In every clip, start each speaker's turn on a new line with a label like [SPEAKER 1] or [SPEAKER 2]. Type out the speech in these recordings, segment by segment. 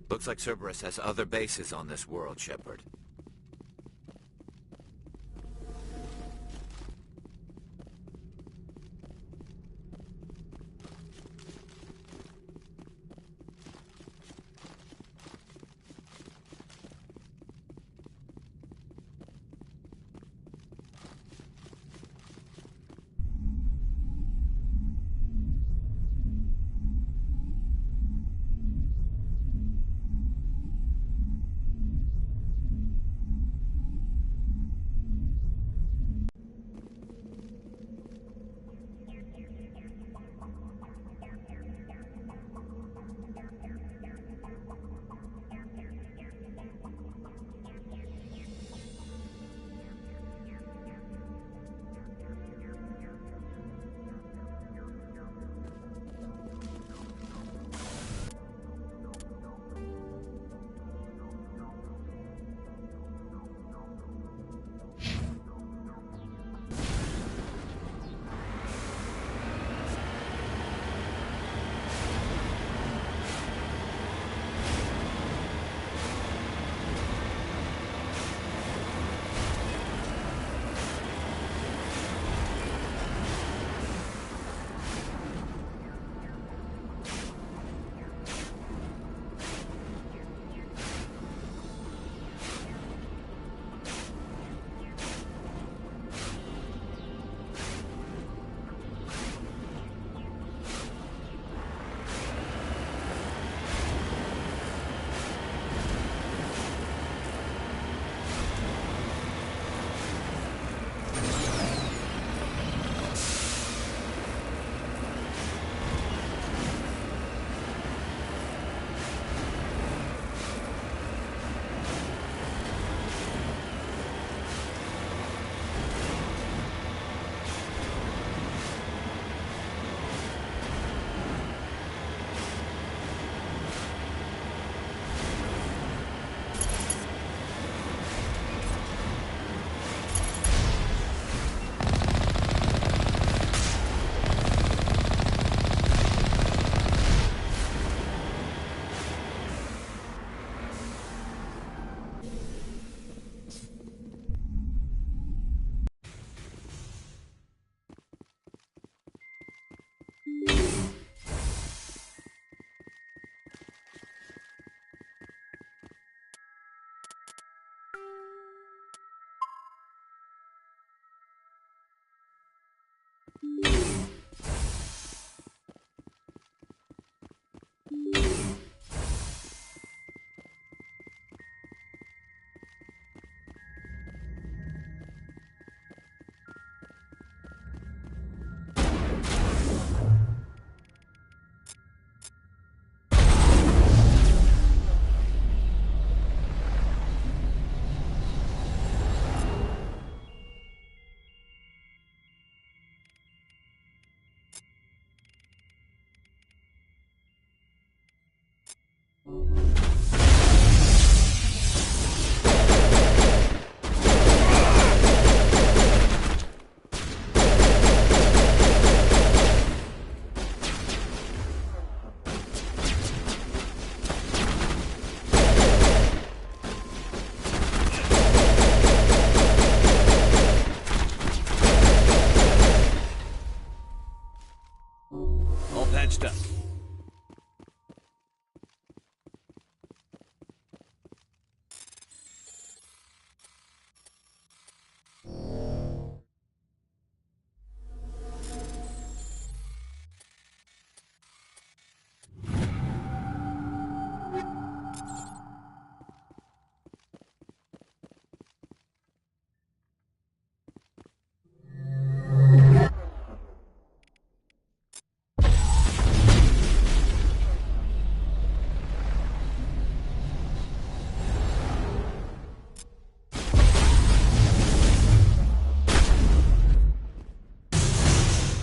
[SPEAKER 1] Looks like Cerberus has other bases on this world, Shepard.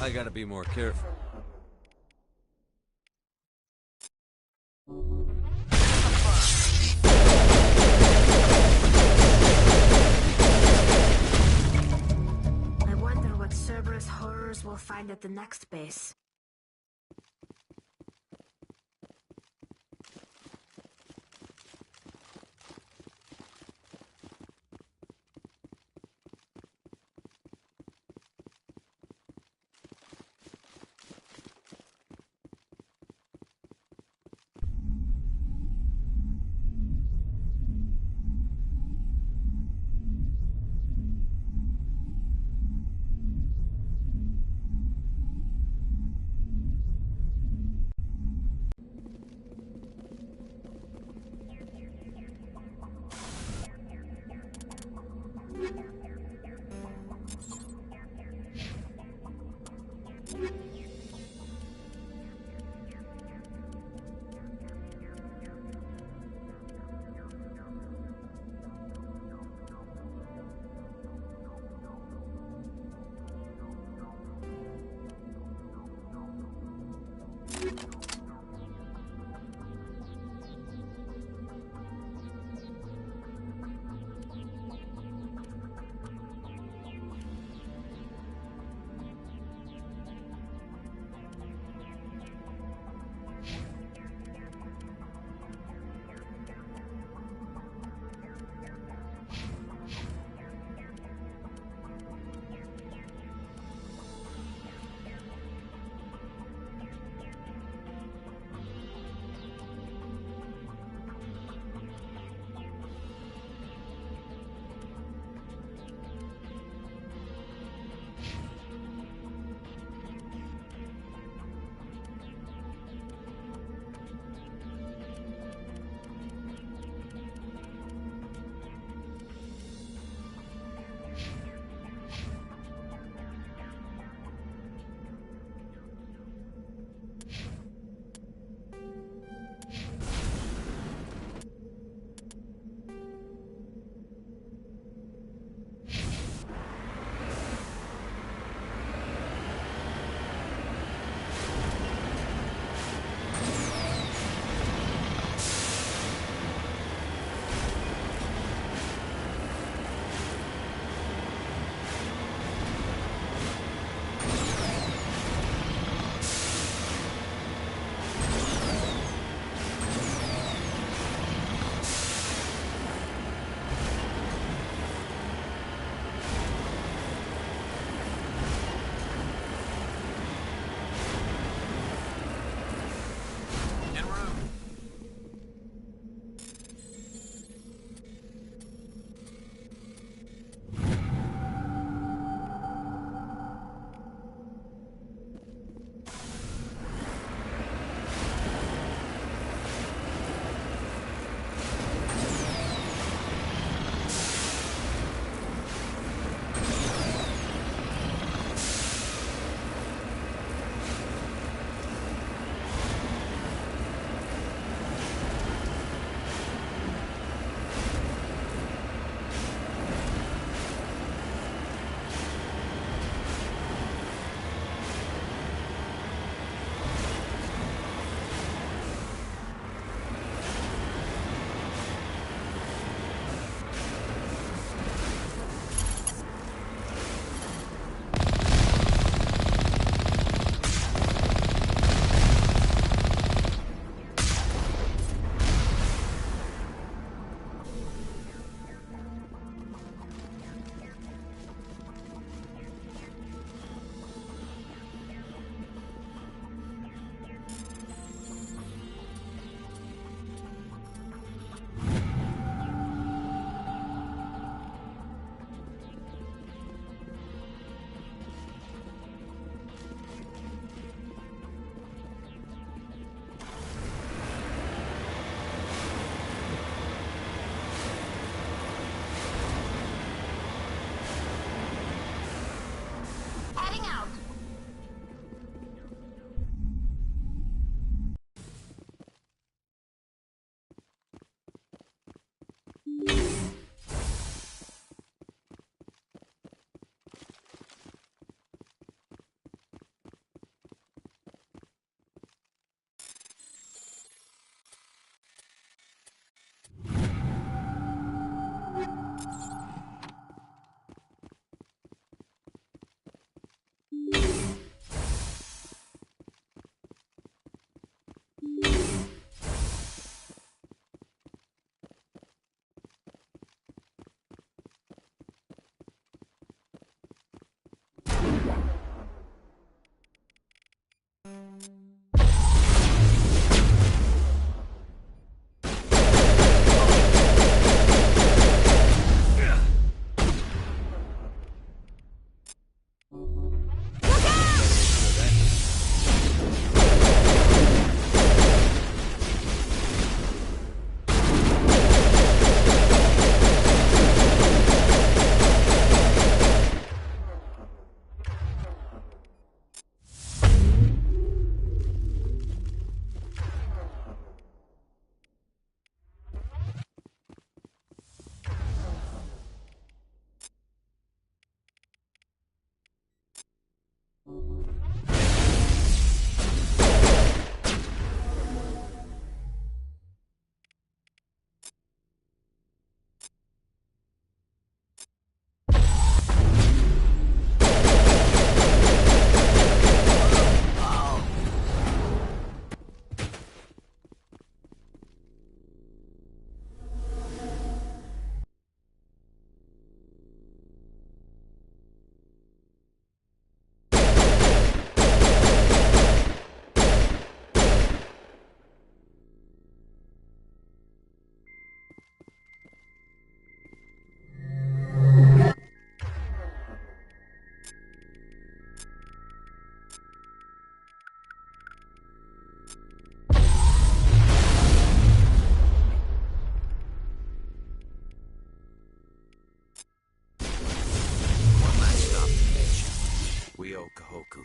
[SPEAKER 2] I gotta be more careful.
[SPEAKER 3] I wonder what Cerberus horrors we'll find at the next base.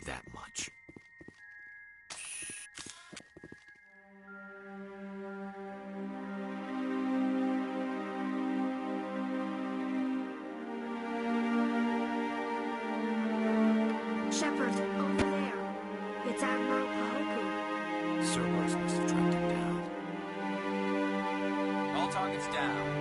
[SPEAKER 1] that much.
[SPEAKER 3] Shepard, over there. It's Admiral Pahoku.
[SPEAKER 1] Cerberus must have tracked him down.
[SPEAKER 2] All targets down.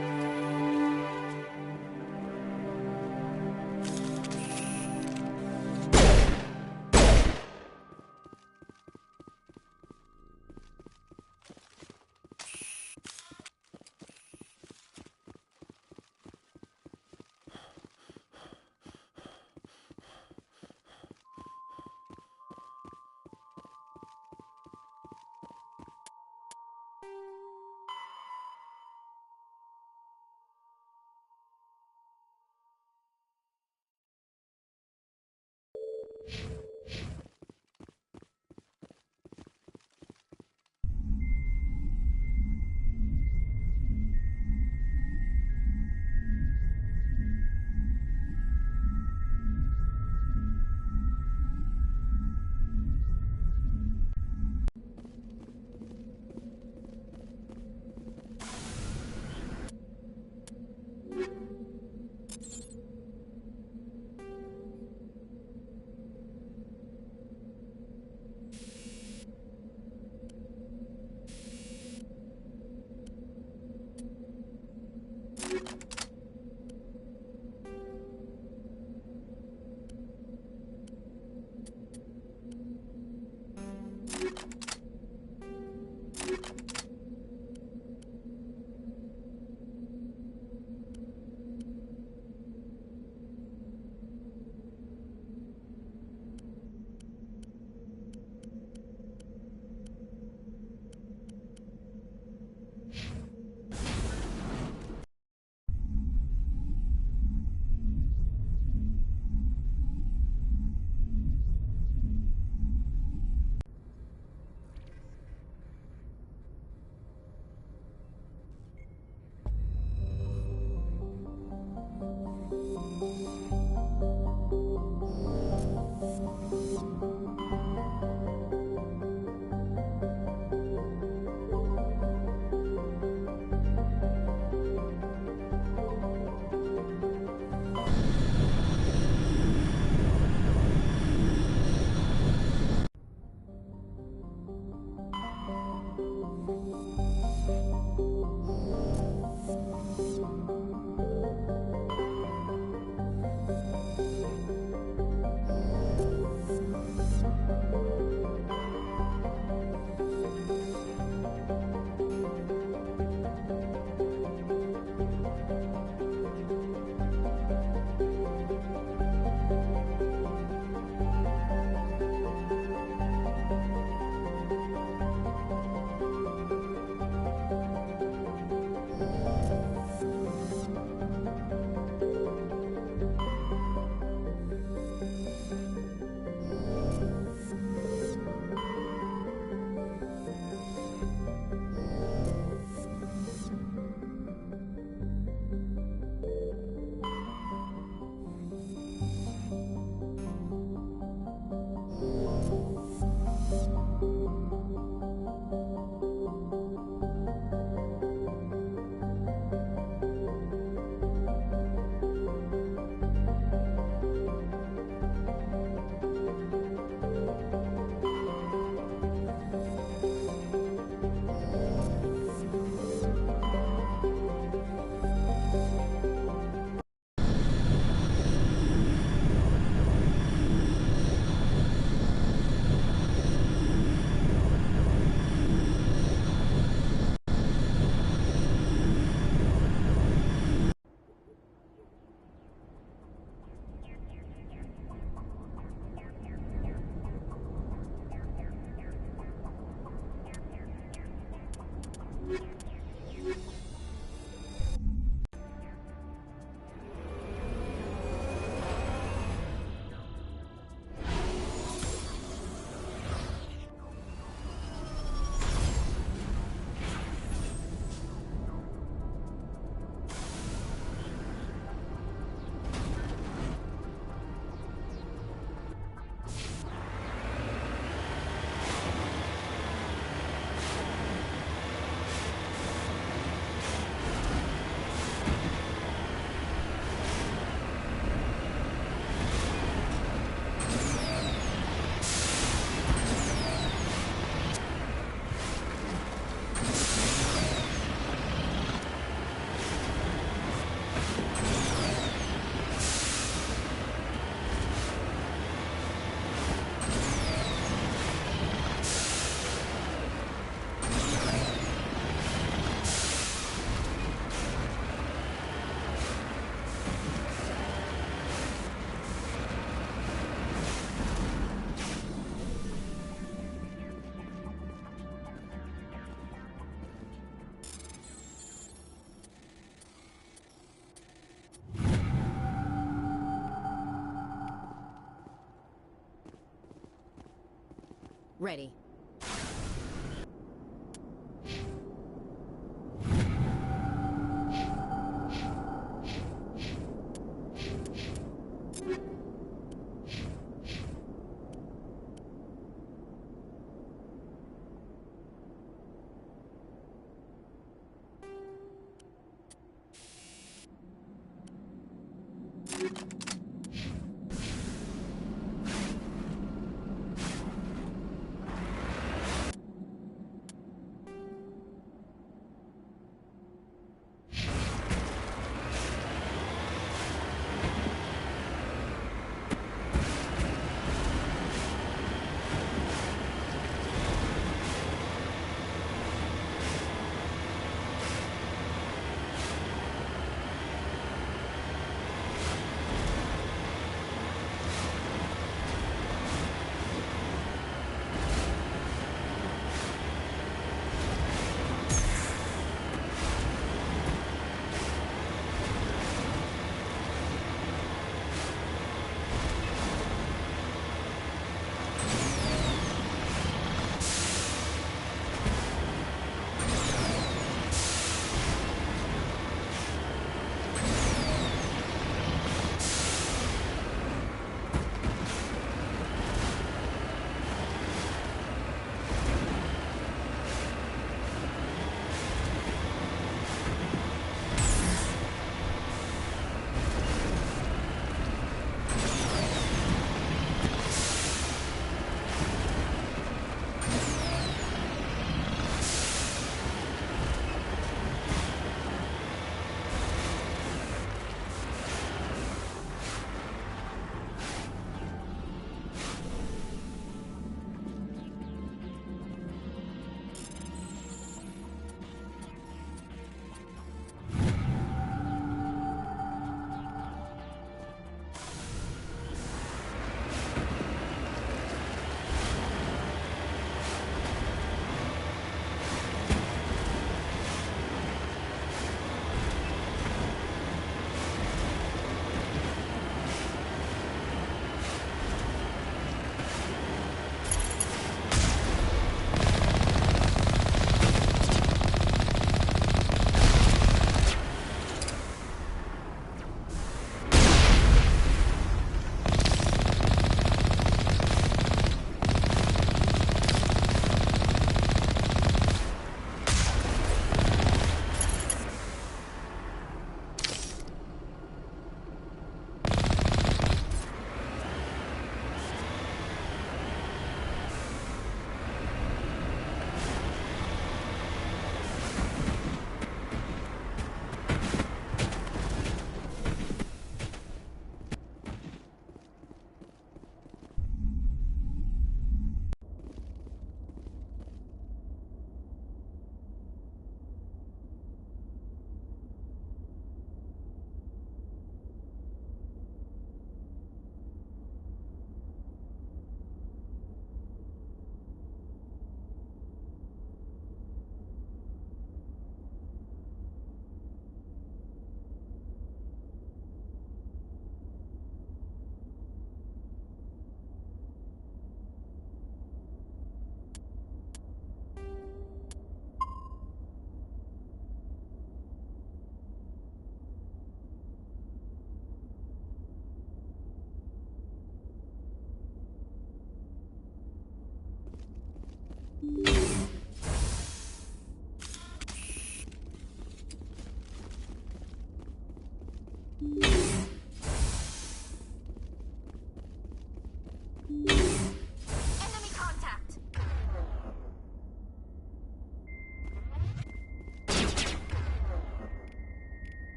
[SPEAKER 4] Ready.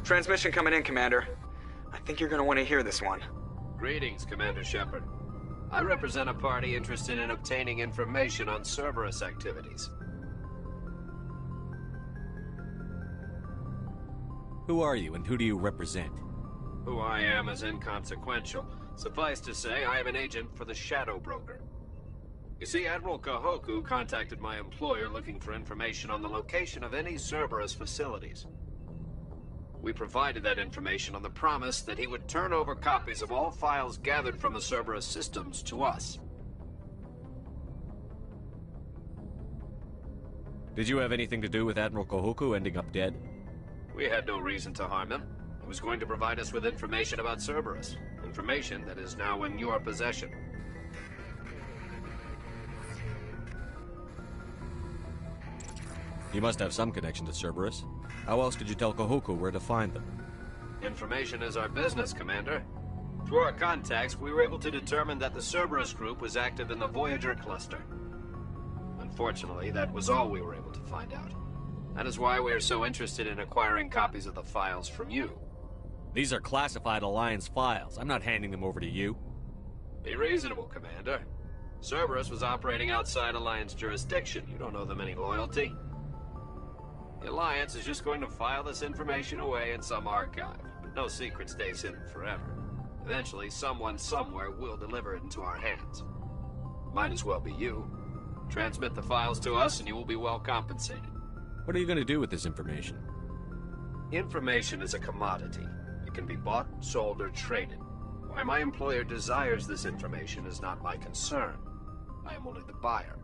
[SPEAKER 4] Transmission coming in, Commander. I think you're gonna want to hear this one.
[SPEAKER 5] Greetings, Commander Shepard. I represent a party interested in obtaining information on Cerberus activities.
[SPEAKER 2] Who are you, and who do you represent?
[SPEAKER 5] Who I am is inconsequential. Suffice to say, I am an agent for the Shadow Broker. You see, Admiral Kahoku contacted my employer looking for information on the location of any Cerberus facilities. We provided that information on the promise that he would turn over copies of all files gathered from the Cerberus systems to us.
[SPEAKER 2] Did you have anything to do with Admiral Kahoku ending up dead?
[SPEAKER 5] We had no reason to harm him. He was going to provide us with information about Cerberus. Information that is now in your possession.
[SPEAKER 2] You must have some connection to Cerberus. How else did you tell Kahoku where to find them?
[SPEAKER 5] Information is our business, Commander. Through our contacts, we were able to determine that the Cerberus group was active in the Voyager cluster. Unfortunately, that was all we were able to find out. That is why we are so interested in acquiring copies of the files from you.
[SPEAKER 2] These are classified Alliance files. I'm not handing them over to you.
[SPEAKER 5] Be reasonable, Commander. Cerberus was operating outside Alliance jurisdiction. You don't owe them any loyalty. The Alliance is just going to file this information away in some archive. But no secret stays hidden forever. Eventually, someone somewhere will deliver it into our hands. Might as well be you. Transmit the files to us and you will be well compensated.
[SPEAKER 2] What are you going to do with this information?
[SPEAKER 5] Information is a commodity. It can be bought, sold, or traded. Why my employer desires this information is not my concern. I am only the buyer.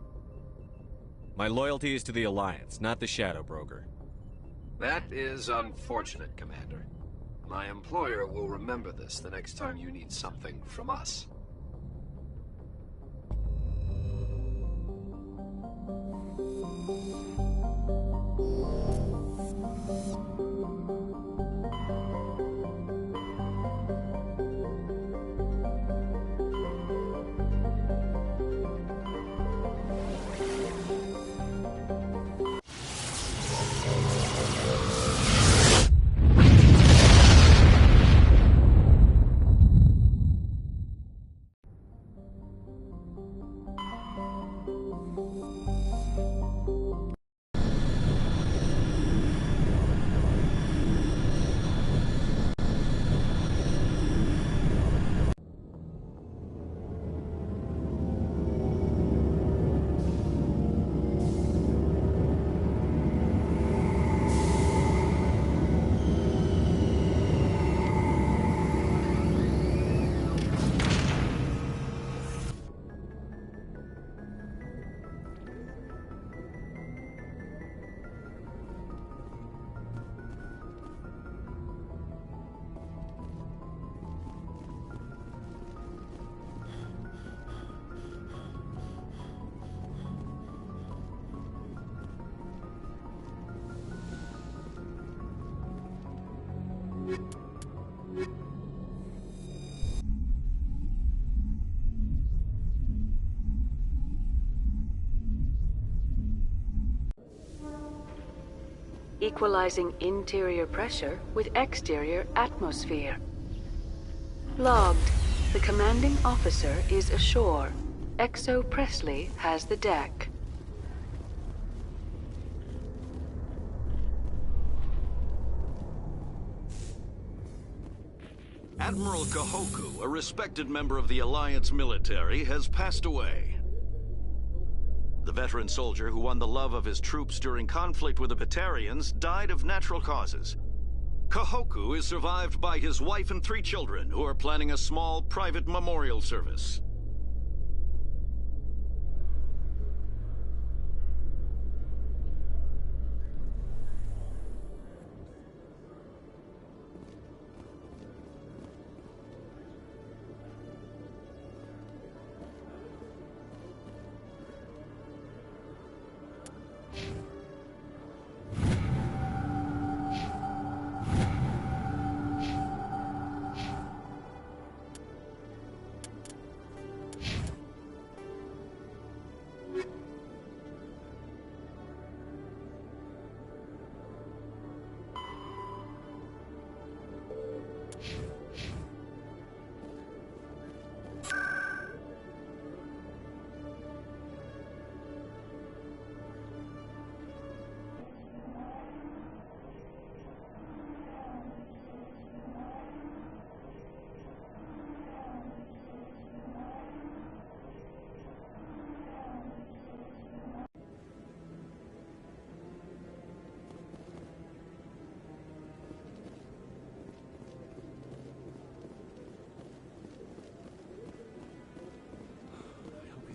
[SPEAKER 2] My loyalty is to the Alliance, not the Shadow Broker.
[SPEAKER 5] That is unfortunate, Commander. My employer will remember this the next time you need something from us.
[SPEAKER 6] Equalizing interior pressure with exterior atmosphere. Logged. The commanding officer is ashore. S.P.E.C.T.R.E has the deck.
[SPEAKER 7] Admiral Kahoku, a respected member of the Alliance military, has passed away. The veteran soldier who won the love of his troops during conflict with the S.P.E.C.T.R.E died of natural causes. Kahoku is survived by his wife and 3 children, who are planning a small private memorial service.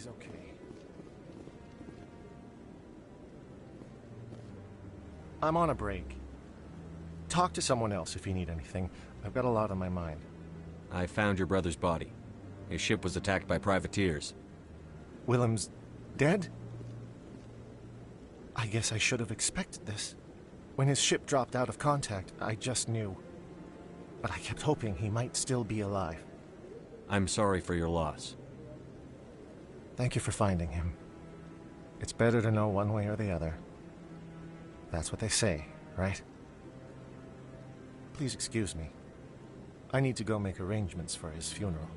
[SPEAKER 8] he's okay. I'm on a break. Talk to someone else if you need anything. I've got a lot on my mind.
[SPEAKER 2] I found your brother's body. His ship was attacked by privateers.
[SPEAKER 8] Willem's dead? I guess I should have expected this. When his ship dropped out of contact, I just knew. But I kept hoping he might still be alive.
[SPEAKER 2] I'm sorry for your loss.
[SPEAKER 8] Thank you for finding him. It's better to know one way or the other. That's what they say, right? Please excuse me. I need to go make arrangements for his funeral.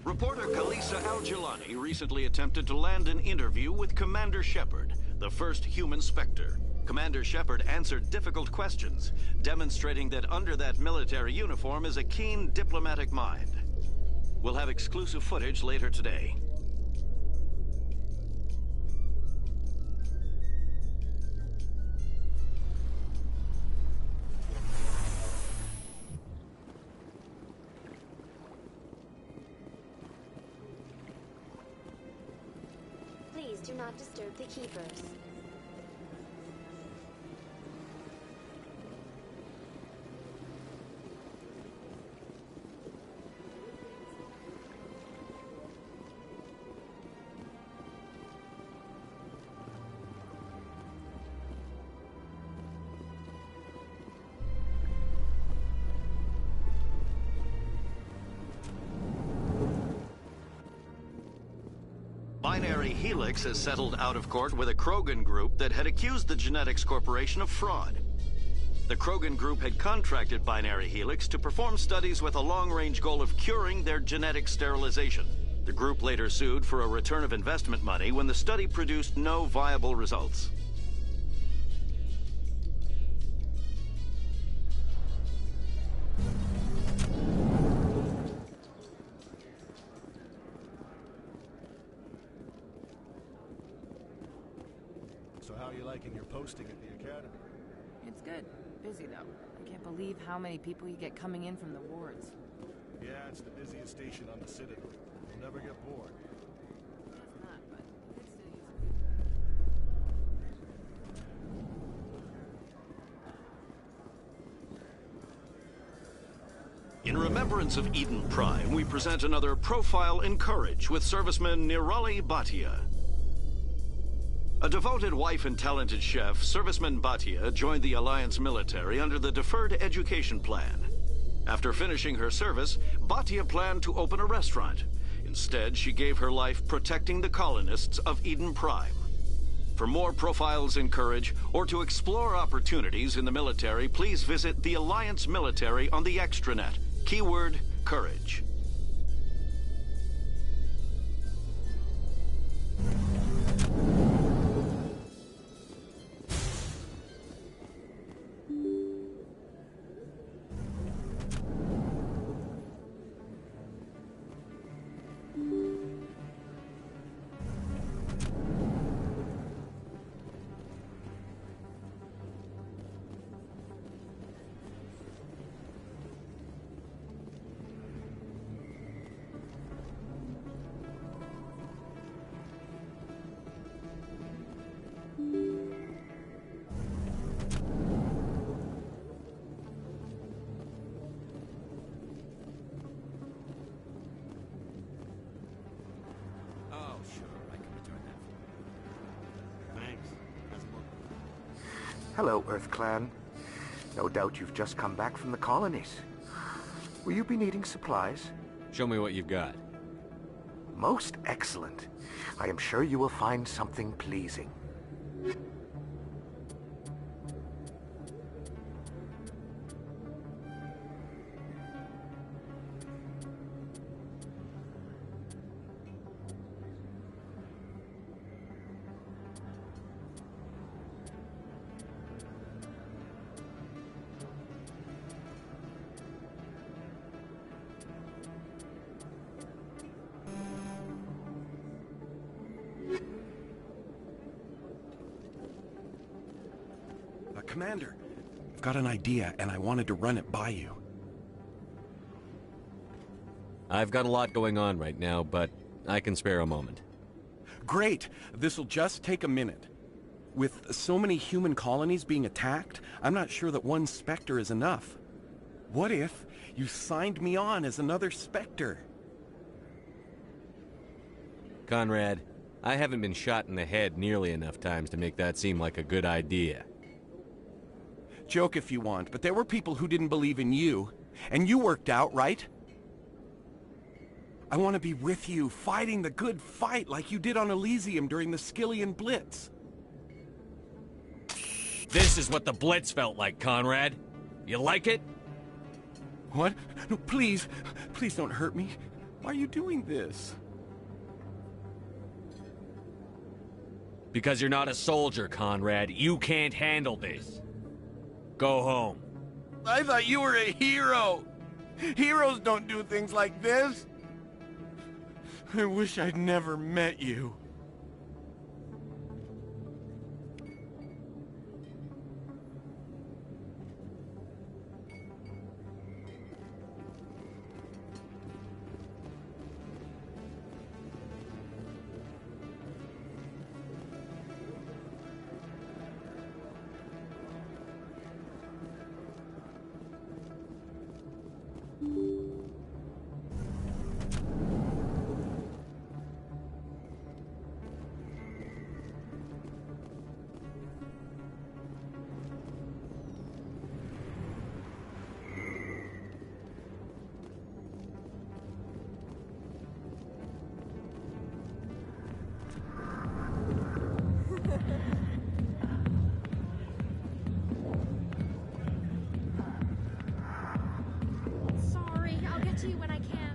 [SPEAKER 7] Reporter Kalisa Al-Jilani recently attempted to land an interview with Commander Shepard, the first human Spectre. Commander Shepard answered difficult questions, demonstrating that under that military uniform is a keen diplomatic mind. We'll have exclusive footage later today.
[SPEAKER 9] Please do not disturb the keepers.
[SPEAKER 7] Binary Helix has settled out of court with a Krogan group that had accused the Genetics Corporation of fraud. The Krogan group had contracted Binary Helix to perform studies with a long-range goal of curing their genetic sterilization. The group later sued for a return of investment money when the study produced no viable results.
[SPEAKER 8] So how are you liking your posting at the academy?
[SPEAKER 1] It's good. Busy, though. I can't believe how many people you get coming in from the wards.
[SPEAKER 8] Yeah, it's the busiest station on the Citadel. You'll never get bored.
[SPEAKER 1] It's not, but you could still use
[SPEAKER 7] In remembrance of Eden Prime, we present another Profile in Courage with serviceman Nirali Bhatia. A devoted wife and talented chef, Serviceman Bhatia joined the Alliance military under the Deferred Education Plan. After finishing her service, Bhatia planned to open a restaurant. Instead, she gave her life protecting the colonists of Eden Prime. For more Profiles in Courage, or to explore opportunities in the military, please visit the Alliance military on the extranet. Keyword, Courage.
[SPEAKER 10] Hello, Earth Clan. No doubt you've just come back from the colonies. Will you be needing supplies?
[SPEAKER 2] Show me what you've got.
[SPEAKER 10] Most excellent. I am sure you will find something pleasing.
[SPEAKER 11] Commander, I've got an idea, and I wanted to run it by you.
[SPEAKER 2] I've got a lot going on right now, but I can spare a moment.
[SPEAKER 11] Great! This'll just take a minute. With so many human colonies being attacked, I'm not sure that one S.P.E.C.T.R.E is enough. What if you signed me on as another S.P.E.C.T.R.E?
[SPEAKER 2] Conrad, I haven't been shot in the head nearly enough times to make that seem like a good idea.
[SPEAKER 11] Joke if you want, but there were people who didn't believe in you. And you worked out, right? I want to be with you, fighting the good fight like you did on Elysium during the Skillian Blitz.
[SPEAKER 2] This is what the Blitz felt like, Conrad. You like it?
[SPEAKER 11] What? No, please. Please don't hurt me. Why are you doing this?
[SPEAKER 2] Because you're not a soldier, Conrad. You can't handle this. Go home.
[SPEAKER 11] I thought you were a hero. Heroes don't do things like this. I wish I'd never met you.
[SPEAKER 9] Sorry, I'll get to you when I can.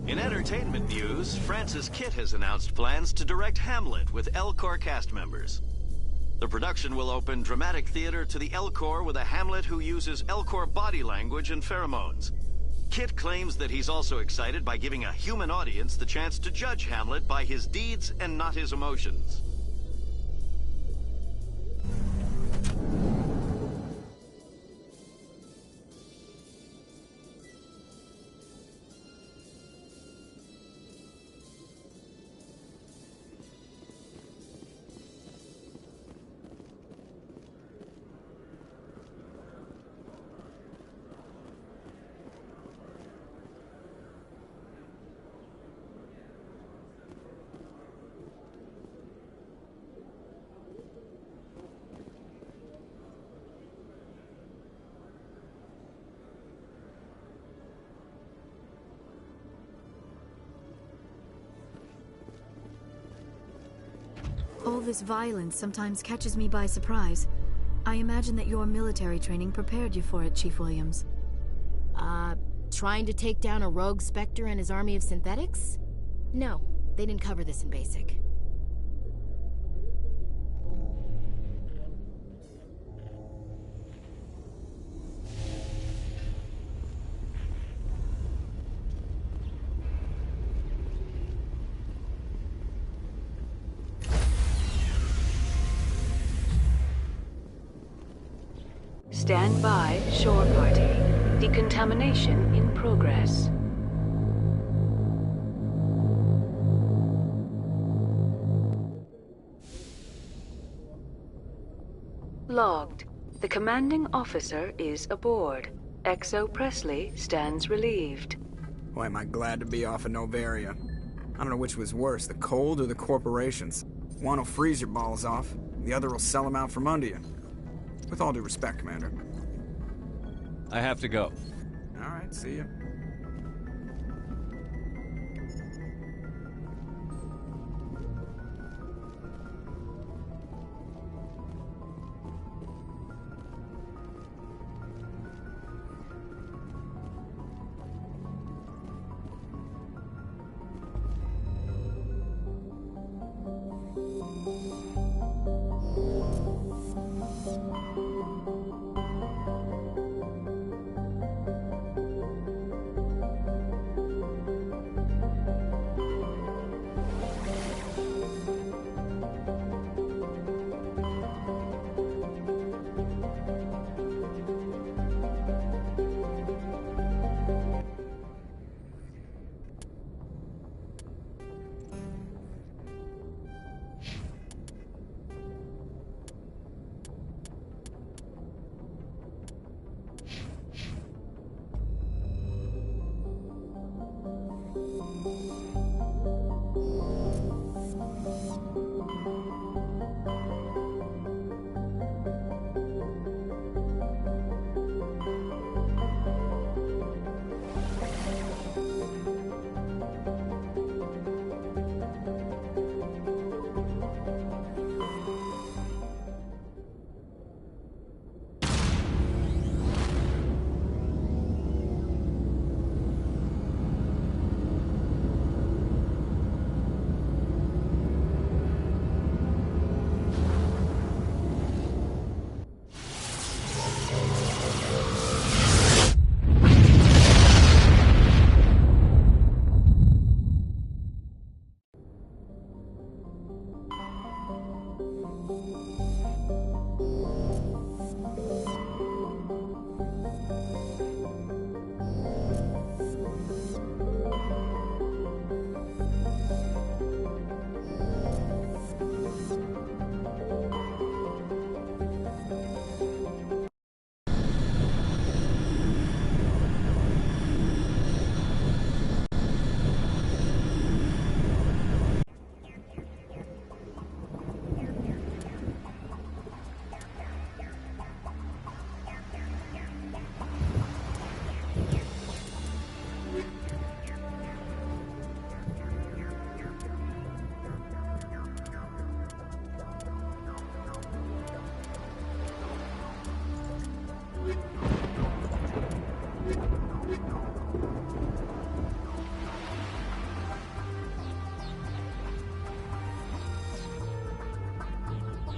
[SPEAKER 7] In entertainment news, Francis Kitt has announced plans to direct Hamlet with L.C.O.R cast members. The production will open dramatic theater to the L.C.O.R with a Hamlet who uses L.C.O.R body language and pheromones. Kit claims that he's also excited by giving a human audience the chance to judge Hamlet by his deeds and not his emotions.
[SPEAKER 12] All this violence sometimes catches me by surprise. I imagine that your military training prepared you for it, Chief Williams.
[SPEAKER 13] Trying to take down a rogue Spectre and his army of synthetics? No, they didn't cover this in basic.
[SPEAKER 6] Stand by, shore party. Decontamination in progress. Logged. The commanding officer is aboard. S.P.E.C.T.R.E stands relieved.
[SPEAKER 4] Boy, am I glad to be off of Novaria. I don't know which was worse, the cold or the corporations. One will freeze your balls off, the other will sell them out from under you. With all due respect, Commander.
[SPEAKER 2] I have to go.
[SPEAKER 4] All right, see ya.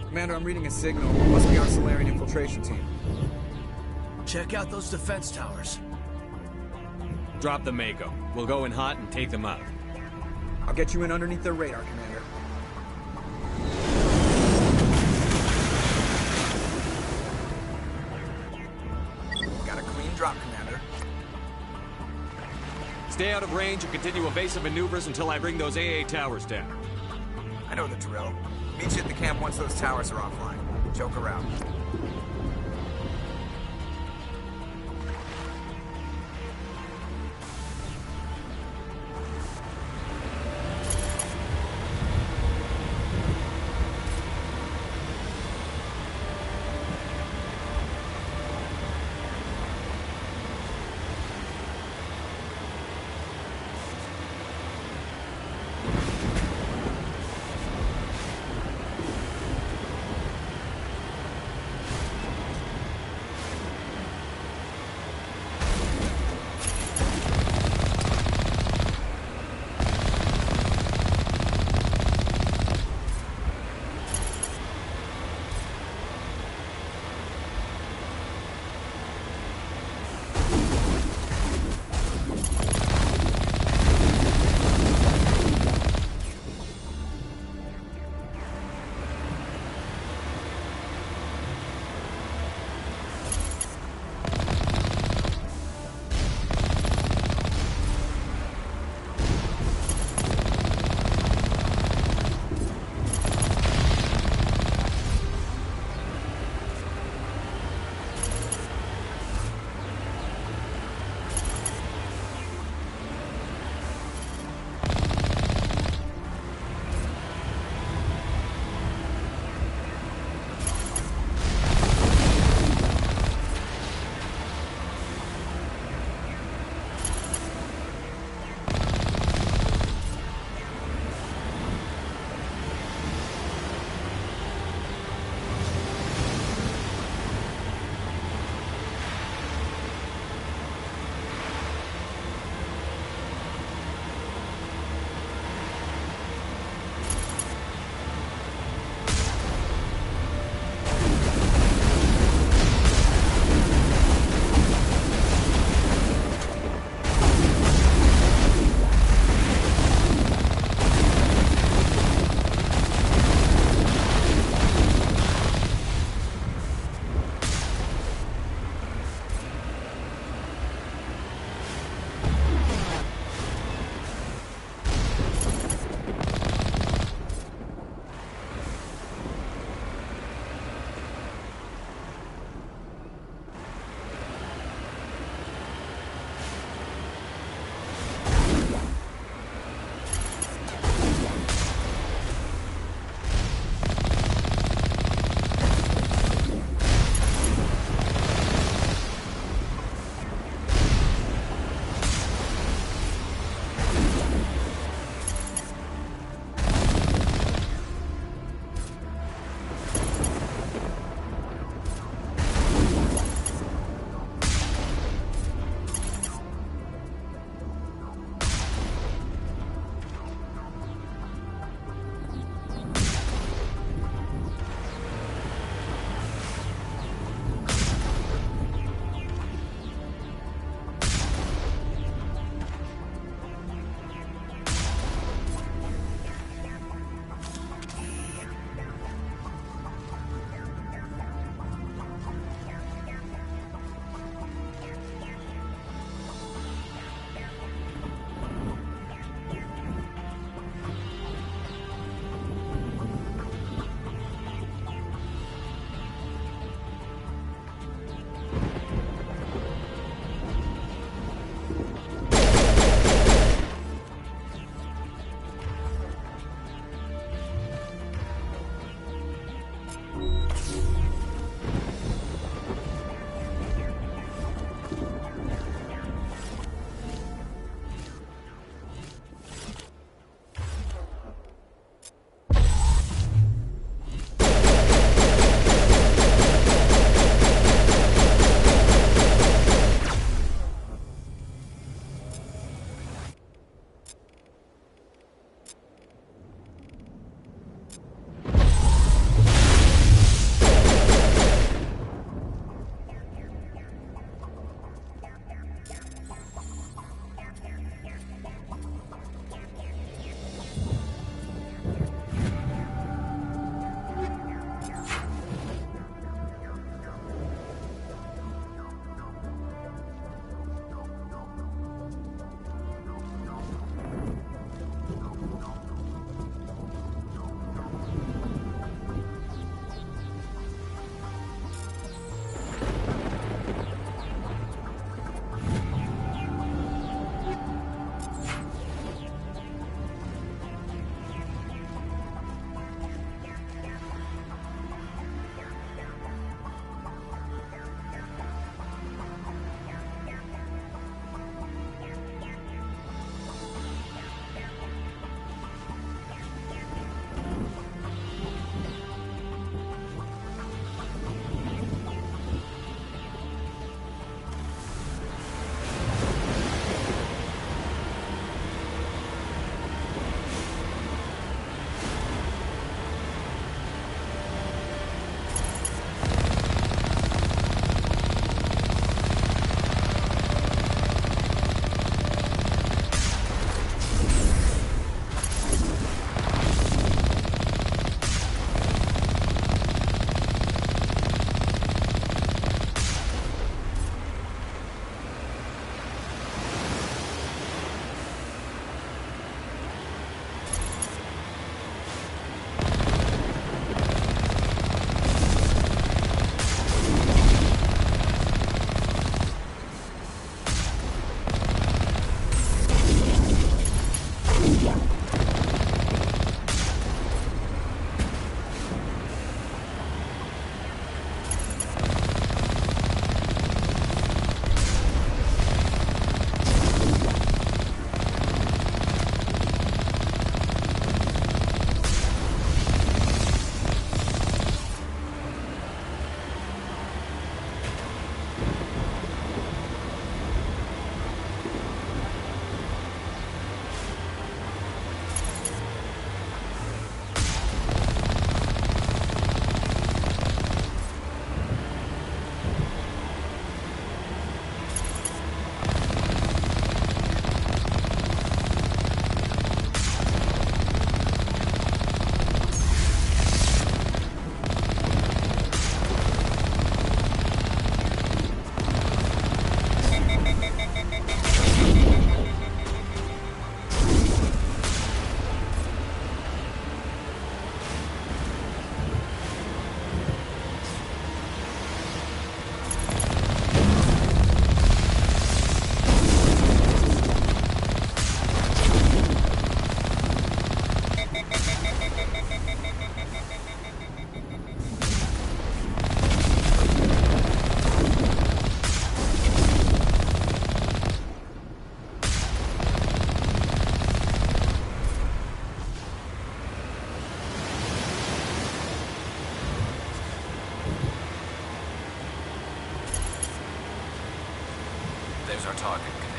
[SPEAKER 4] Commander, I'm reading a signal. Must be our Solarian infiltration team.
[SPEAKER 14] Check out those defense towers.
[SPEAKER 2] Drop the Mako. We'll go in hot and take them out.
[SPEAKER 4] I'll get you in underneath their radar, Commander. Got a clean drop, Commander.
[SPEAKER 2] Stay out of range and continue evasive maneuvers until I bring those AA towers down.
[SPEAKER 4] I know the drill. Meet you at the camp once those towers are offline. Joke around.
[SPEAKER 14] There's our target, Commander.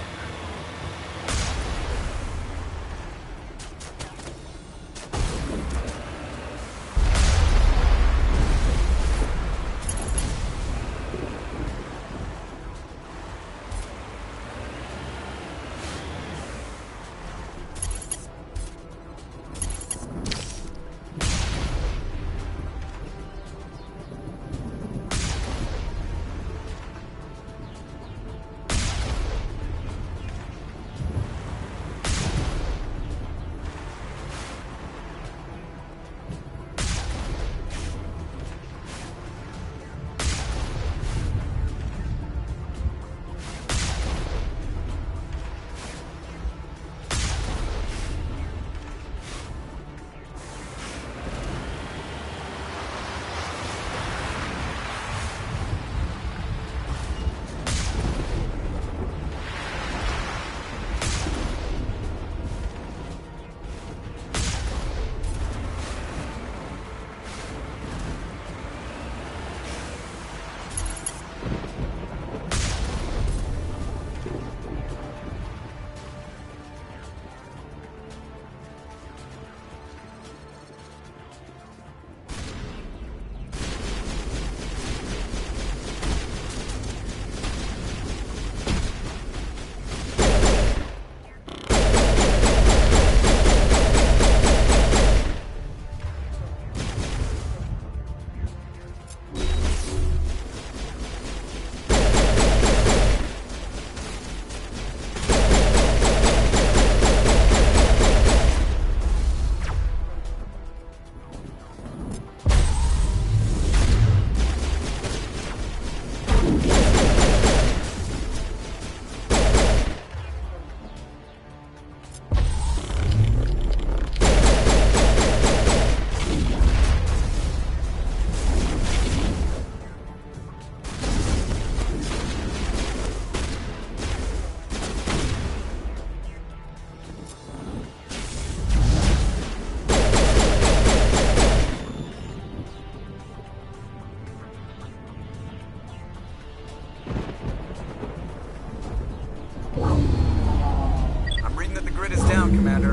[SPEAKER 4] Commander.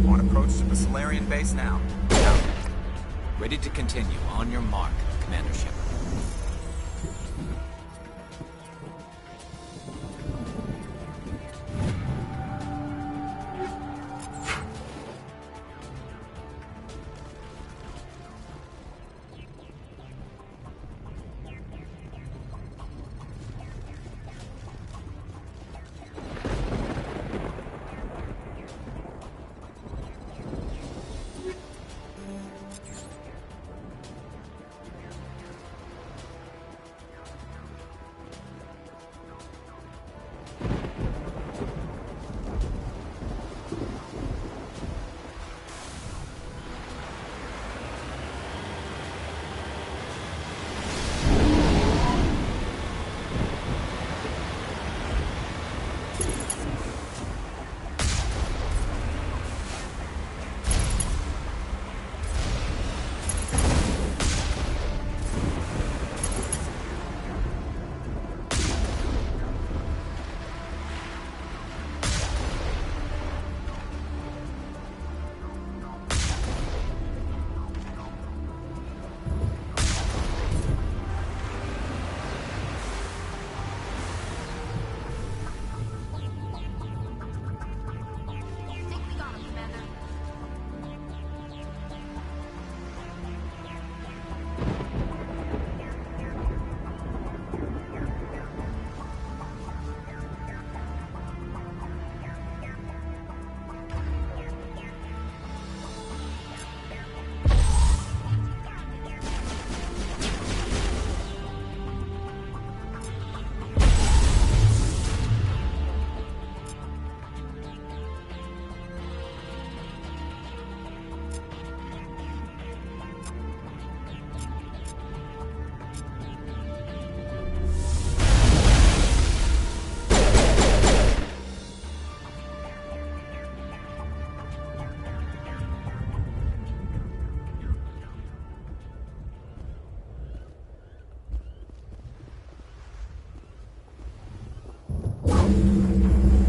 [SPEAKER 4] On approach to the Solarian base now. Out.
[SPEAKER 14] Ready to continue. On your mark, Commander Shepard.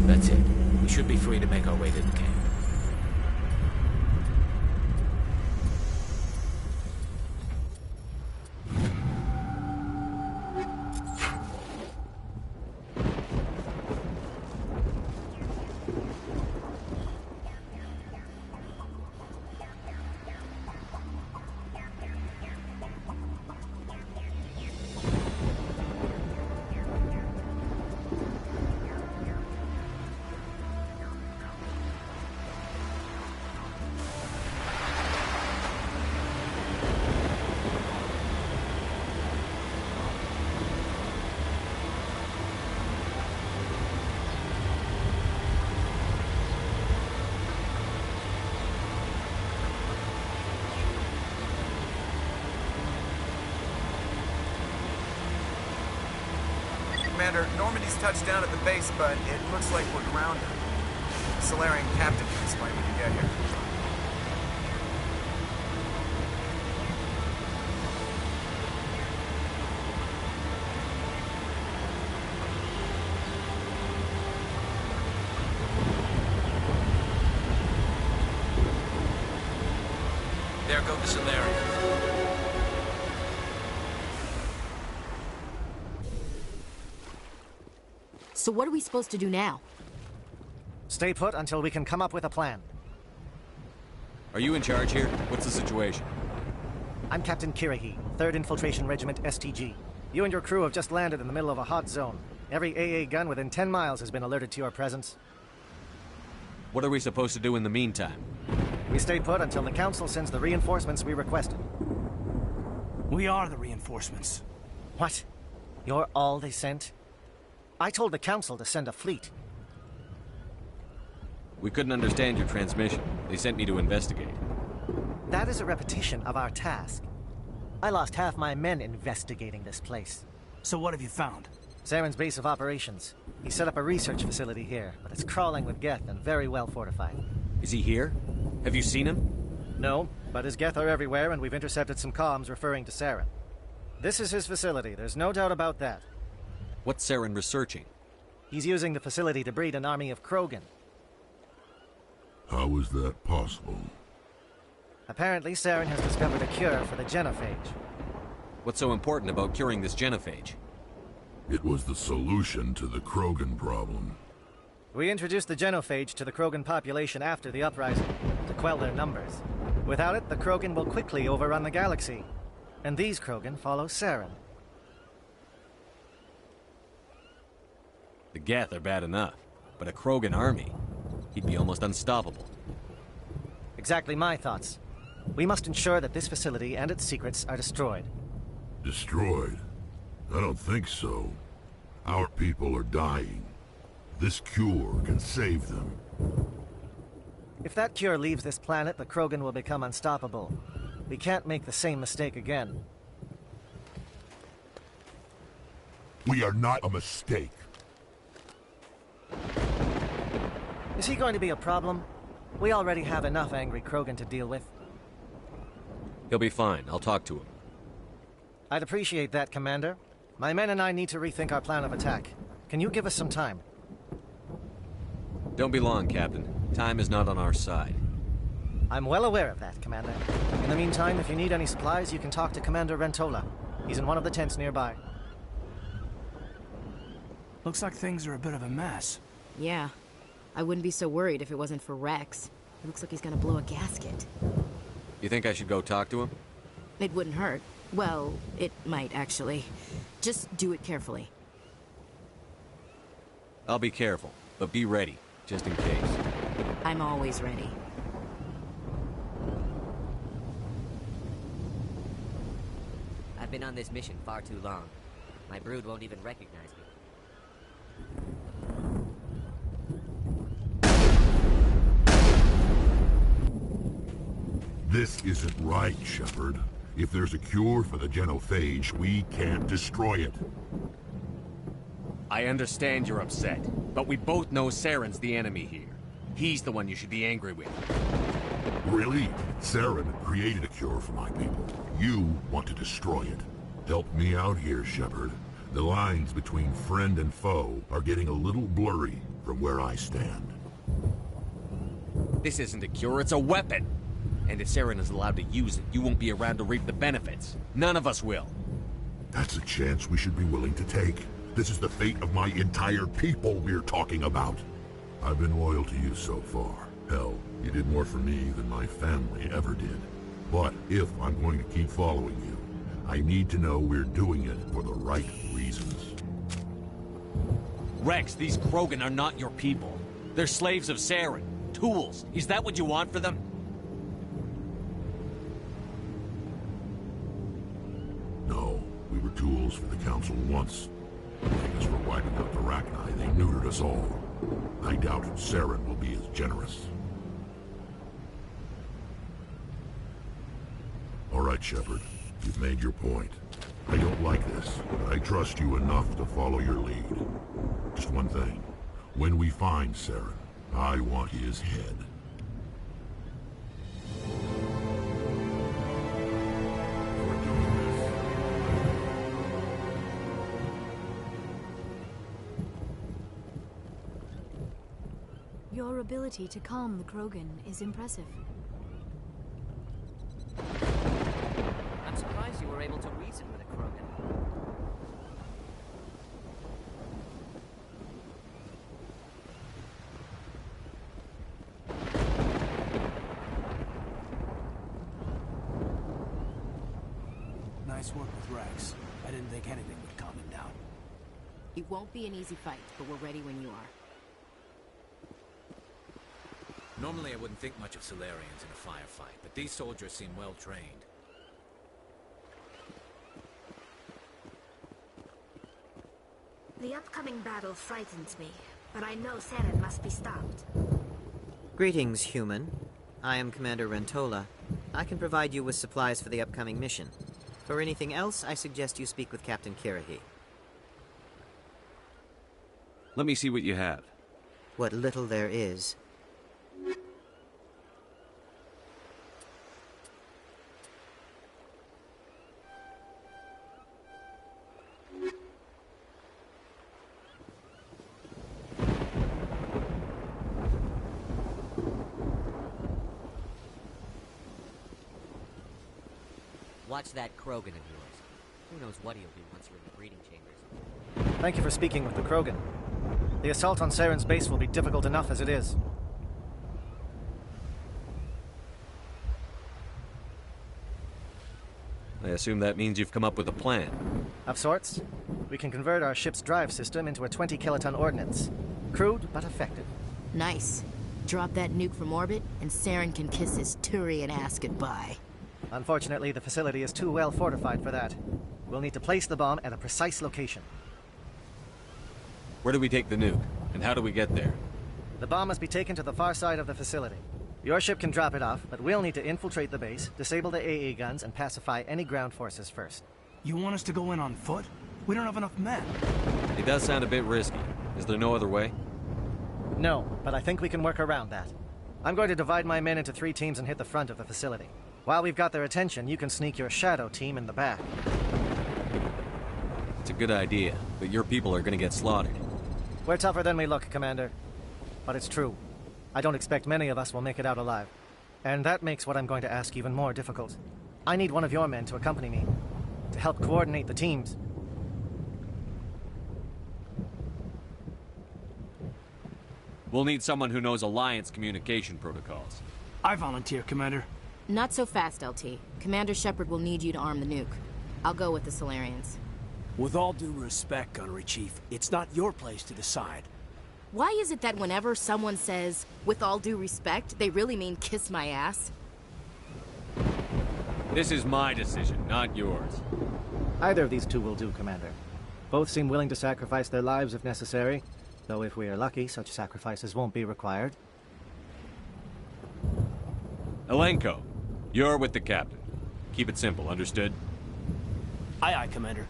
[SPEAKER 14] That's it. We should be free to make our way to the camp.
[SPEAKER 4] Commander, Normandy's touched down at the base, but it looks like we're grounded. Solarian captain can explain when you get here.
[SPEAKER 14] There go the Solarians.
[SPEAKER 13] So what are we supposed to do now?
[SPEAKER 8] Stay put until we can come up with a plan.
[SPEAKER 2] Are you in charge here? What's the situation?
[SPEAKER 8] I'm Captain Kirihi, 3rd Infiltration Regiment STG. You and your crew have just landed in the middle of a hot zone. Every AA gun within 10 miles has been alerted to your presence.
[SPEAKER 2] What are we supposed to do in the meantime?
[SPEAKER 8] We stay put until the Council sends the reinforcements we requested.
[SPEAKER 15] We are the reinforcements.
[SPEAKER 8] What? You're all they sent? I told the Council to send a fleet.
[SPEAKER 2] We couldn't understand your transmission. They sent me to investigate.
[SPEAKER 8] That is a repetition of our task. I lost half my men investigating this place.
[SPEAKER 15] So what have you found?
[SPEAKER 8] Saren's base of operations. He set up a research facility here, but it's crawling with Geth and very well fortified.
[SPEAKER 2] Is he here? Have you seen him?
[SPEAKER 8] No, but his Geth are everywhere, and we've intercepted some comms referring to Saren. This is his facility, there's no doubt about that.
[SPEAKER 2] What's Saren researching?
[SPEAKER 8] He's using the facility to breed an army of Krogan.
[SPEAKER 16] How is that possible?
[SPEAKER 8] Apparently, Saren has discovered a cure for the genophage.
[SPEAKER 2] What's so important about curing this genophage?
[SPEAKER 16] It was the solution to the Krogan problem.
[SPEAKER 8] We introduced the genophage to the Krogan population after the uprising, to quell their numbers. Without it, the Krogan will quickly overrun the galaxy. And these Krogan follow Saren.
[SPEAKER 2] The Geth are bad enough, but a Krogan army, he'd be almost unstoppable.
[SPEAKER 8] Exactly my thoughts. We must ensure that this facility and its secrets are destroyed.
[SPEAKER 16] Destroyed? I don't think so. Our people are dying. This cure can save them.
[SPEAKER 8] If that cure leaves this planet, the Krogan will become unstoppable. We can't make the same mistake again.
[SPEAKER 16] We are not a mistake.
[SPEAKER 8] Is he going to be a problem? We already have enough angry Krogan to deal with.
[SPEAKER 2] He'll be fine. I'll talk to him.
[SPEAKER 8] I'd appreciate that, Commander. My men and I need to rethink our plan of attack. Can you give us some time?
[SPEAKER 2] Don't be long, Captain. Time is not on our side.
[SPEAKER 8] I'm well aware of that, Commander. In the meantime, if you need any supplies, you can talk to Commander Rentola. He's in one of the tents nearby.
[SPEAKER 15] Looks like things are a bit of a mess.
[SPEAKER 13] Yeah. I wouldn't be so worried if it wasn't for Rex. It looks like he's gonna blow a gasket.
[SPEAKER 2] You think I should go talk to him?
[SPEAKER 13] It wouldn't hurt. Well, it might, actually. Just do it carefully.
[SPEAKER 2] I'll be careful, but be ready, just in case.
[SPEAKER 13] I'm always ready.
[SPEAKER 17] I've been on this mission far too long. My brood won't even recognize me.
[SPEAKER 16] This isn't right, Shepard. If there's a cure for the genophage, we can't destroy it.
[SPEAKER 2] I understand you're upset, but we both know Saren's the enemy here. He's the one you should be angry with.
[SPEAKER 16] Really? Saren created a cure for my people. You want to destroy it. Help me out here, Shepard. The lines between friend and foe are getting a little blurry from where I stand.
[SPEAKER 2] This isn't a cure, it's a weapon! And if Saren is allowed to use it, you won't be around to reap the benefits. None of us will.
[SPEAKER 16] That's a chance we should be willing to take. This is the fate of my entire people we're talking about. I've been loyal to you so far. Hell, you did more for me than my family ever did. But if I'm going to keep following you, I need to know we're doing it for the right reasons.
[SPEAKER 2] Rex, these Krogan are not your people. They're slaves of Saren. Tools. Is that what you want for them?
[SPEAKER 16] No, we were tools for the Council once. Famous for wiping out the Rachni, they neutered us all. I doubt Saren will be as generous. All right, Shepard. You've made your point. I don't like this, but I trust you enough to follow your lead. Just one thing. When we find Saren, I want his head.
[SPEAKER 12] Your ability to calm the Krogan is impressive.
[SPEAKER 17] I'm surprised you were able to reason with a Krogan.
[SPEAKER 15] Nice work with Rex. I didn't think anything would calm him down.
[SPEAKER 13] It won't be an easy fight, but we're ready when you are.
[SPEAKER 14] Normally I wouldn't think much of Solarians in a firefight, but these soldiers seem well trained.
[SPEAKER 3] The upcoming battle frightens me, but I know Saren must be stopped.
[SPEAKER 18] Greetings, human. I am Commander Rentola. I can provide you with supplies for the upcoming mission. For anything else, I suggest you speak with Captain Kirrahe.
[SPEAKER 2] Let me see what you have.
[SPEAKER 18] What little there is.
[SPEAKER 17] Watch that Krogan of yours. Who knows what he'll do once you're in the breeding chambers.
[SPEAKER 8] Thank you for speaking with the Krogan. The assault on Saren's base will be difficult enough as it is.
[SPEAKER 2] I assume that means you've come up with a plan.
[SPEAKER 8] Of sorts. We can convert our ship's drive system into a 20-kiloton ordnance. Crude, but effective.
[SPEAKER 13] Nice. Drop that nuke from orbit, and Saren can kiss his Turian ass goodbye.
[SPEAKER 8] Unfortunately, the facility is too well fortified for that. We'll need to place the bomb at a precise location.
[SPEAKER 2] Where do we take the nuke? And how do we get there?
[SPEAKER 8] The bomb must be taken to the far side of the facility. Your ship can drop it off, but we'll need to infiltrate the base, disable the AA guns, and pacify any ground forces first.
[SPEAKER 15] You want us to go in on foot? We don't have enough men.
[SPEAKER 2] It does sound a bit risky. Is there no other way?
[SPEAKER 8] No, but I think we can work around that. I'm going to divide my men into 3 teams and hit the front of the facility. While we've got their attention, you can sneak your shadow team in the back.
[SPEAKER 2] It's a good idea, but your people are gonna get slaughtered.
[SPEAKER 8] We're tougher than we look, Commander. But it's true. I don't expect many of us will make it out alive. And that makes what I'm going to ask even more difficult. I need one of your men to accompany me, to help coordinate the teams.
[SPEAKER 2] We'll need someone who knows Alliance communication protocols.
[SPEAKER 15] I volunteer, Commander.
[SPEAKER 13] Not so fast, LT. Commander Shepard will need you to arm the nuke. I'll go with the Solarians.
[SPEAKER 15] With all due respect, Gunnery Chief, it's not your place to decide.
[SPEAKER 13] Why is it that whenever someone says, with all due respect, they really mean kiss my ass?
[SPEAKER 2] This is my decision, not yours.
[SPEAKER 8] Either of these two will do, Commander. Both seem willing to sacrifice their lives if necessary, though if we are lucky, such sacrifices won't be required.
[SPEAKER 2] Elenko, you're with the captain. Keep it simple, understood?
[SPEAKER 15] Aye, aye, Commander.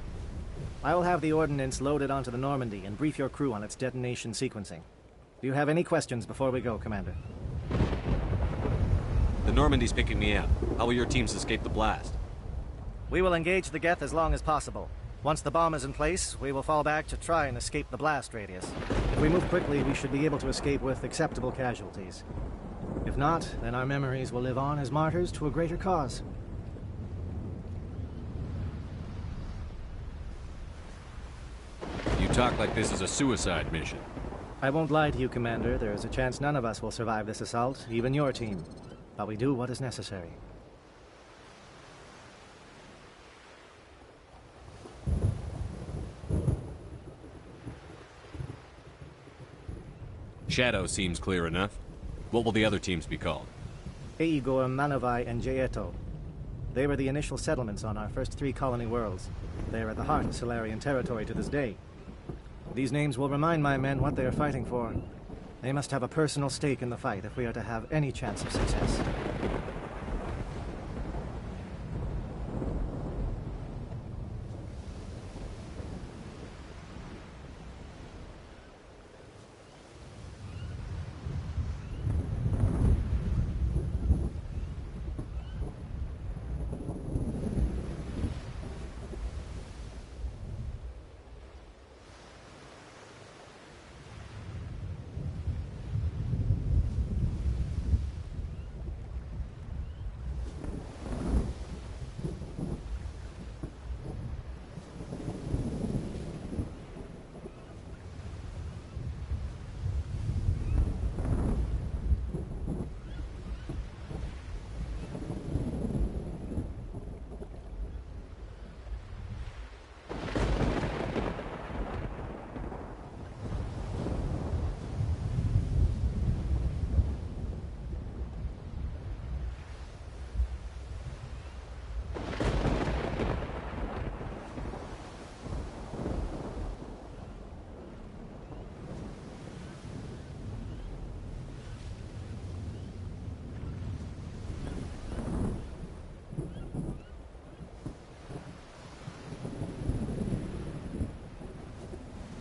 [SPEAKER 8] I will have the ordnance loaded onto the Normandy and brief your crew on its detonation sequencing. Do you have any questions before we go, Commander?
[SPEAKER 2] The Normandy's picking me up. How will your teams escape the blast?
[SPEAKER 8] We will engage the Geth as long as possible. Once the bomb is in place, we will fall back to try and escape the blast radius. If we move quickly, we should be able to escape with acceptable casualties. If not, then our memories will live on as martyrs to a greater cause.
[SPEAKER 2] You talk like this is a suicide mission.
[SPEAKER 8] I won't lie to you, Commander. There is a chance none of us will survive this assault, even your team. But we do what is necessary.
[SPEAKER 2] Shadow seems clear enough. What will the other teams be called?
[SPEAKER 8] Igor, Manavai, and Jaeto. They were the initial settlements on our first 3 colony worlds. They are at the heart of Solarian territory to this day. These names will remind my men what they are fighting for. They must have a personal stake in the fight if we are to have any chance of success.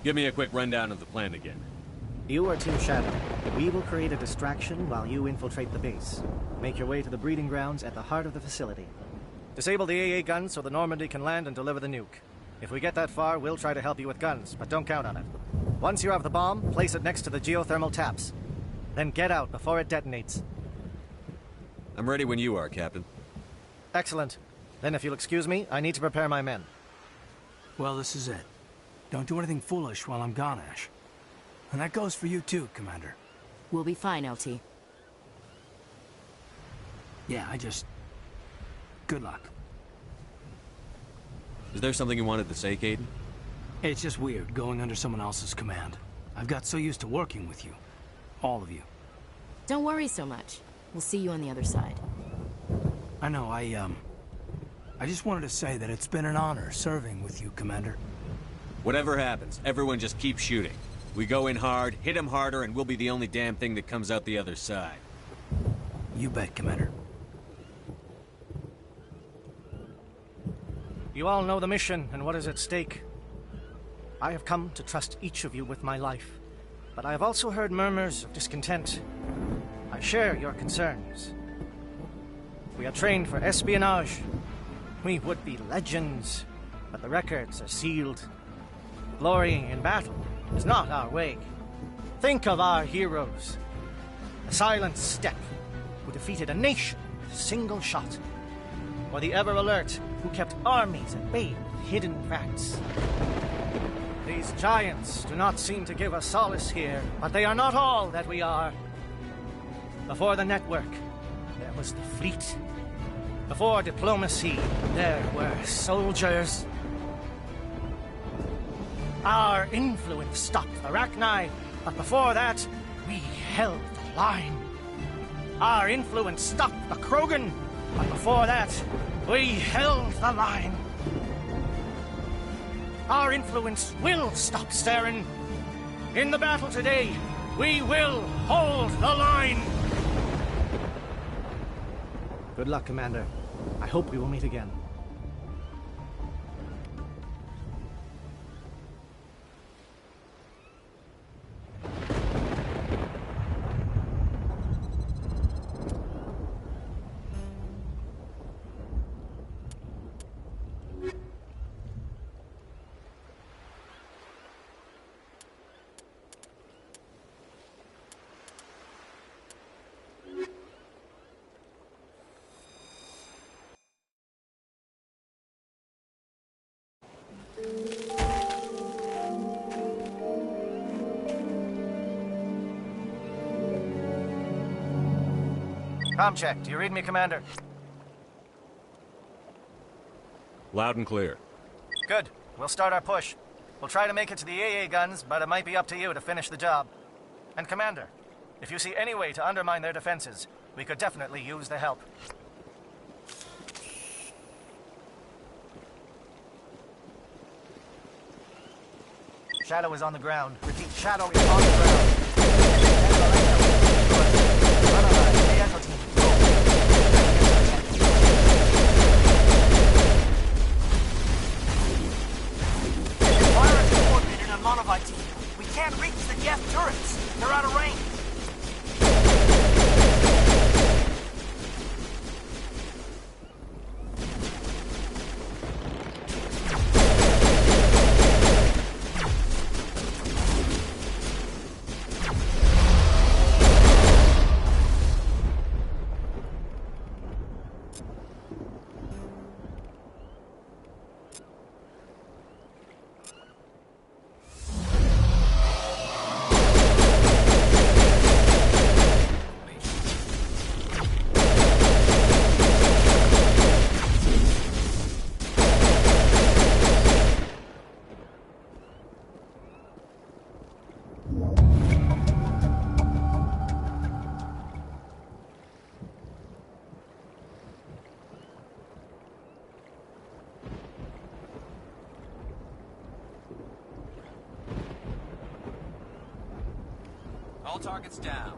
[SPEAKER 2] Give me a quick rundown of the plan again.
[SPEAKER 8] You are Team Shadow. We will create a distraction while you infiltrate the base. Make your way to the breeding grounds at the heart of the facility. Disable the AA guns so the Normandy can land and deliver the nuke. If we get that far, we'll try to help you with guns, but don't count on it. Once you have the bomb, place it next to the geothermal taps. Then get out before it detonates.
[SPEAKER 2] I'm ready when you are, Captain.
[SPEAKER 8] Excellent. Then if you'll excuse me, I need to prepare my men.
[SPEAKER 15] Well, this is it. Don't do anything foolish while I'm gone, Ash. And that goes for you too, Commander.
[SPEAKER 13] We'll be fine, LT.
[SPEAKER 15] Yeah, good luck.
[SPEAKER 2] Is there something you wanted to say, Caden?
[SPEAKER 15] It's just weird, going under someone else's command. I've got so used to working with you. All of you.
[SPEAKER 13] Don't worry so much. We'll see you on the other side.
[SPEAKER 15] I know, I just wanted to say that it's been an honor serving with you, Commander.
[SPEAKER 2] Whatever happens, everyone just keep shooting. We go in hard, hit them harder, and we'll be the only damn thing that comes out the other side.
[SPEAKER 15] You bet, Commander.
[SPEAKER 8] You all know the mission and what is at stake. I have come to trust each of you with my life, but I have also heard murmurs of discontent. I share your concerns. We are trained for espionage. We would be legends, but the records are sealed. Glory in battle is not our way. Think of our heroes. The silent step who defeated a nation with a single shot. Or the ever-alert who kept armies at bay with hidden facts. These giants do not seem to give us solace here, but they are not all that we are. Before the network, there was the fleet. Before diplomacy, there were soldiers. Our influence stopped the Arachni, but before that, we held the line. Our influence stopped the Krogan, but before that, we held the line. Our influence will stop Saren. In the battle today, we will hold the line. Good luck, Commander. I hope we will meet again. Comm check. Do you read me, Commander?
[SPEAKER 2] Loud and clear.
[SPEAKER 8] Good. We'll start our push. We'll try to make it to the AA guns, but it might be up to you to finish the job. And Commander, if you see any way to undermine their defenses, we could definitely use the help. Shadow is on the ground. Repeat, Shadow is on the ground.
[SPEAKER 19] Fire is coordinated on Monolite team. We can't reach the gas turrets. They're out of range.
[SPEAKER 14] All targets down.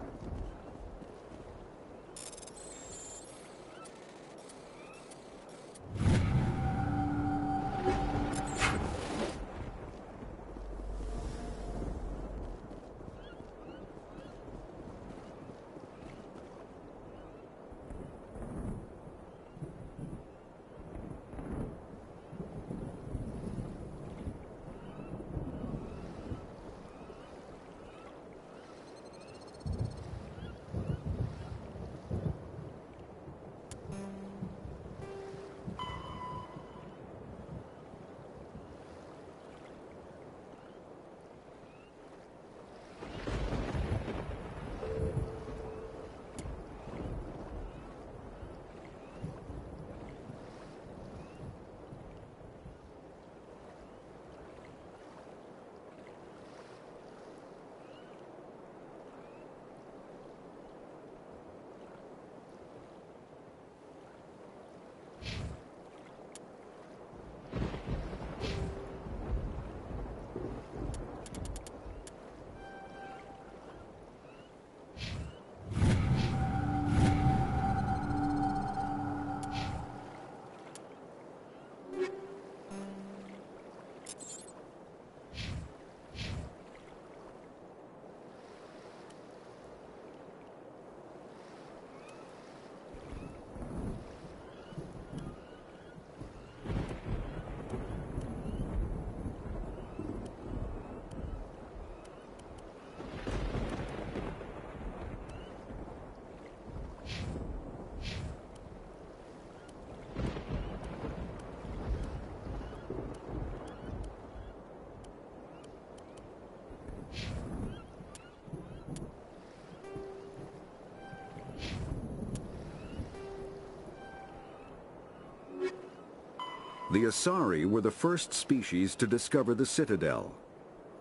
[SPEAKER 20] The S.P.E.C.T.R.E were the first species to discover the Citadel.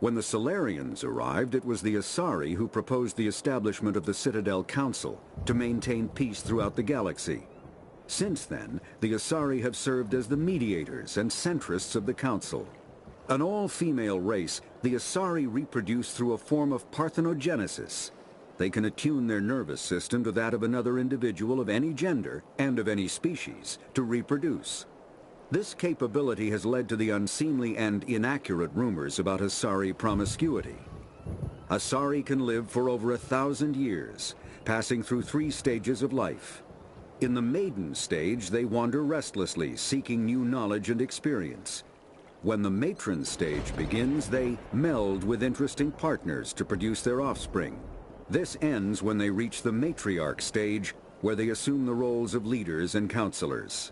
[SPEAKER 20] When the Solarians arrived, it was the S.P.E.C.T.R.E who proposed the establishment of the Citadel Council to maintain peace throughout the galaxy. Since then, the S.P.E.C.T.R.E have served as the mediators and centrists of the Council. An all-female race, the S.P.E.C.T.R.E reproduce through a form of parthenogenesis. They can attune their nervous system to that of another individual of any gender and of any species to reproduce. This capability has led to the unseemly and inaccurate rumors about S.P.E.C.T.R.E promiscuity. S.P.E.C.T.R.E can live for over 1,000 years, passing through 3 stages of life. In the maiden stage, they wander restlessly, seeking new knowledge and experience. When the matron stage begins, they meld with interesting partners to produce their offspring. This ends when they reach the matriarch stage, where they assume the roles of leaders and counselors.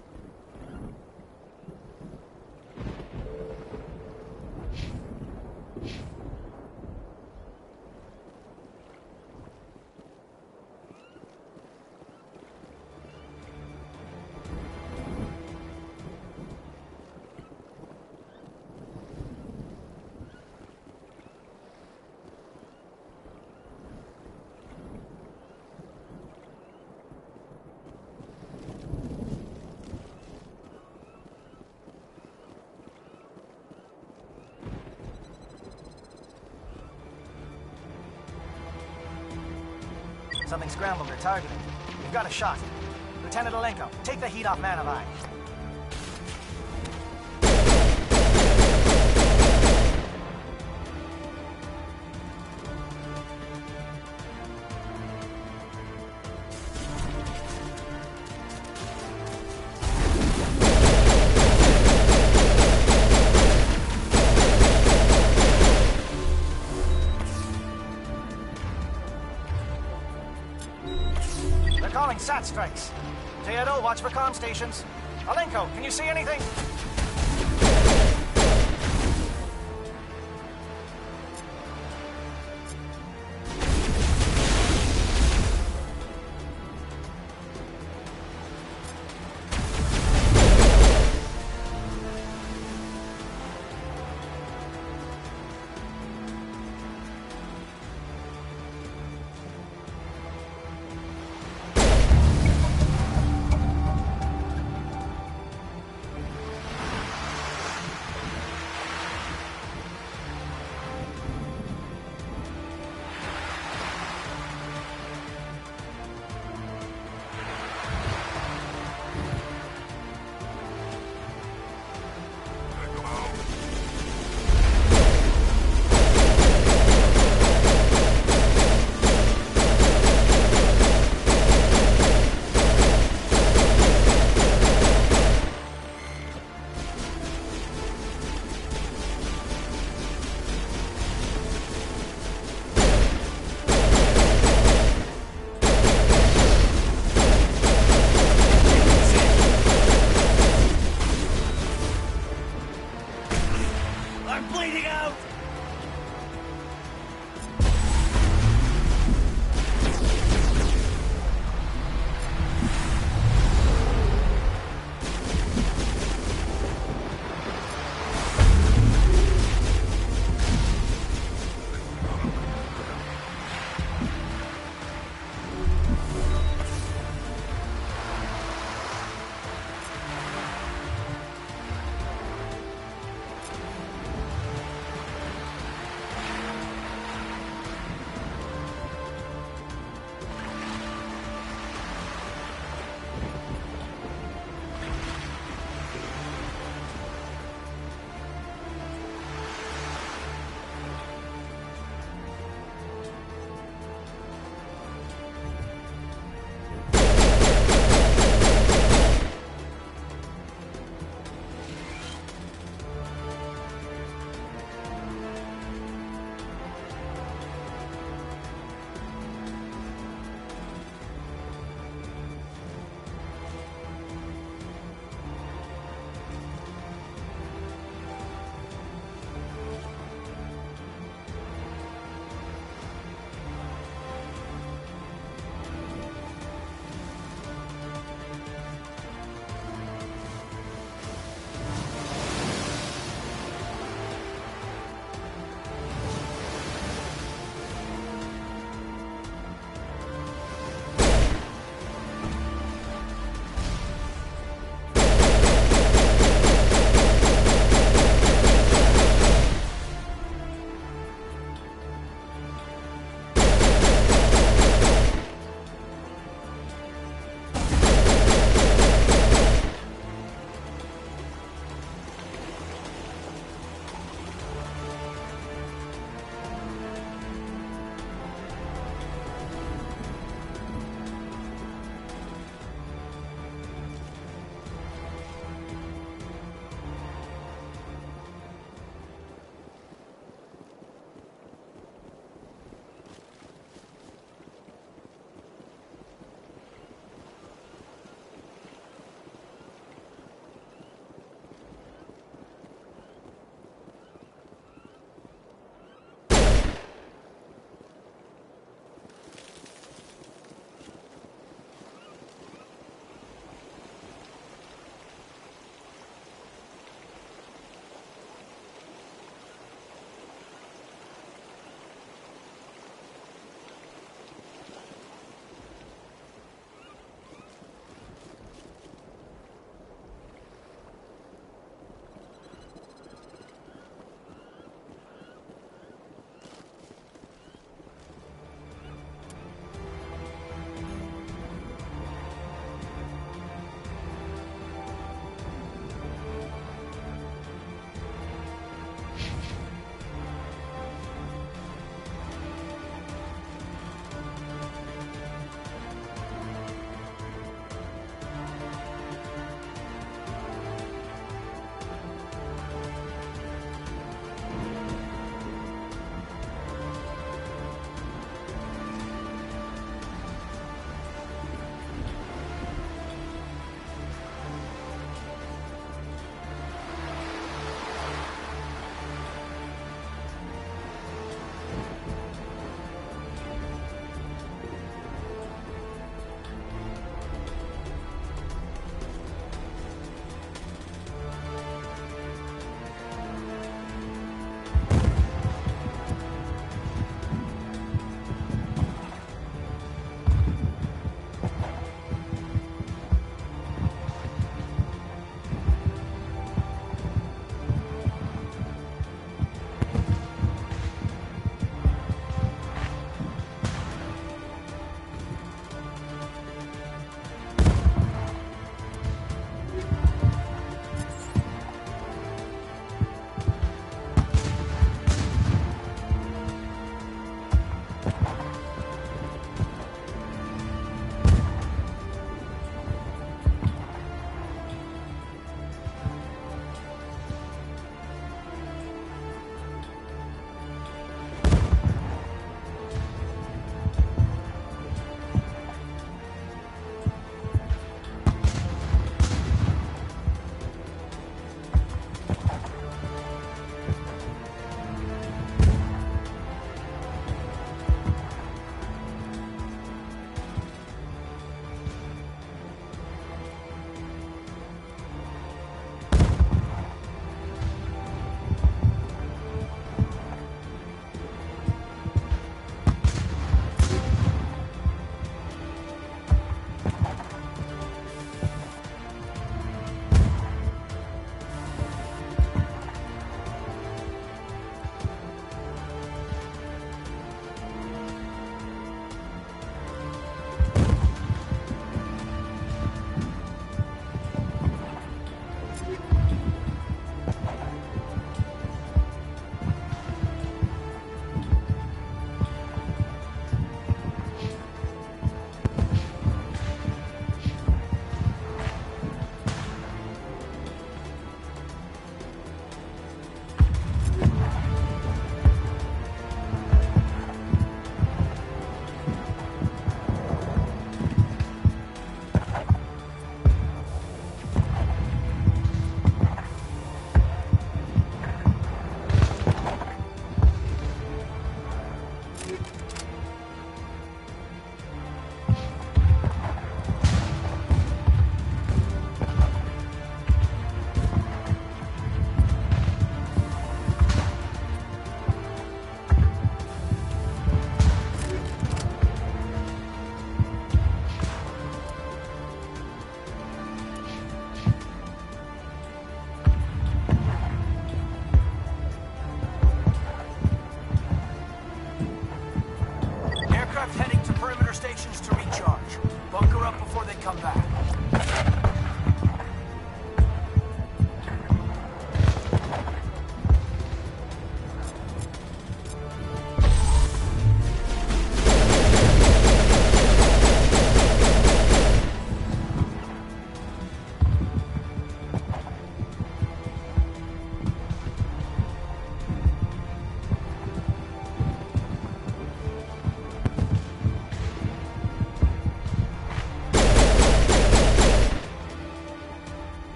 [SPEAKER 8] Something scrambled or targeted. We've got a shot. Lieutenant Alenko, take the heat off Man of Eye. Calling SAT strikes. Theodore, watch for comm stations. Alenko, can you see anything?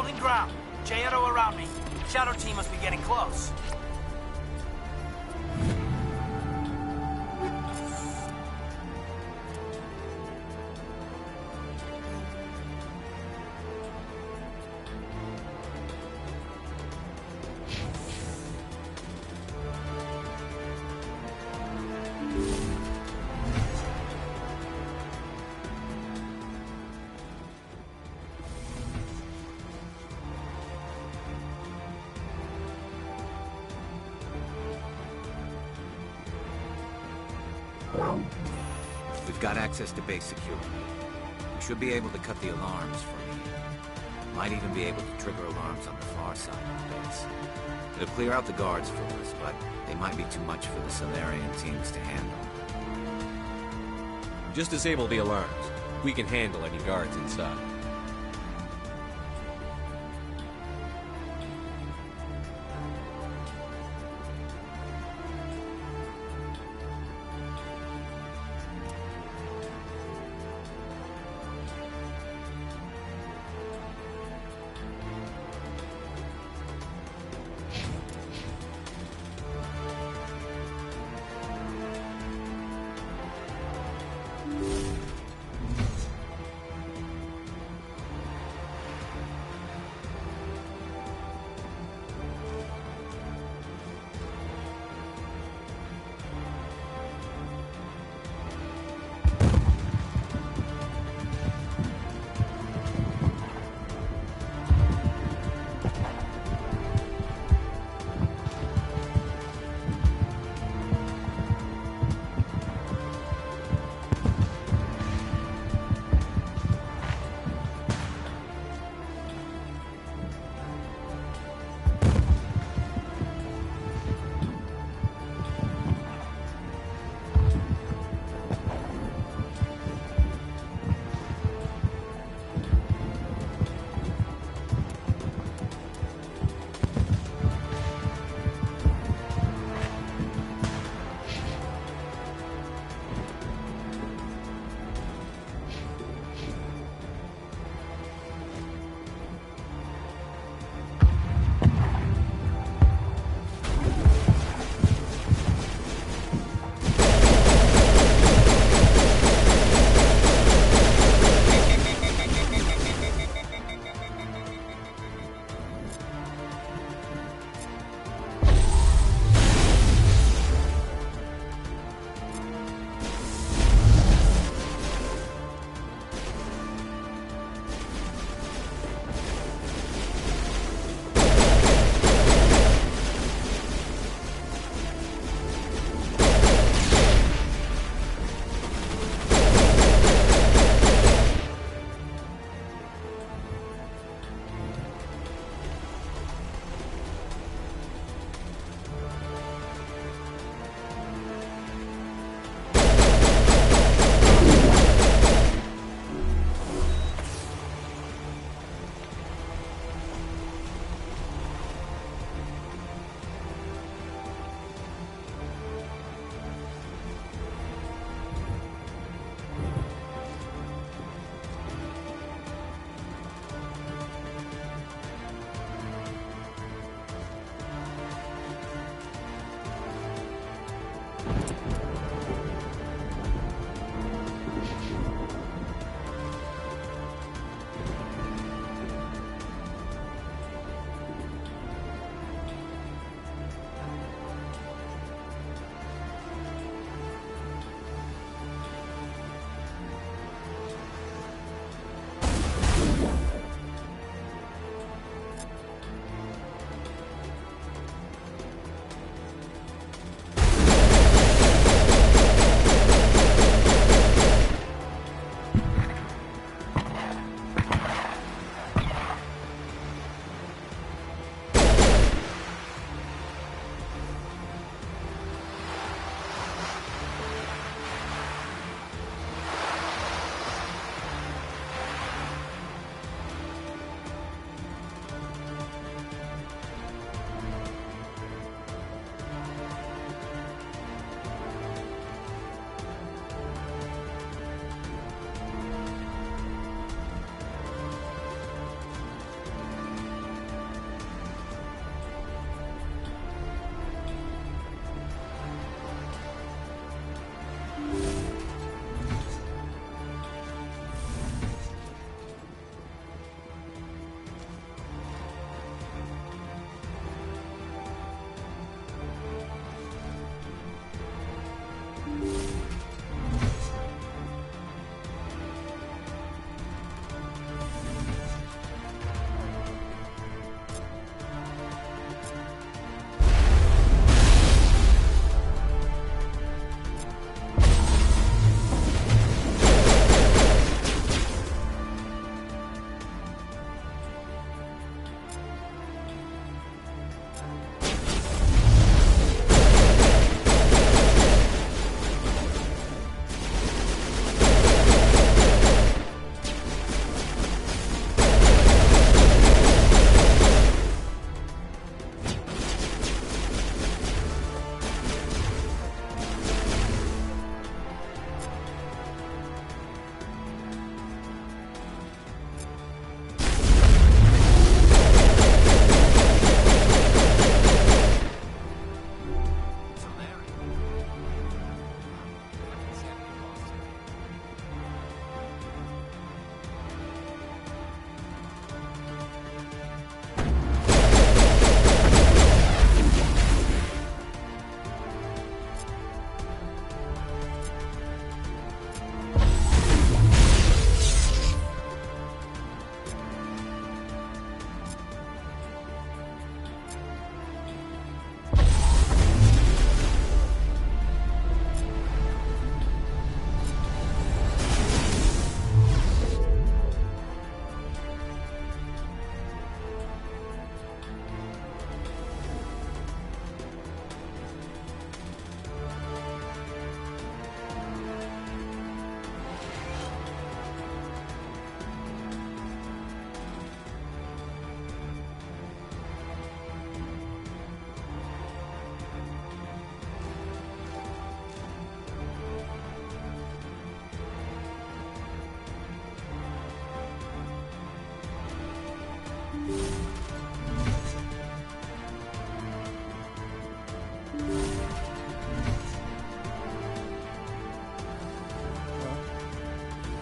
[SPEAKER 19] Holding ground. J-Edo around me. Shadow team must be getting close.
[SPEAKER 14] We've got access to base security. We should be able to cut the alarms from here. Might even be able to trigger alarms on the far side of the base. It'll clear out the guards for us, but they might be too much for the Solarian teams to handle.
[SPEAKER 2] Just disable the alarms. We can handle any guards inside.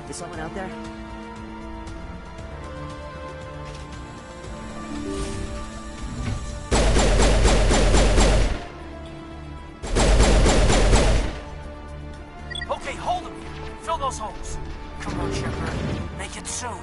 [SPEAKER 17] Is someone out there?
[SPEAKER 19] Okay, hold them here. Fill those holes. Come on, Shepard. Make it soon.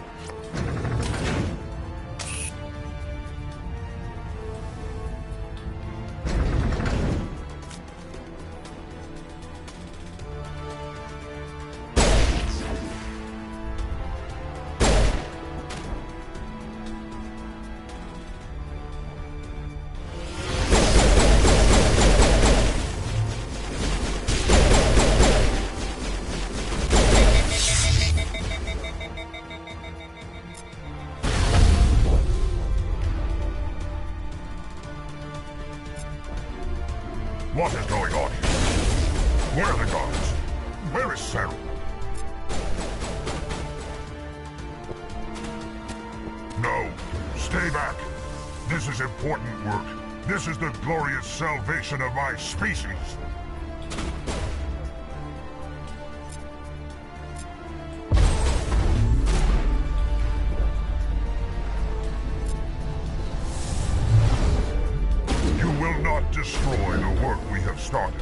[SPEAKER 16] What is going on here? Where are the guards? Where is Sarah? No, stay back. This is important work. This is the glorious salvation of my species. You will not destroy the work we have started.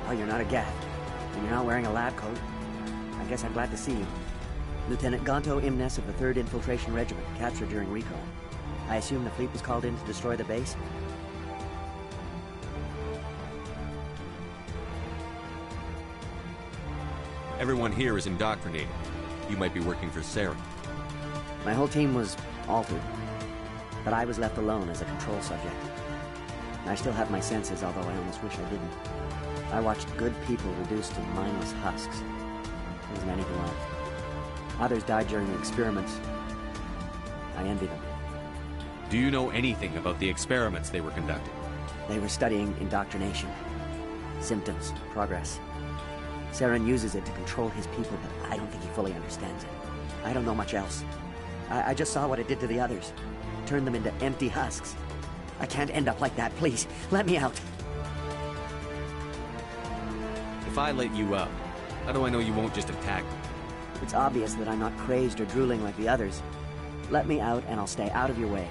[SPEAKER 17] Oh, you're not a Gav, and you're not wearing a lab coat. I guess I'm glad to see you. Lieutenant Gonto Imnes of the 3rd Infiltration Regiment, captured during recon. I assume the fleet was called in to destroy the base?
[SPEAKER 2] Everyone here is indoctrinated. You might be working for S.P.E.C.T.R.E.
[SPEAKER 17] My whole team was altered, but I was left alone as a control subject. I still have my senses, although I almost wish I didn't. I watched good people reduced to mindless husks. There isn't anything left. Others died during the experiments. I envy them.
[SPEAKER 2] Do you know anything about the experiments they were conducting?
[SPEAKER 17] They were studying indoctrination. Symptoms, progress. Saren uses it to control his people, but I don't think he fully understands it. I don't know much else. I just saw what it did to the others. Turned them into empty husks. I can't end up like that, please. Let me out.
[SPEAKER 2] If I let you out, how do I know you won't just attack me?
[SPEAKER 17] It's obvious that I'm not crazed or drooling like the others. Let me out and I'll stay out of your way.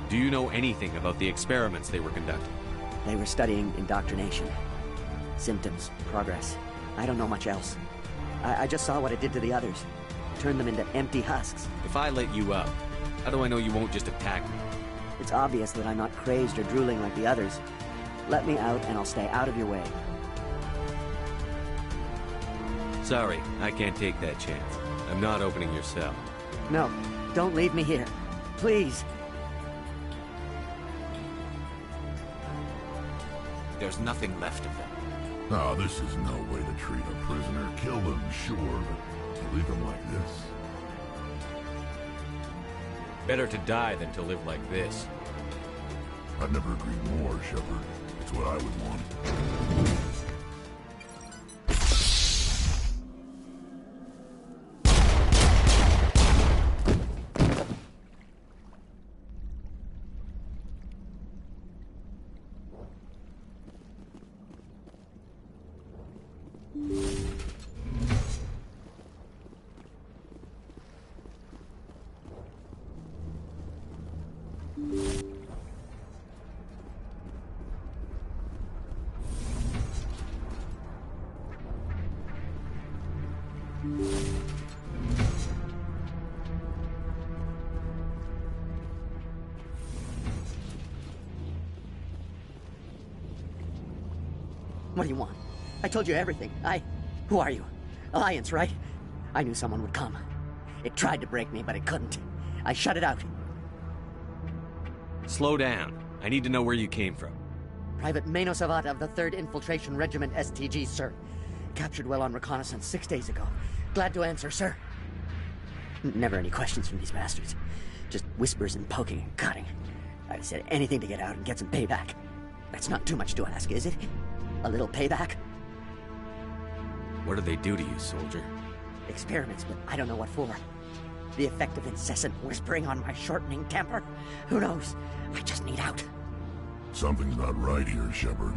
[SPEAKER 2] Do you know anything about the experiments they were conducting?
[SPEAKER 17] They were studying indoctrination. Symptoms, progress. I don't know much else. I just saw what it did to the others. Turned them into empty husks.
[SPEAKER 2] If I let you out, How do I know you won't just attack me?
[SPEAKER 17] It's obvious that I'm not crazed or drooling like the others. Let me out and I'll stay out of your way.
[SPEAKER 2] Sorry, I can't take that chance. I'm not opening your cell.
[SPEAKER 17] No, don't leave me here. Please.
[SPEAKER 14] There's nothing left of them.
[SPEAKER 16] No, this is no way to treat a prisoner. Kill them, sure, but to leave them like this?
[SPEAKER 2] Better to die than to live like this.
[SPEAKER 16] I've never agreed more, Shepard. It's what I would want.
[SPEAKER 17] What do you want? I told you everything. Who are you? Alliance, right? I knew someone would come. It tried to break me, but it couldn't. I shut it out.
[SPEAKER 2] Slow down. I need to know where you came from.
[SPEAKER 17] Private Mano Savata of the 3rd Infiltration Regiment STG, sir. Captured well on reconnaissance 6 days ago. Glad to answer, sir. Never any questions from these bastards. Just whispers and poking and cutting. I'd have said anything to get out and get some payback. That's not too much to ask, is it? A little payback?
[SPEAKER 2] What do they do to you, soldier?
[SPEAKER 17] Experiments, but I don't know what for. The effect of incessant whispering on my shortening temper? Who knows? I just need out.
[SPEAKER 16] Something's not right here, Shepard.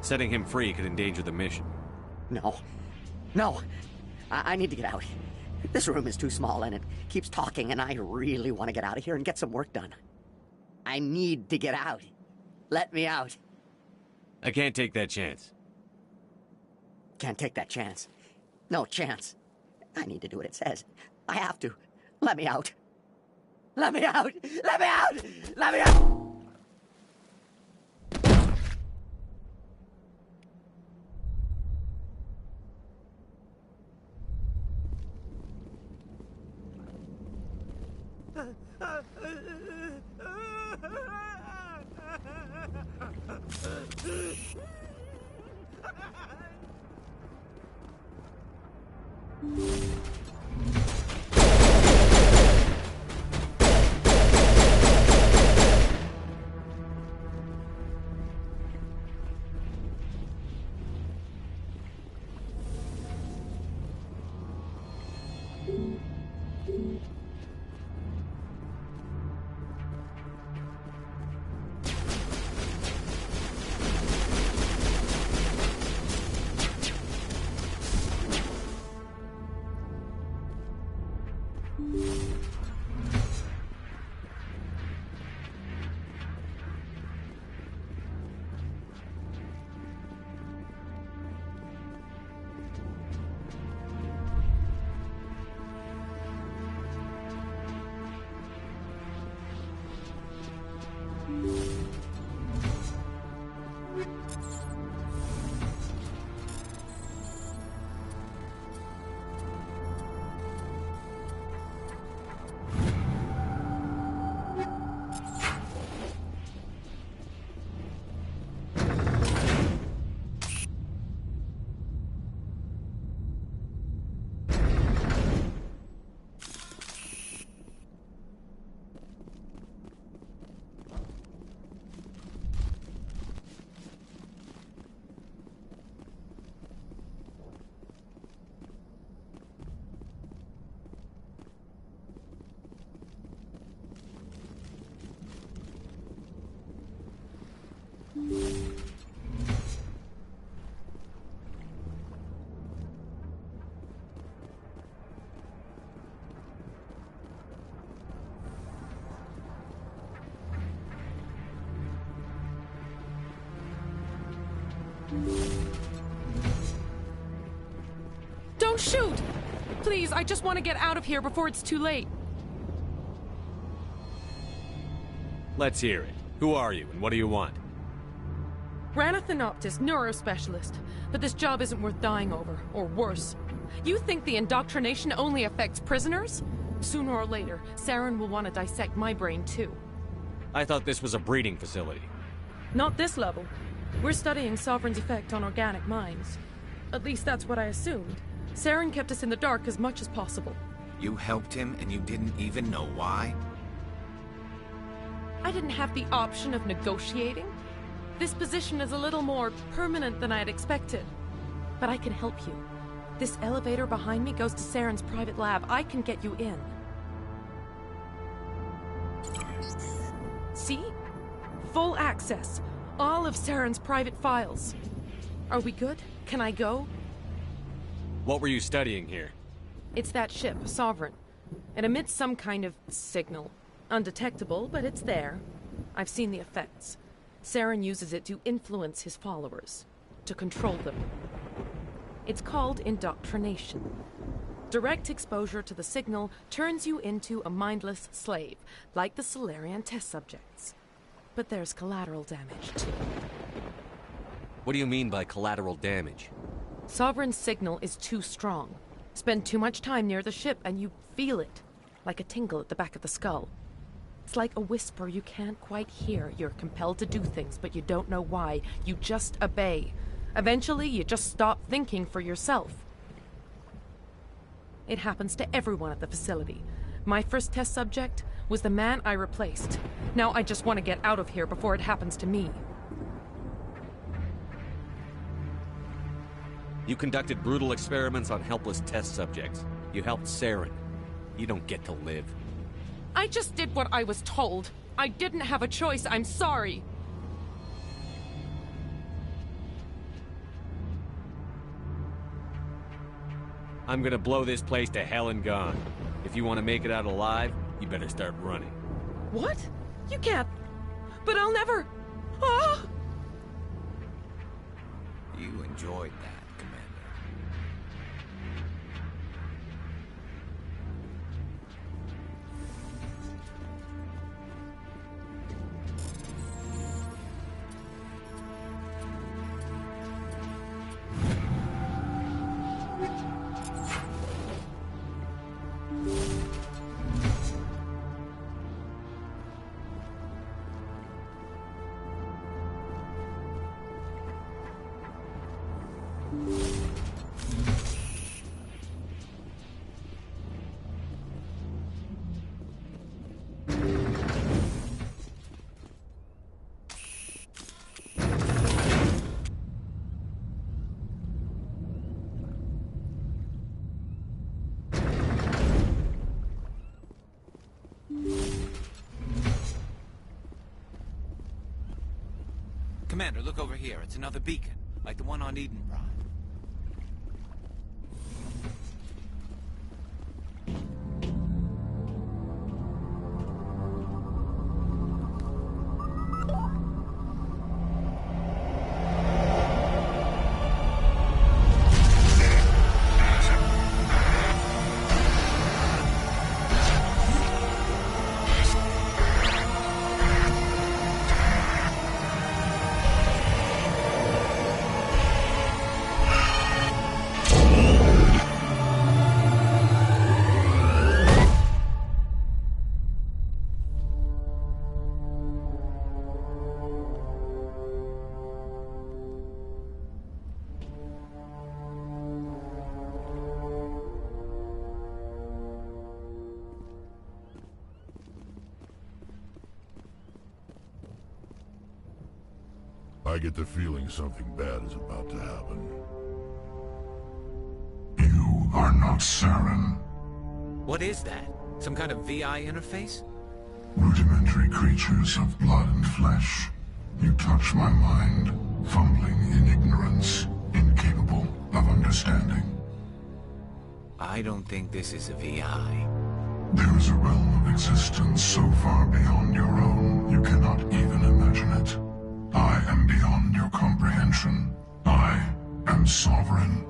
[SPEAKER 2] Setting him free could endanger the mission.
[SPEAKER 17] No. No. I need to get out. This room is too small and it keeps talking and I really want to get out of here and get some work done. I need to get out. Let me out.
[SPEAKER 2] I can't take that chance.
[SPEAKER 17] Can't take that chance. No chance. I need to do what it says. I have to. Let me out. Let me out! Let me out! Let me out!
[SPEAKER 21] Please, I just want to get out of here before it's too late.
[SPEAKER 2] Let's hear it. Who are you, and what do you want?
[SPEAKER 21] Ranathanoptis, neurospecialist. But this job isn't worth dying over, or worse. You think the indoctrination only affects prisoners? Sooner or later, Saren will want to dissect my brain too.
[SPEAKER 2] I thought this was a breeding facility.
[SPEAKER 21] Not this level. We're studying Sovereign's effect on organic minds. At least that's what I assumed. Saren kept us in the dark as much as possible.
[SPEAKER 14] You helped him and you didn't even know why?
[SPEAKER 21] I didn't have the option of negotiating. This position is a little more permanent than I had expected. But I can help you. This elevator behind me goes to Saren's private lab. I can get you in. See? Full access. All of Saren's private files. Are we good? Can I go?
[SPEAKER 2] What were you studying here?
[SPEAKER 21] It's that ship, Sovereign. It emits some kind of signal. Undetectable, but it's there. I've seen the effects. Saren uses it to influence his followers. To control them. It's called indoctrination. Direct exposure to the signal turns you into a mindless slave, like the Solarian test subjects. But there's collateral damage, too.
[SPEAKER 2] What do you mean by collateral damage?
[SPEAKER 21] Sovereign's signal is too strong. Spend too much time near the ship and you feel it, like a tingle at the back of the skull. It's like a whisper you can't quite hear. You're compelled to do things, but you don't know why. You just obey. Eventually, you just stop thinking for yourself. It happens to everyone at the facility. My first test subject was the man I replaced. Now I just want to get out of here before it happens to me.
[SPEAKER 2] You conducted brutal experiments on helpless test subjects. You helped Saren. You don't get to live.
[SPEAKER 21] I just did what I was told. I didn't have a choice. I'm sorry.
[SPEAKER 2] I'm gonna blow this place to hell and gone. If you want to make it out alive, you better start running.
[SPEAKER 21] What? You can't. But I'll never. Ah!
[SPEAKER 14] You enjoyed that, Commander. Commander, look over here. It's another beacon, like the one on Eden Prime.
[SPEAKER 16] I get the feeling something bad is about to happen. You are not Saren.
[SPEAKER 14] What is that? Some kind of VI interface?
[SPEAKER 16] Rudimentary creatures of blood and flesh. You touch my mind, fumbling in ignorance, incapable of understanding.
[SPEAKER 14] I don't think this is a VI.
[SPEAKER 16] There is a realm of existence so far beyond your own, you cannot even imagine it. I am beyond your comprehension. I am sovereign.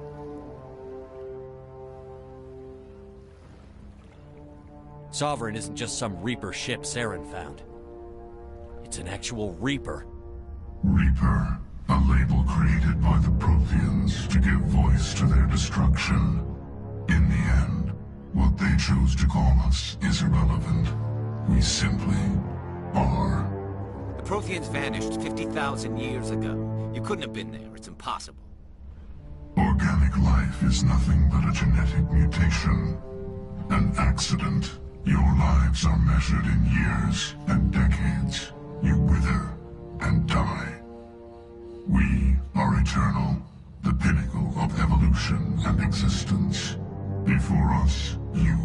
[SPEAKER 2] Sovereign isn't just some Reaper ship Saren found. It's an actual Reaper.
[SPEAKER 16] Reaper, a label created by the Protheans to give voice to their destruction. In the end, what they chose to call us is irrelevant. We simply are.
[SPEAKER 14] The Protheans vanished 50,000 years ago. You couldn't have been there. It's impossible.
[SPEAKER 16] Organic life is nothing but a genetic mutation. An accident. Your lives are measured in years and decades. You wither and die. We are eternal, the pinnacle of evolution and existence. Before us, you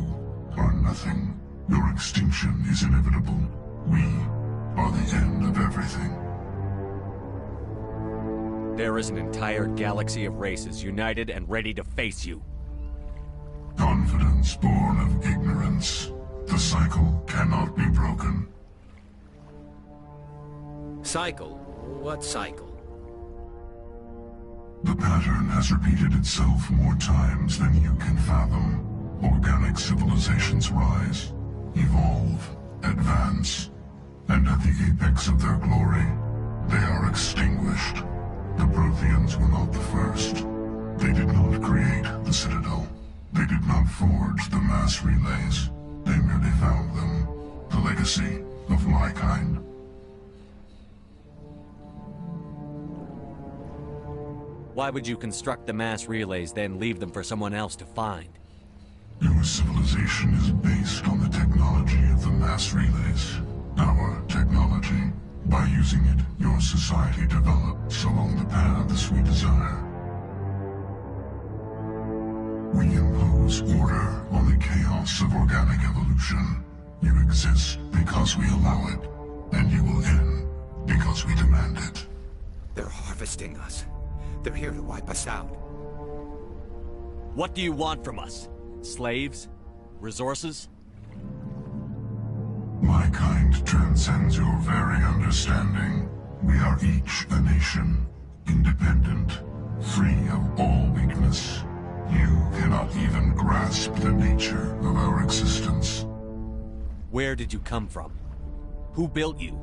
[SPEAKER 16] are nothing. Your extinction is inevitable. We are the end of everything.
[SPEAKER 2] There is an entire galaxy of races united and ready to face you.
[SPEAKER 16] Confidence born of ignorance. The cycle cannot be broken.
[SPEAKER 14] Cycle? What cycle?
[SPEAKER 16] The pattern has repeated itself more times than you can fathom. Organic civilizations rise, evolve, advance, and at the apex of their glory, they are extinguished. The Protheans were not the first. They did not create the Citadel. They did not forge the mass relays. They merely found them, the legacy of my kind.
[SPEAKER 2] Why would you construct the mass relays, then leave them for someone else to find?
[SPEAKER 16] Your civilization is based on the technology of the mass relays. Our technology. By using it, your society develops along the paths we desire. We impose order on the chaos of organic evolution. You exist because we allow it, and you will end because we demand it.
[SPEAKER 14] They're harvesting us. They're here to wipe us out.
[SPEAKER 2] What do you want from us? Slaves? Resources?
[SPEAKER 16] My kind transcends your very understanding. We are each a nation, independent, free of all weakness. You cannot even grasp the nature of our existence.
[SPEAKER 2] Where did you come from? Who built you?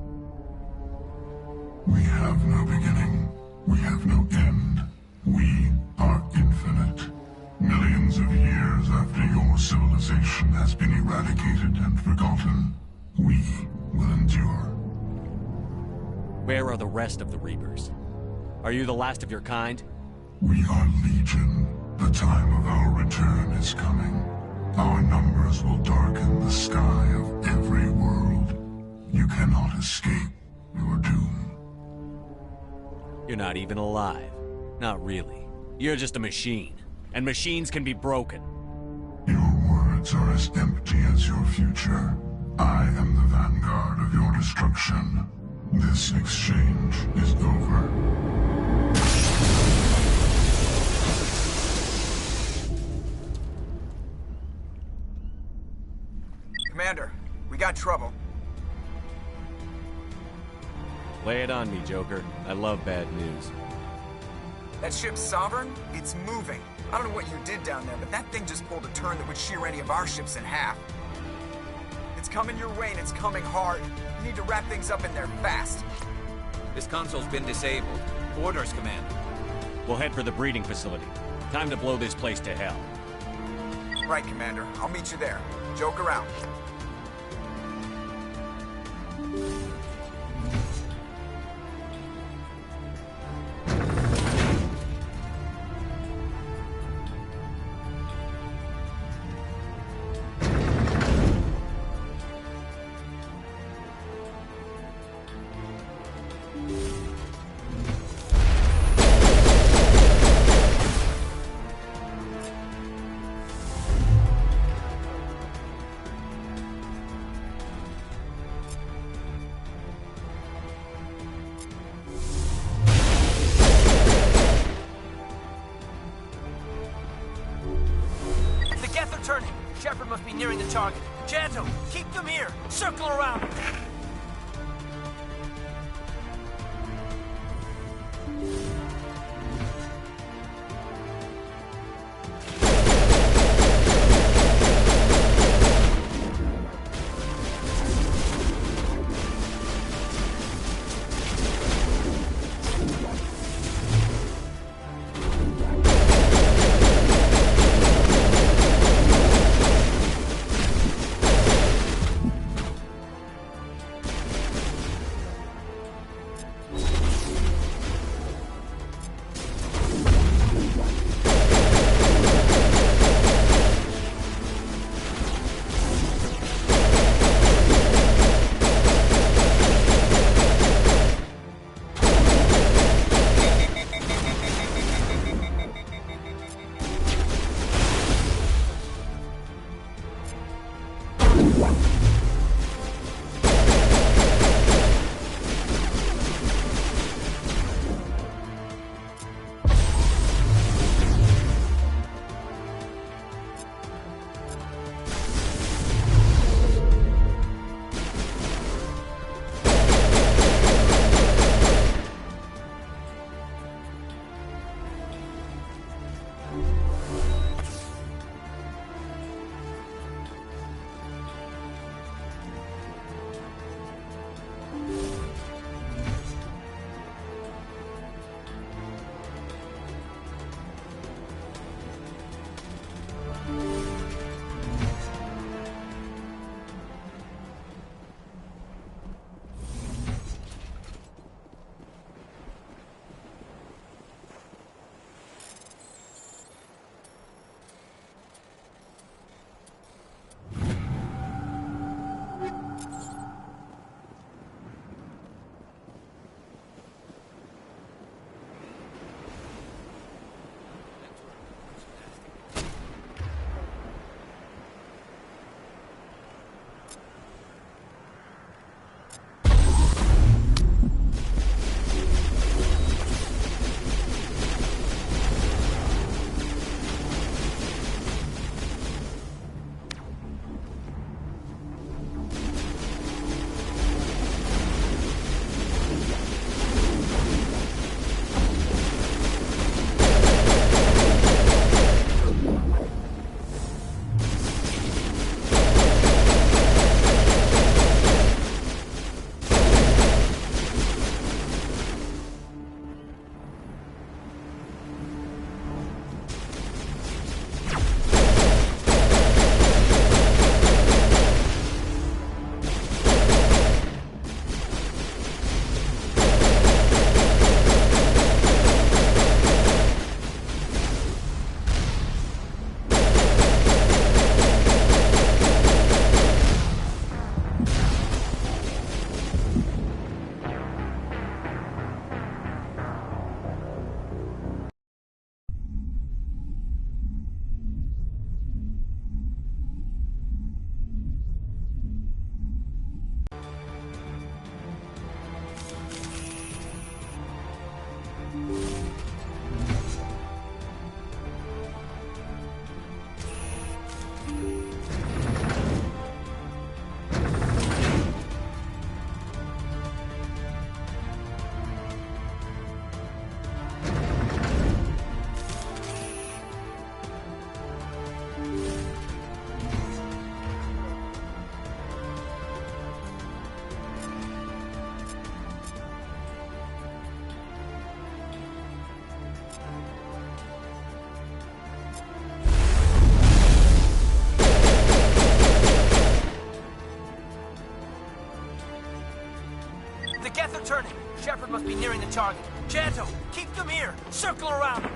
[SPEAKER 16] We have no beginning. We have no end. We are infinite. Millions of years after your civilization has been eradicated and forgotten, we will endure.
[SPEAKER 2] Where are the rest of the Reapers? Are you the last of your kind?
[SPEAKER 16] We are Legion. The time of our return is coming. Our numbers will darken the sky of every world. You cannot escape your doom.
[SPEAKER 2] You're not even alive. Not really. You're just a machine. And machines can be broken.
[SPEAKER 16] Your words are as empty as your future. I am the vanguard of your destruction. This exchange is over.
[SPEAKER 4] Commander, we got trouble.
[SPEAKER 2] Lay it on me, Joker. I love bad news.
[SPEAKER 4] That ship Sovereign, it's moving. I don't know what you did down there, but that thing just pulled a turn that would shear any of our ships in half. It's coming your way, and it's coming hard. You need to wrap things up in there fast.
[SPEAKER 14] This console's been disabled. Orders, Commander.
[SPEAKER 2] We'll head for the breeding facility. Time to blow this place to hell.
[SPEAKER 4] Right, Commander. I'll meet you there. Joker out.
[SPEAKER 19] Must be nearing the target. Janto, keep them here. Circle around. target. Janto, keep them here. Circle around them.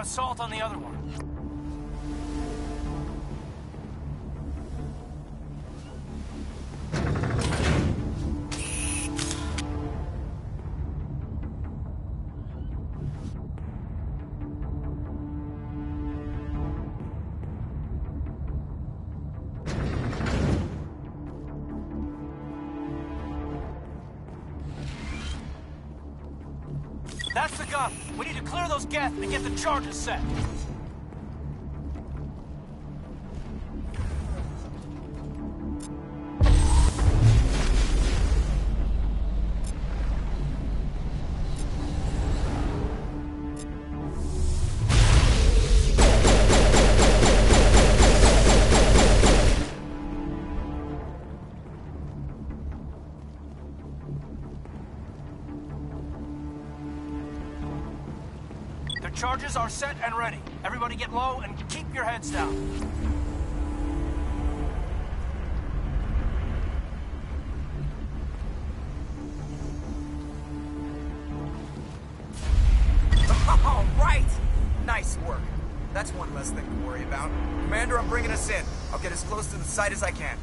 [SPEAKER 19] Assault on the other one. That's the gun. We need to clear those gas and get the charges set. right, charges are set and ready. Everybody get low and keep your heads down.
[SPEAKER 4] All right! Nice work. That's one less thing to worry about. Commander, I'm bringing us in. I'll get as close to the site as I can.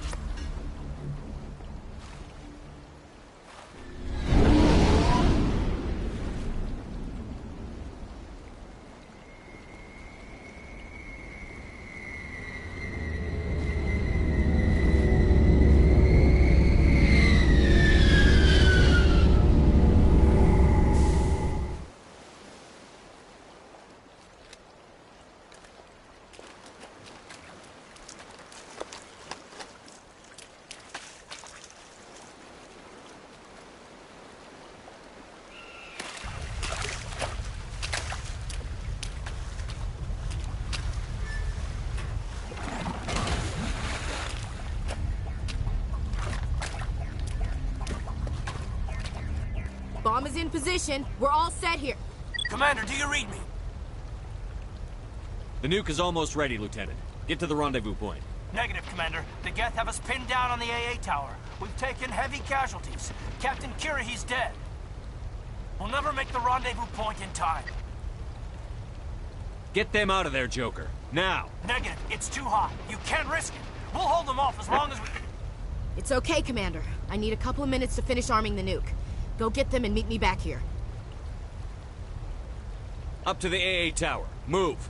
[SPEAKER 13] Bomb is in position. We're all set here.
[SPEAKER 19] Commander, do you read me?
[SPEAKER 2] The nuke is almost ready, Lieutenant. Get to the rendezvous point.
[SPEAKER 19] Negative, Commander. The Geth have us pinned down on the AA tower. We've taken heavy casualties. Captain Kira, he's dead. We'll never make the rendezvous point in time.
[SPEAKER 2] Get them out of there, Joker. Now!
[SPEAKER 19] Negative. It's too hot. You can't risk it. We'll hold them off as long as we...
[SPEAKER 13] It's okay, Commander. I need a couple of minutes to finish arming the nuke. Go get them and meet me back here.
[SPEAKER 2] Up to the AA tower. Move!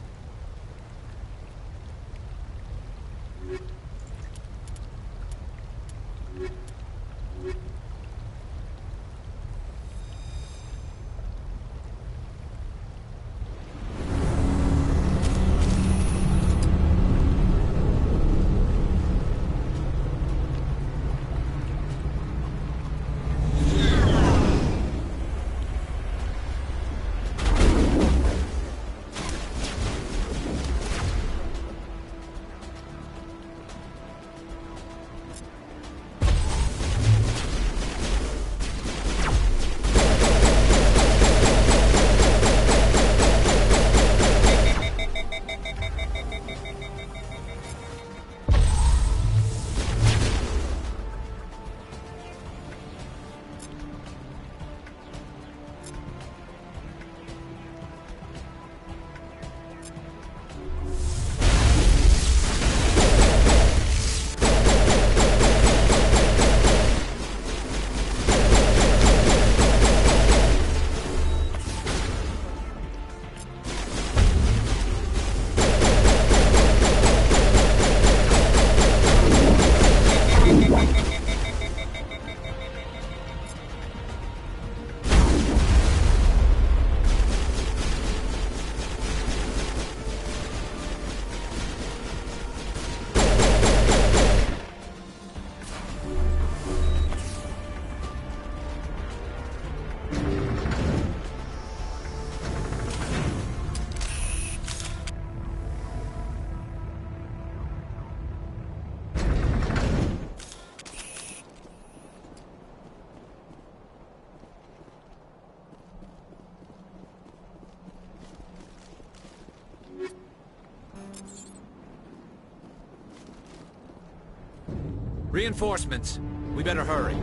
[SPEAKER 14] Reinforcements. We better hurry.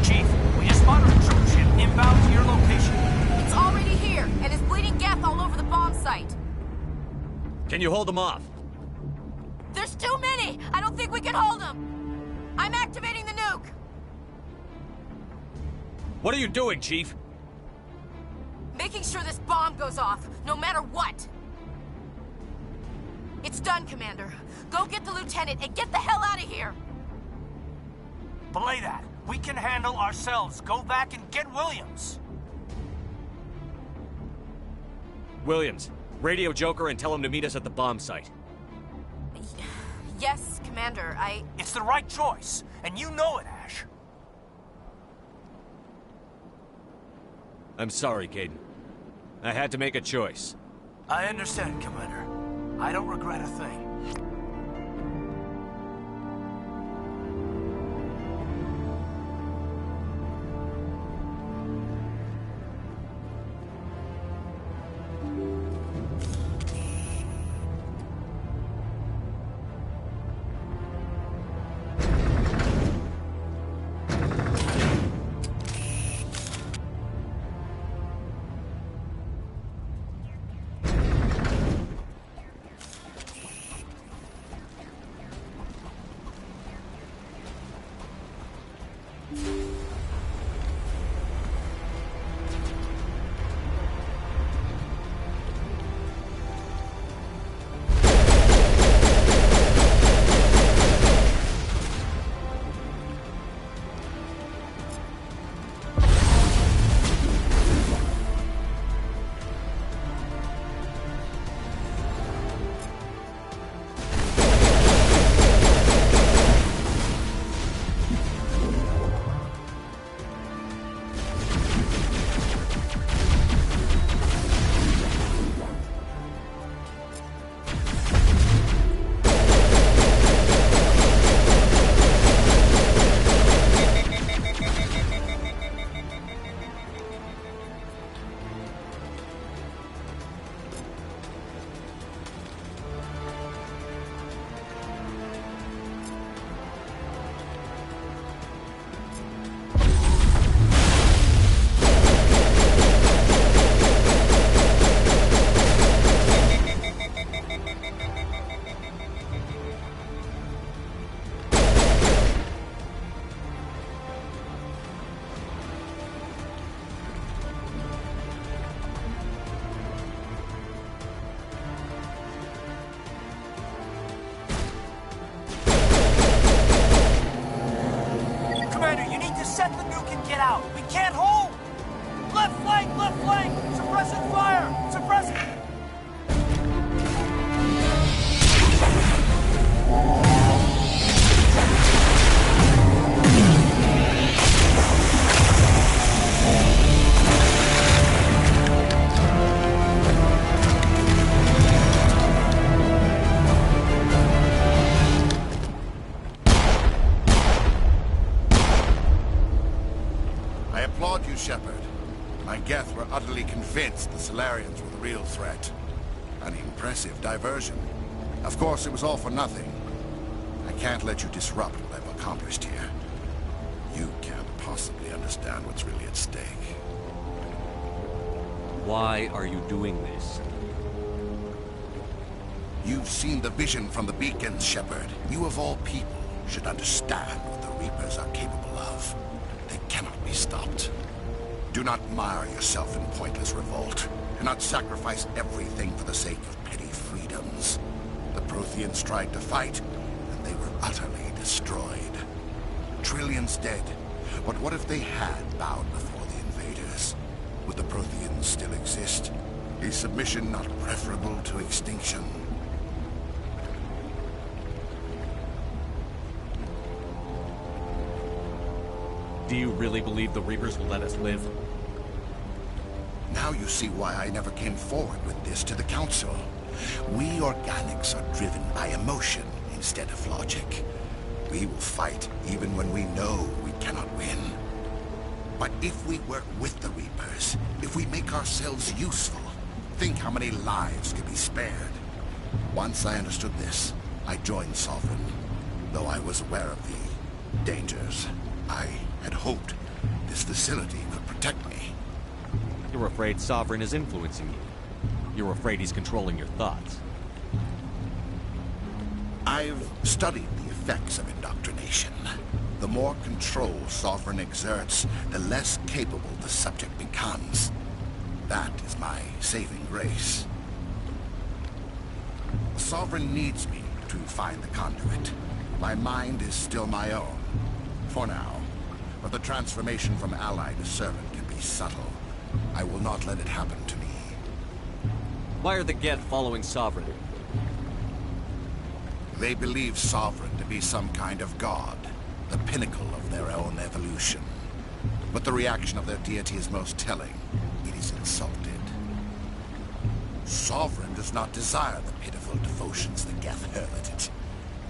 [SPEAKER 19] Chief, we just spotted a troop ship inbound to your location.
[SPEAKER 13] It's already here, and is bleeding Geth all over the bomb site.
[SPEAKER 2] Can you hold them off?
[SPEAKER 13] There's too many! I don't think we can hold them! I'm activating the nuke!
[SPEAKER 2] What are you doing, Chief?
[SPEAKER 13] Making sure this bomb goes off, no matter what! It's done, Commander. Go get the lieutenant and get the hell out of here!
[SPEAKER 19] Belay that. We can handle ourselves. Go back and get Williams.
[SPEAKER 2] Williams, radio Joker and tell him to meet us at the bomb site.
[SPEAKER 13] Yes, Commander,
[SPEAKER 19] It's the right choice, and you know it, Ash.
[SPEAKER 2] I'm sorry, Caden. I had to make a choice.
[SPEAKER 19] I understand, Commander. I don't regret a thing. flank! Suppressing fire! Suppressing...
[SPEAKER 5] I applaud you, Shepard. My Geth were utterly convinced the Solarians were the real threat. An impressive diversion. Of course, it was all for nothing. I can't let you disrupt what I've accomplished here. You can't possibly understand what's really at stake.
[SPEAKER 2] Why are you doing this?
[SPEAKER 5] You've seen the vision from the beacons, Shepard. You of all people should understand what the Reapers are capable of. They cannot be stopped. Do not mire yourself in pointless revolt. Do not sacrifice everything for the sake of petty freedoms. The Protheans tried to fight, and they were utterly destroyed. Trillions dead. But what if they had bowed before the invaders? Would the Protheans still exist? Is submission not preferable to extinction?
[SPEAKER 2] Do you really believe the Reapers will let us live?
[SPEAKER 5] Now you see why I never came forward with this to the Council. We organics are driven by emotion instead of logic. We will fight even when we know we cannot win. But if we work with the Reapers, if we make ourselves useful, think how many lives could be spared. Once I understood this, I joined Sovereign, though I was aware of the dangers. I had hoped this facility could protect me.
[SPEAKER 2] You're afraid Sovereign is influencing you. You're afraid he's controlling your thoughts.
[SPEAKER 5] I've studied the effects of indoctrination. The more control Sovereign exerts, the less capable the subject becomes. That is my saving grace. Sovereign needs me to find the conduit. My mind is still my own. For now. But the transformation from ally to servant can be subtle. I will not let it happen to me.
[SPEAKER 2] Why are the Geth following Sovereign?
[SPEAKER 5] They believe Sovereign to be some kind of god, the pinnacle of their own evolution. But the reaction of their deity is most telling. It is insulted. Sovereign does not desire the pitiful devotions the Geth hurl at it.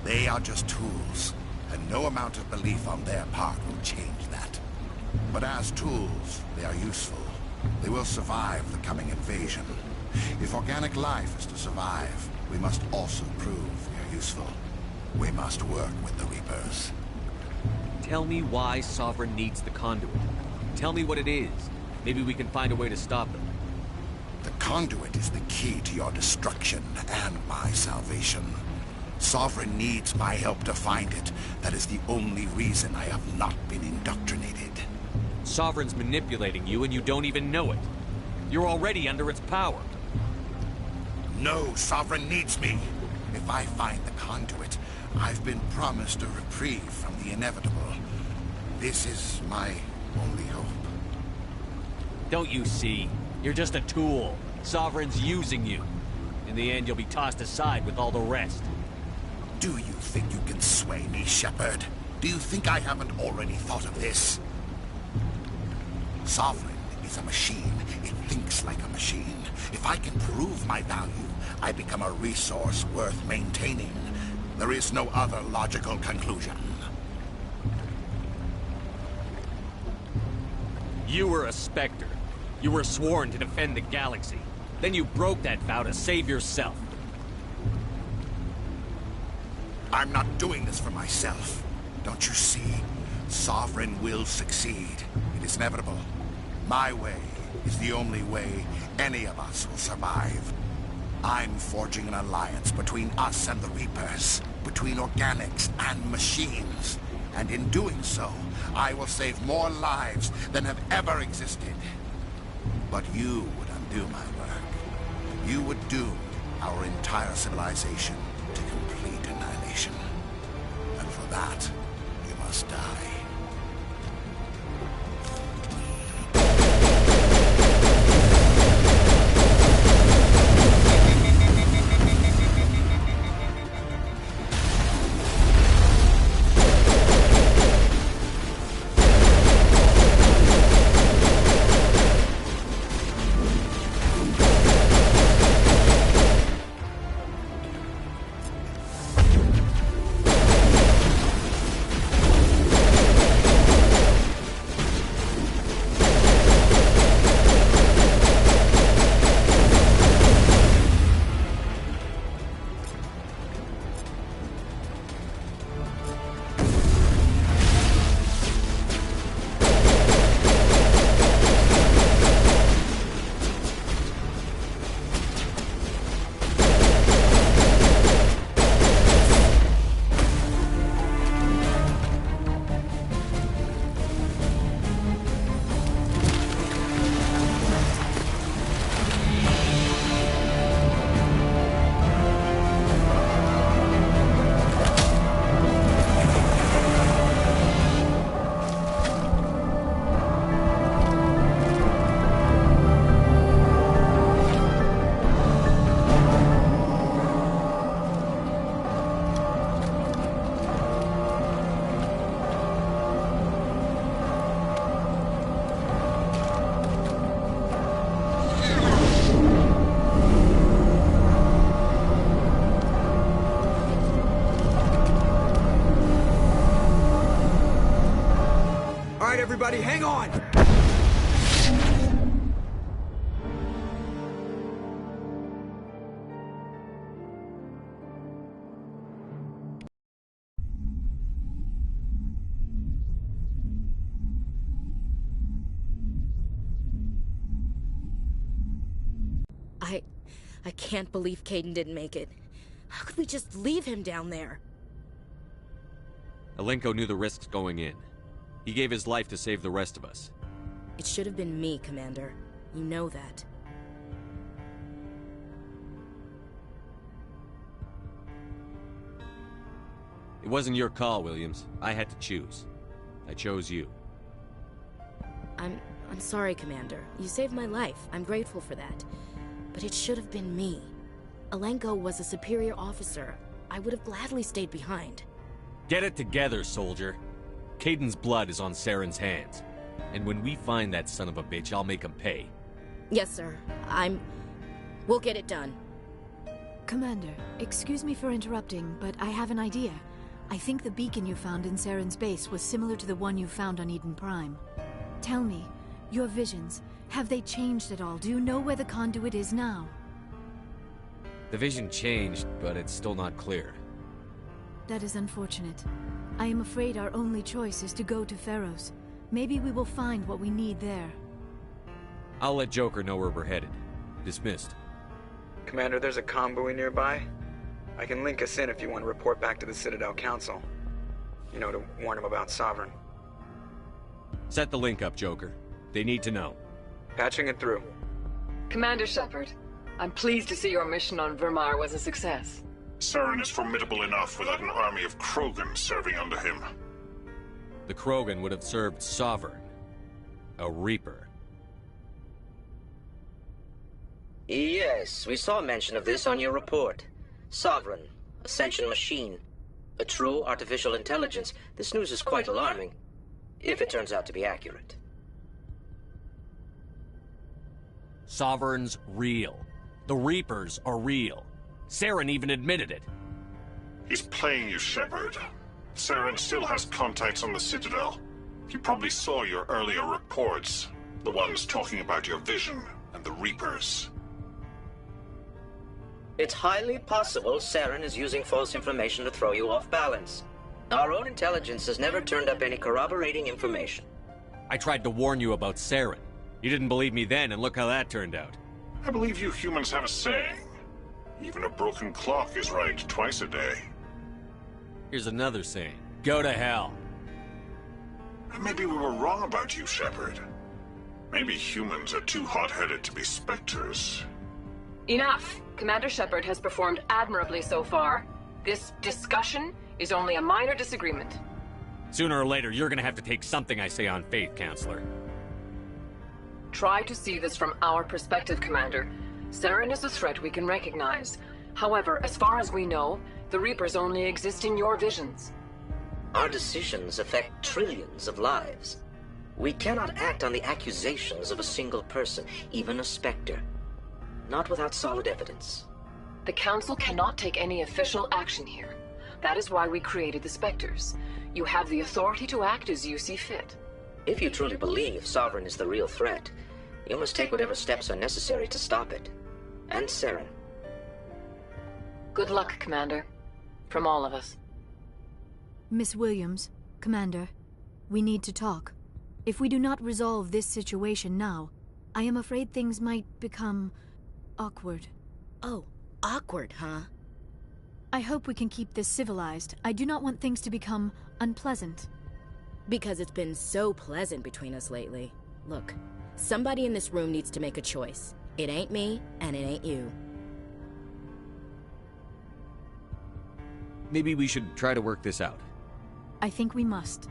[SPEAKER 5] They are just tools, and no amount of belief on their part will change that. But as tools, they are useful. They will survive the coming invasion. If organic life is to survive, we must also prove we are useful. We must work with the Reapers.
[SPEAKER 2] Tell me why Sovereign needs the conduit. Tell me what it is. Maybe we can find a way to stop them.
[SPEAKER 5] The conduit is the key to your destruction and my salvation. Sovereign needs my help to find it. That is the only reason I have not been indoctrinated.
[SPEAKER 2] Sovereign's manipulating you and you don't even know it. You're already under its power.
[SPEAKER 5] No, Sovereign needs me. If I find the conduit, I've been promised a reprieve from the inevitable. This is my only hope.
[SPEAKER 2] Don't you see? You're just a tool. Sovereign's using you. In the end, you'll be tossed aside with all the rest.
[SPEAKER 5] Do you think you can sway me, Shepard? Do you think I haven't already thought of this? Sovereign is a machine. It thinks like a machine. If I can prove my value, I become a resource worth maintaining. There is no other logical conclusion.
[SPEAKER 2] You were a Spectre. You were sworn to defend the galaxy. Then you broke that vow to save yourself.
[SPEAKER 5] I'm not doing this for myself. Don't you see? Sovereign will succeed. It is inevitable. My way is the only way any of us will survive. I'm forging an alliance between us and the Reapers, between organics and machines. And in doing so, I will save more lives than have ever existed. But you would undo my work. You would doom our entire civilization to complete annihilation. And for that, you must die.
[SPEAKER 4] everybody, hang on!
[SPEAKER 1] I can't believe Caden didn't make it. How could we just leave him down there?
[SPEAKER 2] Alenko knew the risks going in. He gave his life to save the rest of us.
[SPEAKER 1] It should have been me, Commander. You know that.
[SPEAKER 2] It wasn't your call, Williams. I had to choose. I chose you.
[SPEAKER 1] I'm sorry, Commander. You saved my life. I'm grateful for that. But it should have been me. Alenko was a superior officer. I would have gladly stayed behind.
[SPEAKER 2] Get it together, soldier. Caden's blood is on Saren's hands. And when we find that son of a bitch, I'll make him pay.
[SPEAKER 1] Yes, sir. We'll get it done.
[SPEAKER 12] Commander, excuse me for interrupting, but I have an idea. I think the beacon you found in Saren's base was similar to the one you found on Eden Prime. Tell me, your visions, have they changed at all? Do you know where the conduit is now?
[SPEAKER 2] The vision changed, but it's still not clear.
[SPEAKER 12] That is unfortunate. I am afraid our only choice is to go to Pharaoh's. Maybe we will find what we need there.
[SPEAKER 2] I'll let Joker know where we're headed. Dismissed.
[SPEAKER 4] Commander, there's a comm buoy nearby. I can link us in if you want to report back to the Citadel Council. You know, to warn them about Sovereign.
[SPEAKER 2] Set the link up, Joker. They need to know.
[SPEAKER 4] Patching it through.
[SPEAKER 22] Commander Shepard, I'm pleased to see your mission on Vermeer was a success.
[SPEAKER 16] Saren is formidable enough without an army of Krogan serving under him.
[SPEAKER 2] The Krogan would have served Sovereign. A Reaper.
[SPEAKER 23] Yes, we saw mention of this on your report. Sovereign, Ascension machine, a true artificial intelligence. This news is quite alarming, if it turns out to be accurate.
[SPEAKER 2] Sovereign's real. The Reapers are real. Saren even admitted it.
[SPEAKER 16] He's playing you, Shepard. Saren still has contacts on the Citadel. He probably saw your earlier reports. The ones talking about your vision and the Reapers.
[SPEAKER 23] It's highly possible Saren is using false information to throw you off balance. Our own intelligence has never turned up any corroborating information.
[SPEAKER 2] I tried to warn you about Saren. You didn't believe me then, and look how that turned out.
[SPEAKER 16] I believe you humans have a saying. Even a broken clock is right twice a day.
[SPEAKER 2] Here's another saying. Go to hell.
[SPEAKER 16] Maybe we were wrong about you, Shepard. Maybe humans are too hot-headed to be specters.
[SPEAKER 22] Enough! Commander Shepard has performed admirably so far. This discussion is only a minor disagreement.
[SPEAKER 2] Sooner or later, you're gonna have to take something I say on faith, Counselor.
[SPEAKER 22] Try to see this from our perspective, Commander. Saren is a threat we can recognize. However, as far as we know, the Reapers only exist in your visions.
[SPEAKER 23] Our decisions affect trillions of lives. We cannot act on the accusations of a single person, even a Spectre. Not without solid evidence.
[SPEAKER 22] The Council cannot take any official action here. That is why we created the Spectres. You have the authority to act as you see fit.
[SPEAKER 23] If you truly believe Sovereign is the real threat, you must take whatever steps are necessary to stop it. And Saren.
[SPEAKER 22] Good luck, Commander. From all of us.
[SPEAKER 12] Miss Williams, Commander, we need to talk. If we do not resolve this situation now, I am afraid things might become awkward.
[SPEAKER 1] Oh, awkward, huh?
[SPEAKER 12] I hope we can keep this civilized. I do not want things to become unpleasant.
[SPEAKER 1] Because it's been so pleasant between us lately. Look, somebody in this room needs to make a choice. It ain't me, and it ain't you.
[SPEAKER 2] Maybe we should try to work this out.
[SPEAKER 12] I think we must.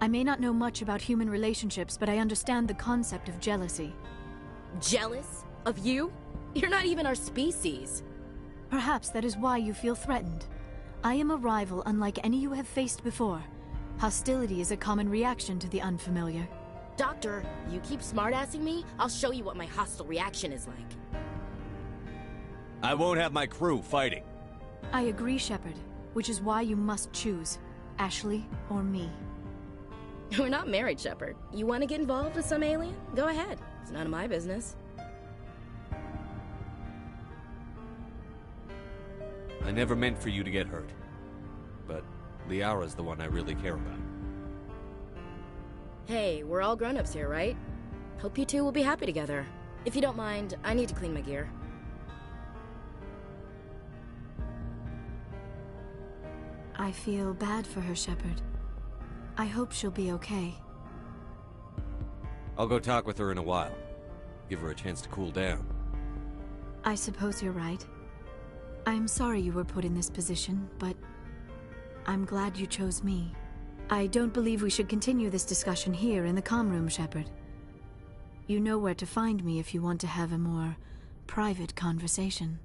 [SPEAKER 12] I may not know much about human relationships, but I understand the concept of jealousy.
[SPEAKER 1] Jealous? Of you? You're not even our species.
[SPEAKER 12] Perhaps that is why you feel threatened. I am a rival unlike any you have faced before. Hostility is a common reaction to the unfamiliar.
[SPEAKER 1] Doctor, you keep smartassing me, I'll show you what my hostile reaction is like.
[SPEAKER 2] I won't have my crew fighting.
[SPEAKER 12] I agree, Shepard, which is why you must choose. Ashley or me.
[SPEAKER 1] We're not married, Shepard. You want to get involved with some alien? Go ahead. It's none of my business.
[SPEAKER 2] I never meant for you to get hurt. But Liara's the one I really care about.
[SPEAKER 1] Hey, we're all grown-ups here, right? Hope you two will be happy together. If you don't mind, I need to clean my gear.
[SPEAKER 12] I feel bad for her, Shepard. I hope she'll be okay.
[SPEAKER 2] I'll go talk with her in a while. Give her a chance to cool down.
[SPEAKER 12] I suppose you're right. I'm sorry you were put in this position, but I'm glad you chose me. I don't believe we should continue this discussion here in the comm room, Shepard. You know where to find me if you want to have a more private conversation.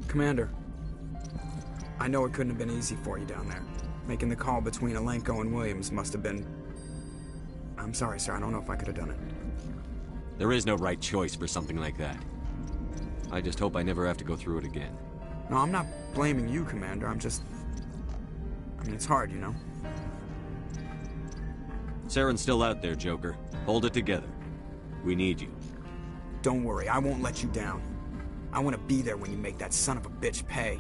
[SPEAKER 4] Commander, I know it couldn't have been easy for you down there. Making the call between Alenko and Williams must have been... I'm sorry, sir. I don't know if I could have done it.
[SPEAKER 2] There is no right choice for something like that. I just hope I never have to go through it again.
[SPEAKER 4] No, I'm not blaming you, Commander. I'm just... I mean, it's hard, you know?
[SPEAKER 2] Saren's still out there, Joker. Hold it together. We need you.
[SPEAKER 4] Don't worry, I won't let you down. I want to be there when you make that son of a bitch pay.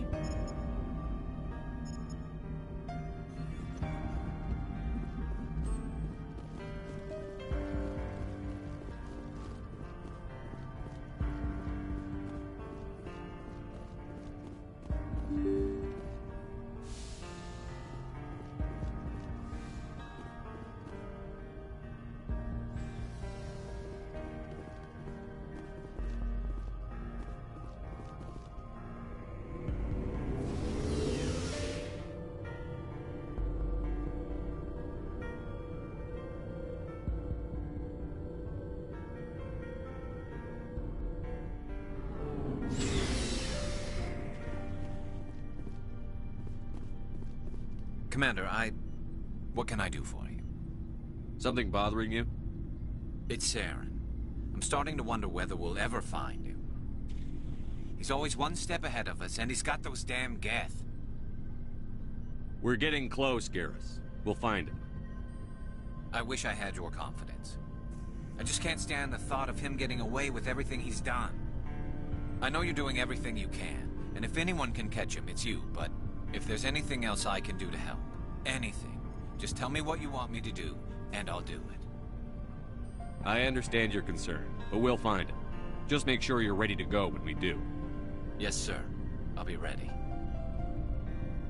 [SPEAKER 14] Commander, what can I do for you?
[SPEAKER 2] Something bothering you?
[SPEAKER 14] It's Saren. I'm starting to wonder whether we'll ever find him. He's always one step ahead of us, and he's got those damn Geth.
[SPEAKER 2] We're getting close, Garrus. We'll find him.
[SPEAKER 14] I wish I had your confidence. I just can't stand the thought of him getting away with everything he's done. I know you're doing everything you can, and if anyone can catch him, it's you, but if there's anything else I can do to help, anything, just tell me what you want me to do, and I'll do it.
[SPEAKER 2] I understand your concern, but we'll find him. Just make sure you're ready to go when we do.
[SPEAKER 14] Yes, sir. I'll be ready.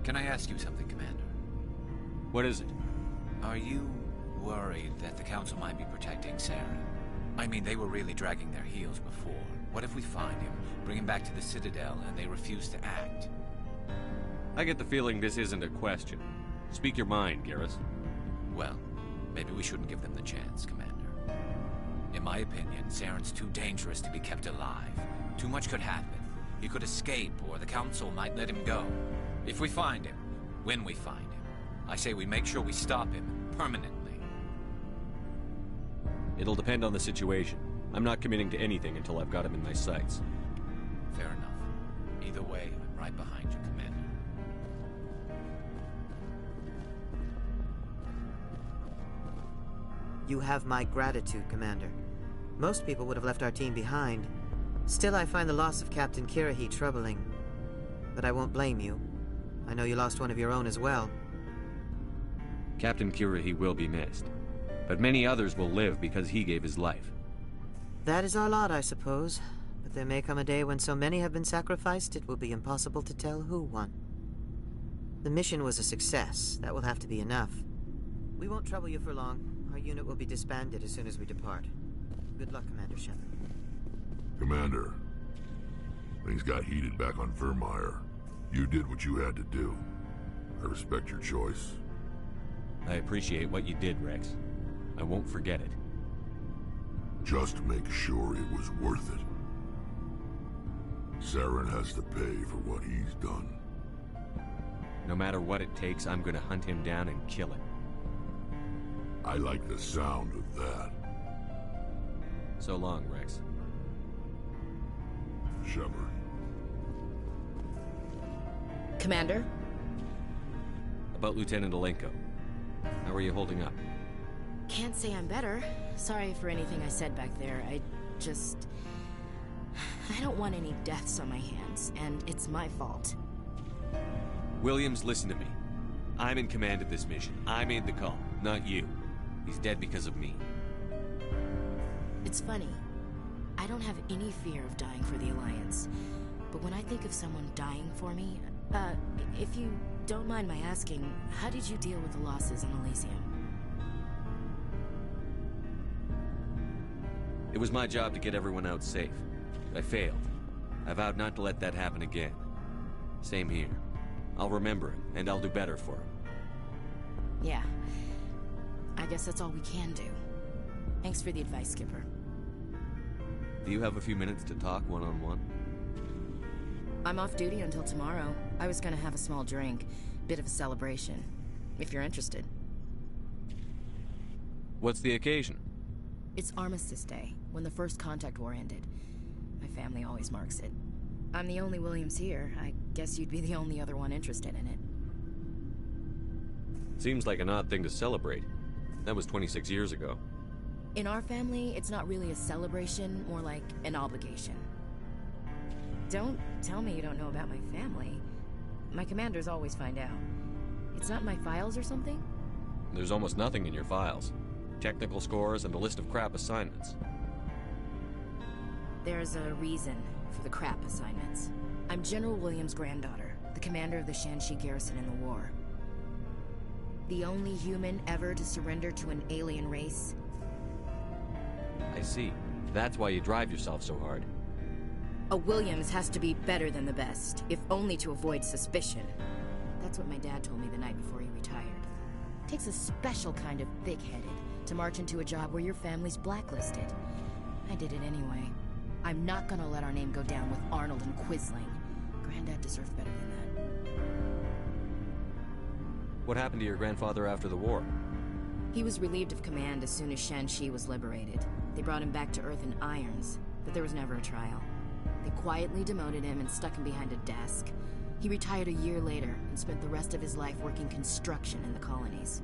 [SPEAKER 14] Can I ask you something, Commander?
[SPEAKER 2] What is it?
[SPEAKER 14] Are you worried that the Council might be protecting Saren? I mean, they were really dragging their heels before. What if we find him, bring him back to the Citadel, and they refuse to act?
[SPEAKER 2] I get the feeling this isn't a question. Speak your mind, Garrus.
[SPEAKER 14] Well, maybe we shouldn't give them the chance, Commander. In my opinion, Saren's too dangerous to be kept alive. Too much could happen. He could escape, or the Council might let him go. If we find him, when we find him, I say we make sure we stop him permanently.
[SPEAKER 2] It'll depend on the situation. I'm not committing to anything until I've got him in my sights.
[SPEAKER 14] Fair enough. Either way, I'm right behind you, Commander.
[SPEAKER 18] You have my gratitude, Commander. Most people would have left our team behind. Still, I find the loss of Captain S.P.E.C.T.R.E troubling. But I won't blame you. I know you lost one of your own as well.
[SPEAKER 2] Captain S.P.E.C.T.R.E will be missed. But many others will live because he gave his life.
[SPEAKER 18] That is our lot, I suppose. But there may come a day when so many have been sacrificed, it will be impossible to tell who won. The mission was a success. That will have to be enough. We won't trouble you for long. Our unit will be disbanded as soon as we depart. Good luck, Commander Shepard.
[SPEAKER 16] Commander, things got heated back on Virmire. You did what you had to do. I respect your choice.
[SPEAKER 2] I appreciate what you did, Rex. I won't forget it.
[SPEAKER 16] Just make sure it was worth it. Saren has to pay for what he's done.
[SPEAKER 2] No matter what it takes, I'm gonna hunt him down and kill him.
[SPEAKER 16] I like the sound of that.
[SPEAKER 2] So long, Rex.
[SPEAKER 16] Shepard.
[SPEAKER 1] Commander?
[SPEAKER 2] About Lieutenant Alenko. How are you holding up?
[SPEAKER 1] Can't say I'm better. Sorry for anything I said back there. I don't want any deaths on my hands, and it's my fault.
[SPEAKER 2] Williams, listen to me. I'm in command of this mission. I made the call, not you. He's dead because of me.
[SPEAKER 1] It's funny. I don't have any fear of dying for the Alliance. But when I think of someone dying for me... if you don't mind my asking, how did you deal with the losses on Elysium?
[SPEAKER 2] It was my job to get everyone out safe. I failed. I vowed not to let that happen again. Same here. I'll remember him, and I'll do better for him.
[SPEAKER 1] Yeah. I guess that's all we can do. Thanks for the advice, Skipper.
[SPEAKER 2] Do you have a few minutes to talk one-on-one?
[SPEAKER 1] I'm off duty until tomorrow. I was gonna have a small drink. Bit of a celebration. If you're interested.
[SPEAKER 2] What's the occasion?
[SPEAKER 1] It's Armistice Day, when the First Contact War ended. My family always marks it. I'm the only Williams here. I guess you'd be the only other one interested in it.
[SPEAKER 2] Seems like an odd thing to celebrate. That was 26 years ago.
[SPEAKER 1] In our family, it's not really a celebration, more like an obligation. Don't tell me you don't know about my family. My commanders always find out. It's not in my files or something?
[SPEAKER 2] There's almost nothing in your files. Technical scores and a list of crap assignments.
[SPEAKER 1] There's a reason for the crap assignments. I'm General Williams' granddaughter, the commander of the Shanxi garrison in the war. The only human ever to surrender to an alien race.
[SPEAKER 2] I see. That's why you drive yourself so hard.
[SPEAKER 1] A Williams has to be better than the best, if only to avoid suspicion. That's what my dad told me the night before he retired. Takes a special kind of thick-headed to march into a job where your family's blacklisted. I did it anyway. I'm not gonna let our name go down with Arnold and Quisling. Granddad deserved better than that.
[SPEAKER 2] What happened to your grandfather after the war?
[SPEAKER 1] He was relieved of command as soon as Shanxi was liberated. They brought him back to Earth in irons, but there was never a trial. They quietly demoted him and stuck him behind a desk. He retired a year later and spent the rest of his life working construction in the colonies.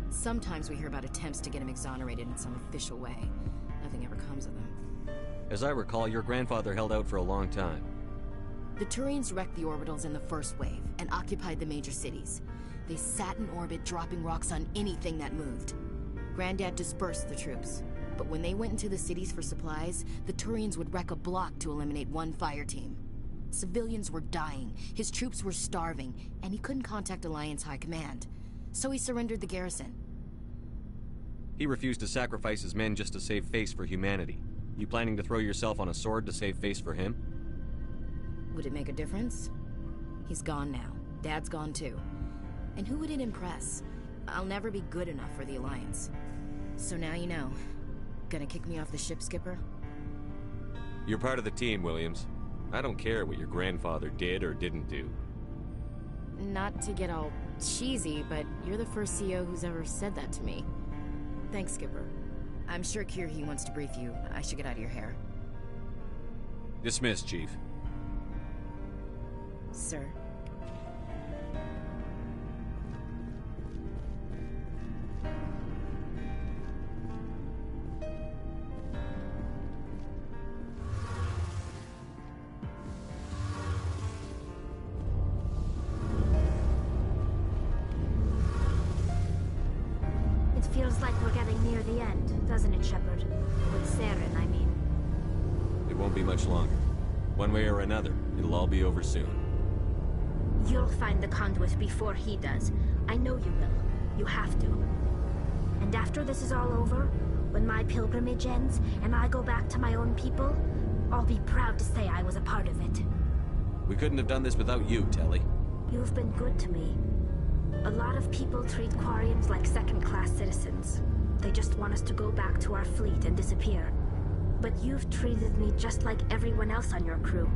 [SPEAKER 1] Sometimes we hear about attempts to get him exonerated in some official way. Nothing ever comes of them.
[SPEAKER 2] As I recall, your grandfather held out for a long time.
[SPEAKER 1] The Turians wrecked the orbitals in the first wave and occupied the major cities. They sat in orbit, dropping rocks on anything that moved. Granddad dispersed the troops, but when they went into the cities for supplies, the Turians would wreck a block to eliminate one fire team. Civilians were dying, his troops were starving, and he couldn't contact Alliance High Command. So he surrendered the garrison.
[SPEAKER 2] He refused to sacrifice his men just to save face for humanity. You planning to throw yourself on a sword to save face for him?
[SPEAKER 1] Would it make a difference? He's gone now. Dad's gone too. And who would it impress? I'll never be good enough for the Alliance. So now you know. Gonna kick me off the ship, Skipper?
[SPEAKER 2] You're part of the team, Williams. I don't care what your grandfather did or didn't do.
[SPEAKER 1] Not to get all cheesy, but you're the first CEO who's ever said that to me. Thanks, Skipper. I'm sure Kirhi wants to brief you. I should get out of your hair.
[SPEAKER 2] Dismissed, Chief.
[SPEAKER 1] Sir.
[SPEAKER 3] Feels like we're getting near the end, doesn't it, Shepard? With Saren, I mean.
[SPEAKER 2] It won't be much longer. One way or another, it'll all be over soon.
[SPEAKER 3] You'll find the conduit before he does. I know you will. You have to. And after this is all over, when my pilgrimage ends and I go back to my own people, I'll be proud to say I was a part of it.
[SPEAKER 2] We couldn't have done this without you, Telly.
[SPEAKER 3] You've been good to me. A lot of people treat Quarians like second-class citizens. They just want us to go back to our fleet and disappear. But you've treated me just like everyone else on your crew.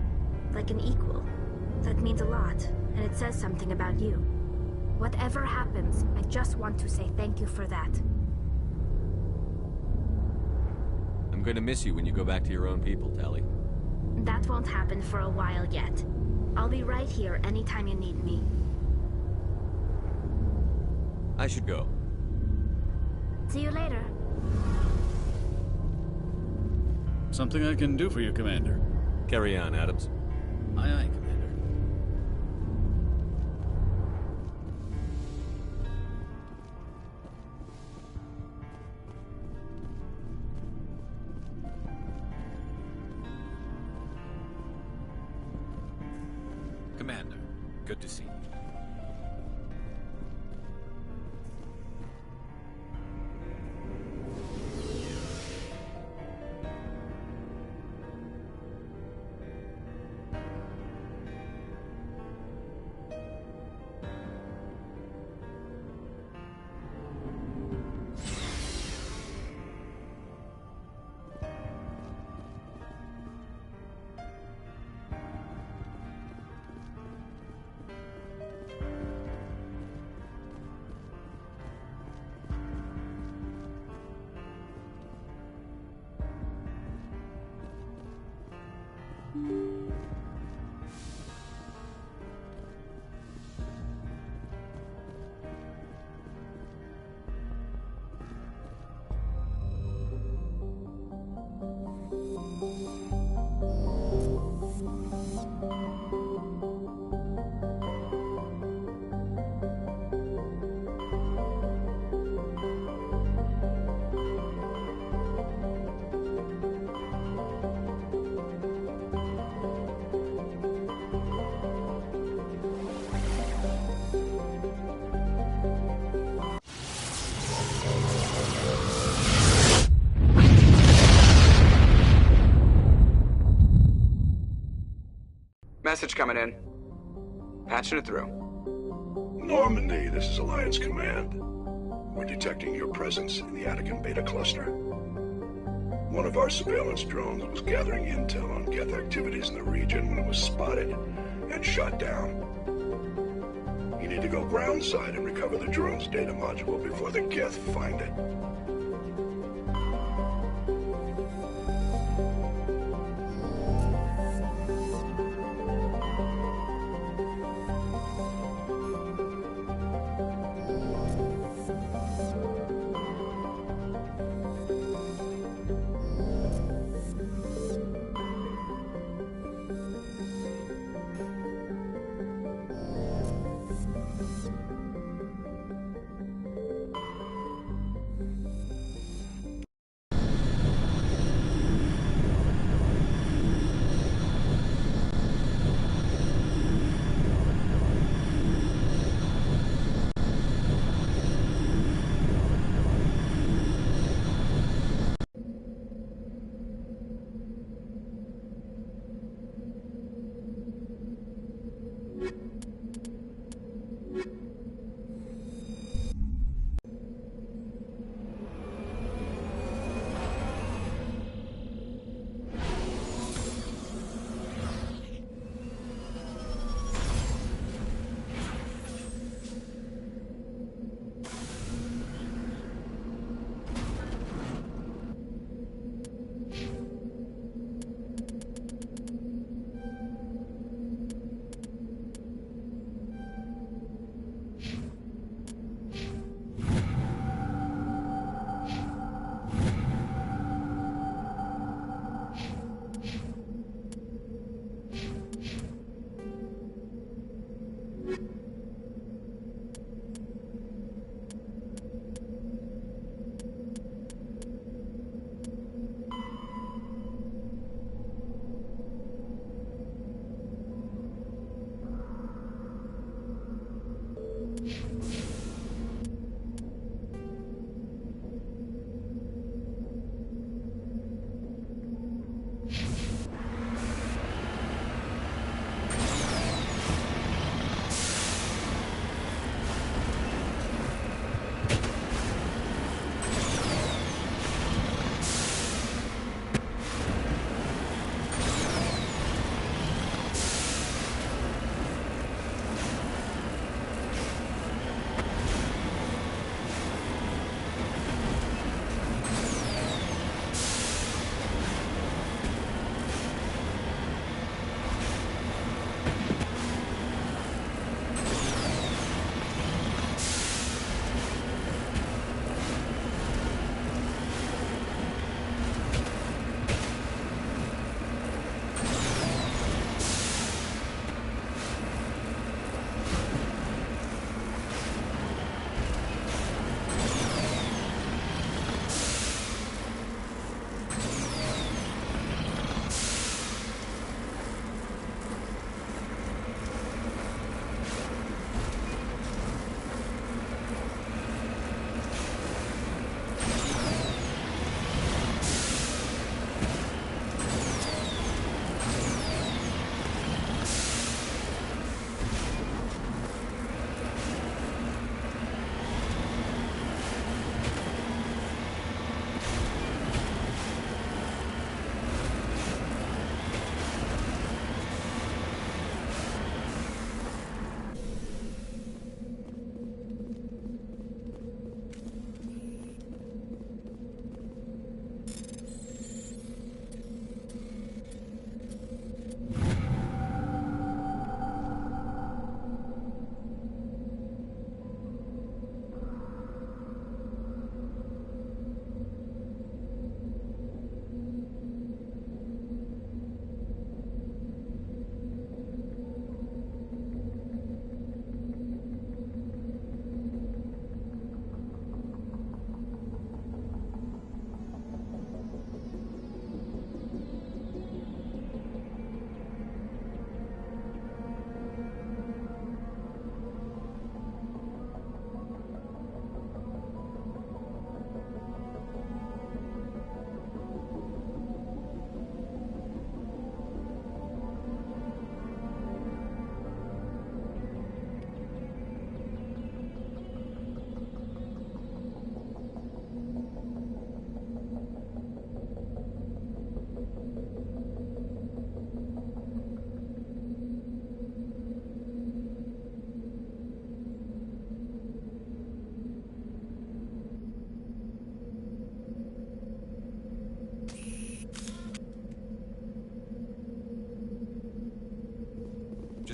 [SPEAKER 3] Like an equal. That means a lot, and it says something about you. Whatever happens, I just want to say thank you for that.
[SPEAKER 2] I'm going to miss you when you go back to your own people, Tali.
[SPEAKER 3] That won't happen for a while yet. I'll be right here anytime you need me.
[SPEAKER 2] I should go.
[SPEAKER 3] See you later.
[SPEAKER 9] Something I can do for you, Commander.
[SPEAKER 2] Carry on, Adams.
[SPEAKER 9] Aye, aye, Commander.
[SPEAKER 14] Commander, good to see you.
[SPEAKER 4] Message coming in. Patching it through.
[SPEAKER 10] Normandy, this is Alliance Command. We're detecting your presence in the Attican Beta Cluster. One of our surveillance drones was gathering intel on Geth activities in the region when it was spotted and shot down. You need to go groundside and recover the drone's data module before the Geth find it.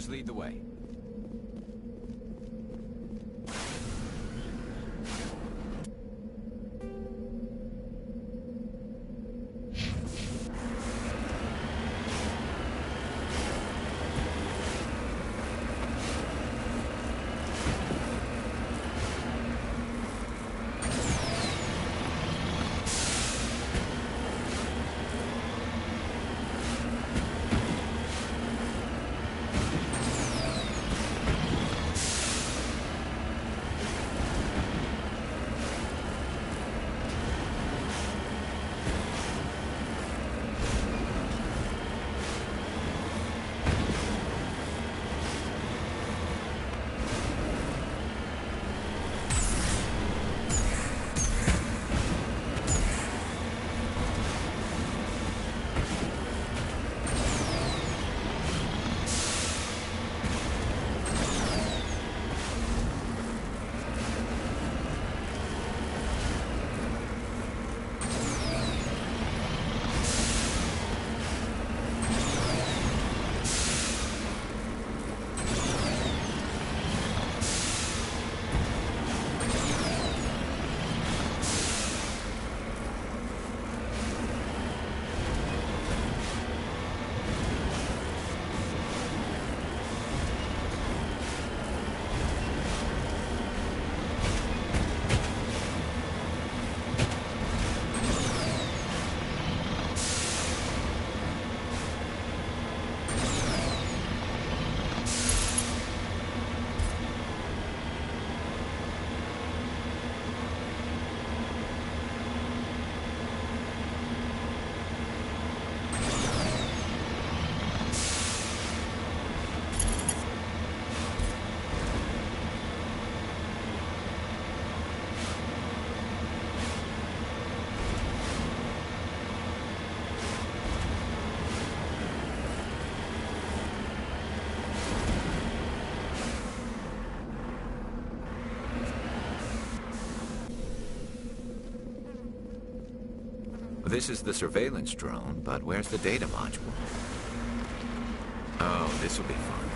[SPEAKER 14] Others lead the way. This is the surveillance drone, but where's the data module? Oh, this will be fun.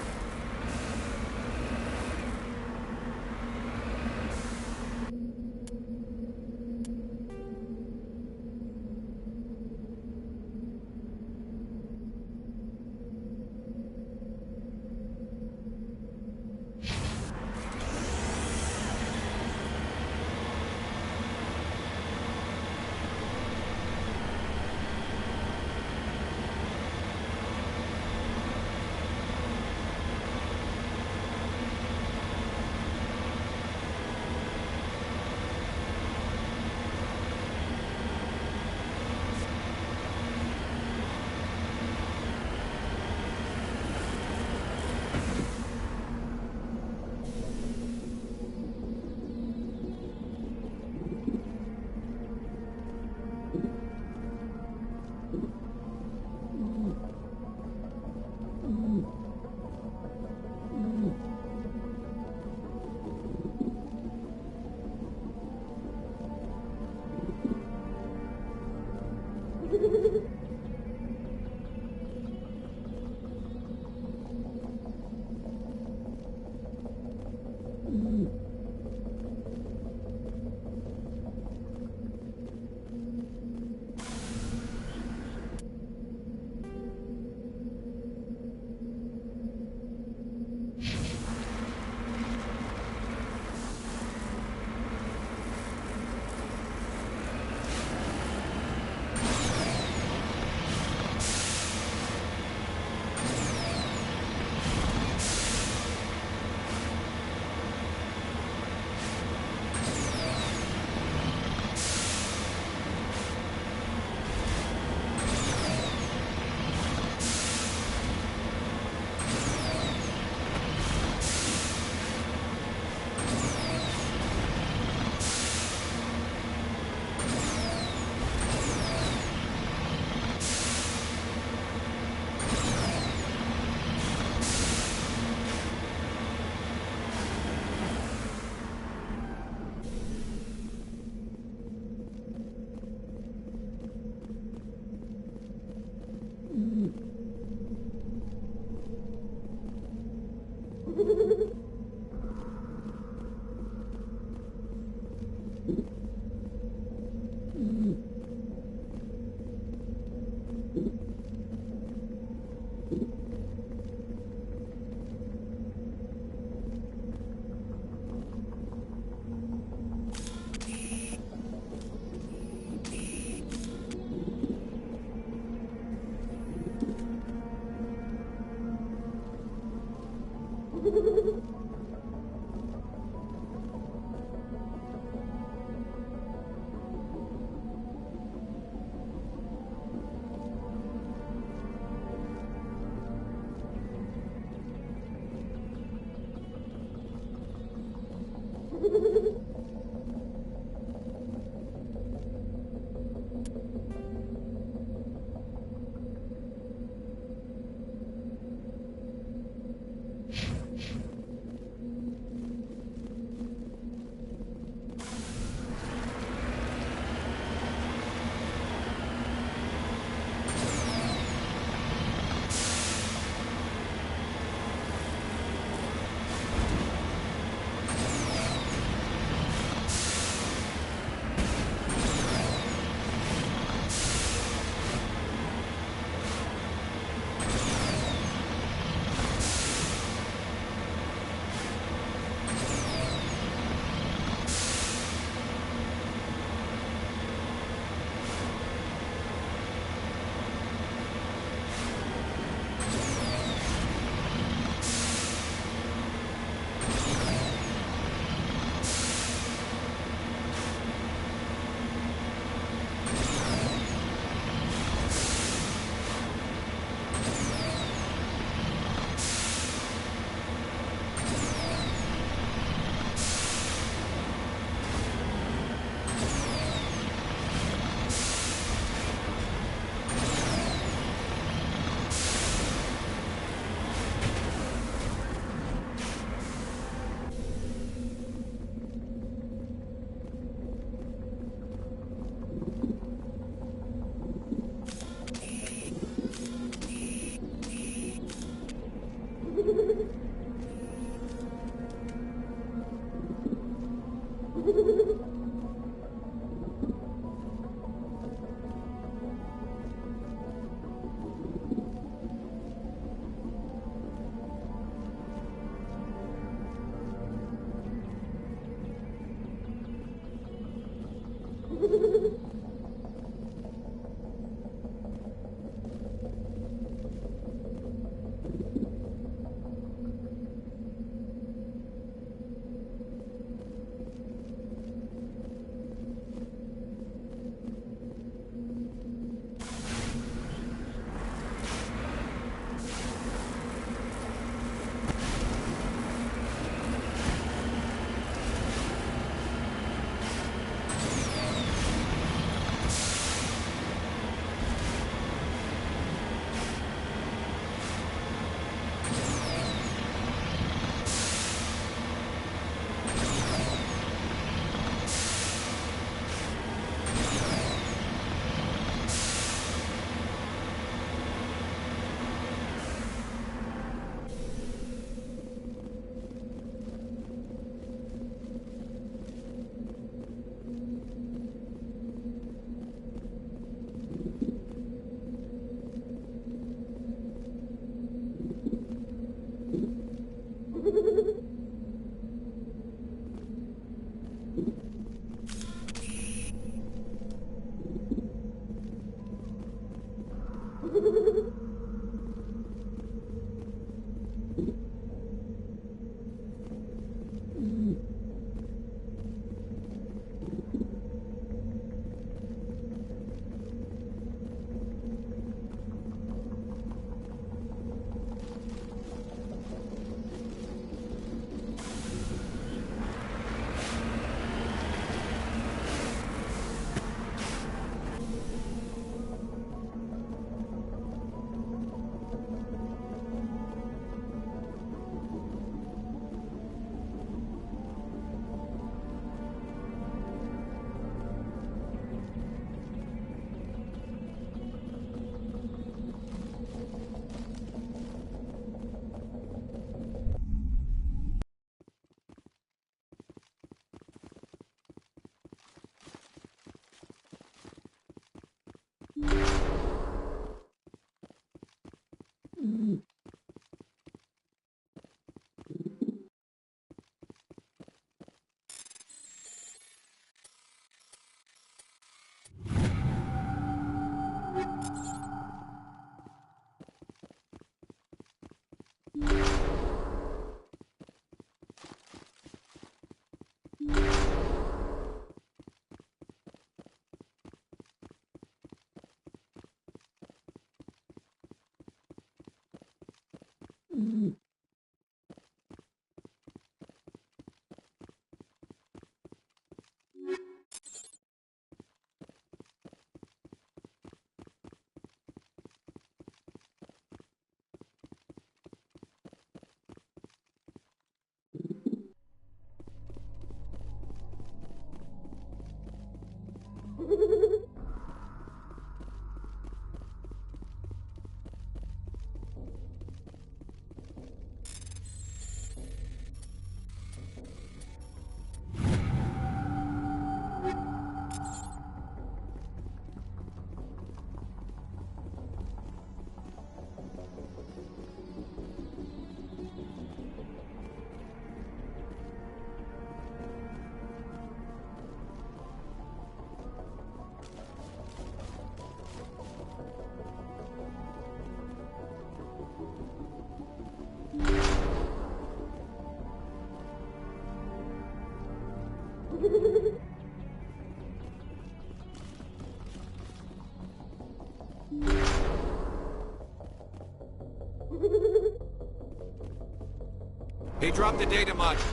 [SPEAKER 14] He dropped the data module.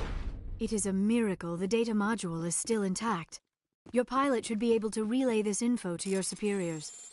[SPEAKER 12] It is a miracle the data module is still intact. Your pilot should be able to relay this info to your superiors.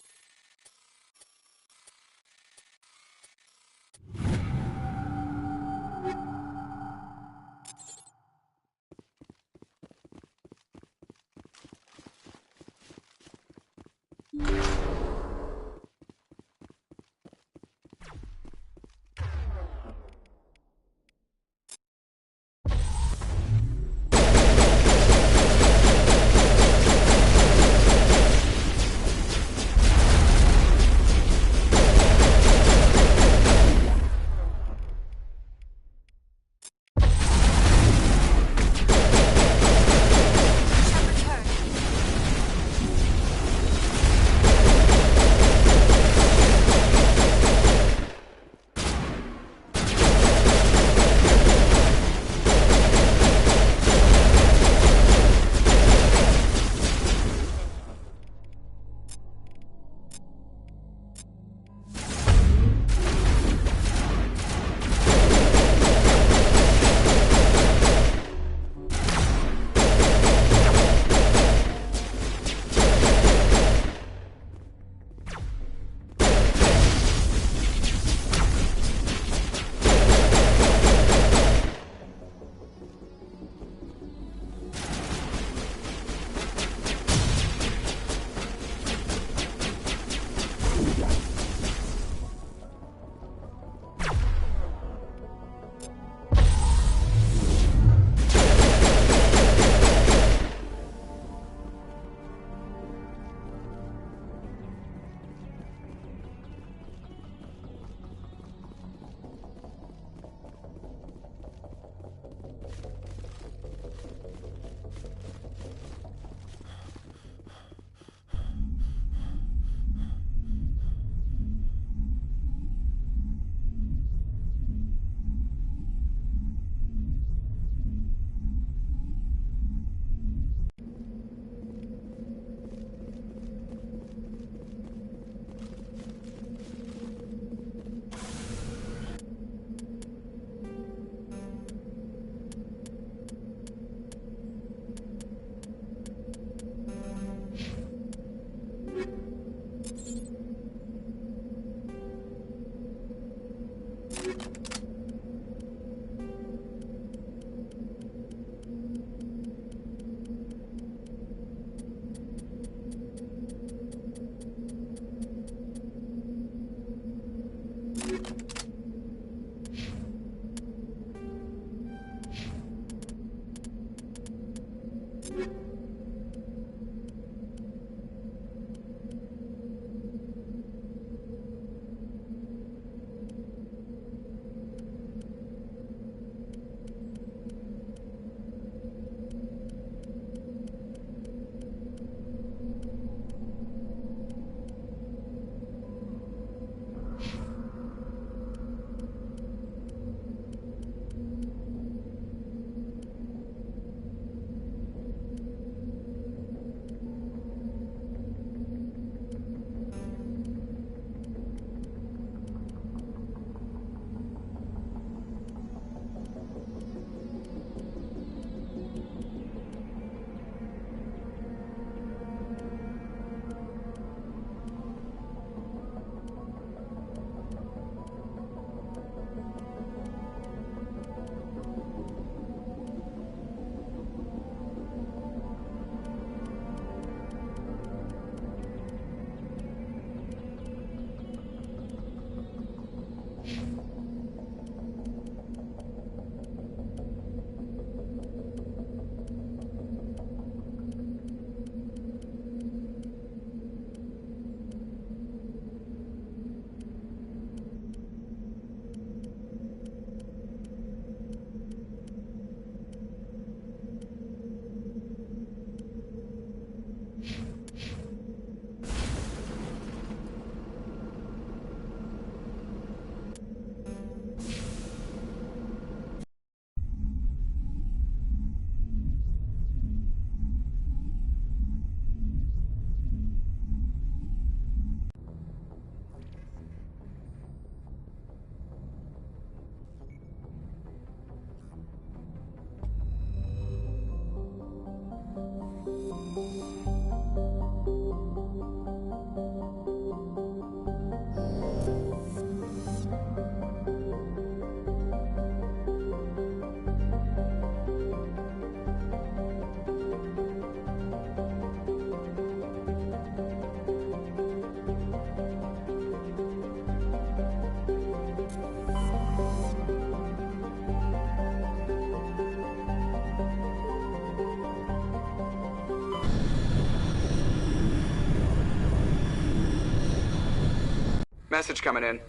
[SPEAKER 4] Message coming in.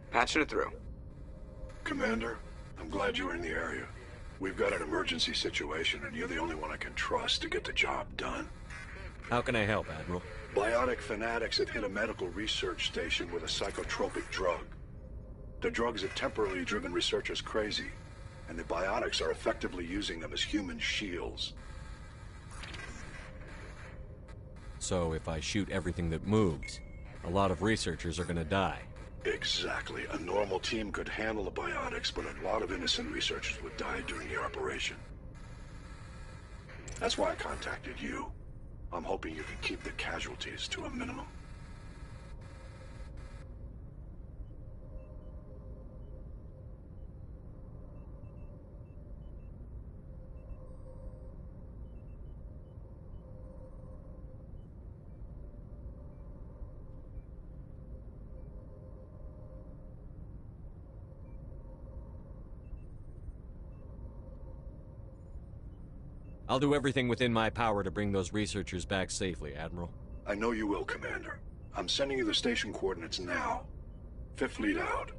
[SPEAKER 4] Patching it through.
[SPEAKER 10] Commander, I'm glad you were in the area. We've got an emergency situation, and you're the only one I can trust to get the job done.
[SPEAKER 2] How can I help, Admiral?
[SPEAKER 10] Biotic fanatics have hit a medical research station with a psychotropic drug. The drugs have temporarily driven researchers crazy, and the biotics are effectively using them as human shields.
[SPEAKER 2] So if I shoot everything that moves, a lot of researchers are gonna die.
[SPEAKER 10] Exactly. A normal team could handle the biotics, but a lot of innocent researchers would die during the operation. That's why I contacted you. I'm hoping you can keep the casualties to a minimum.
[SPEAKER 2] I'll do everything within my power to bring those researchers back safely, Admiral.
[SPEAKER 10] I know you will, Commander. I'm sending you the station coordinates now. Fifth Fleet out.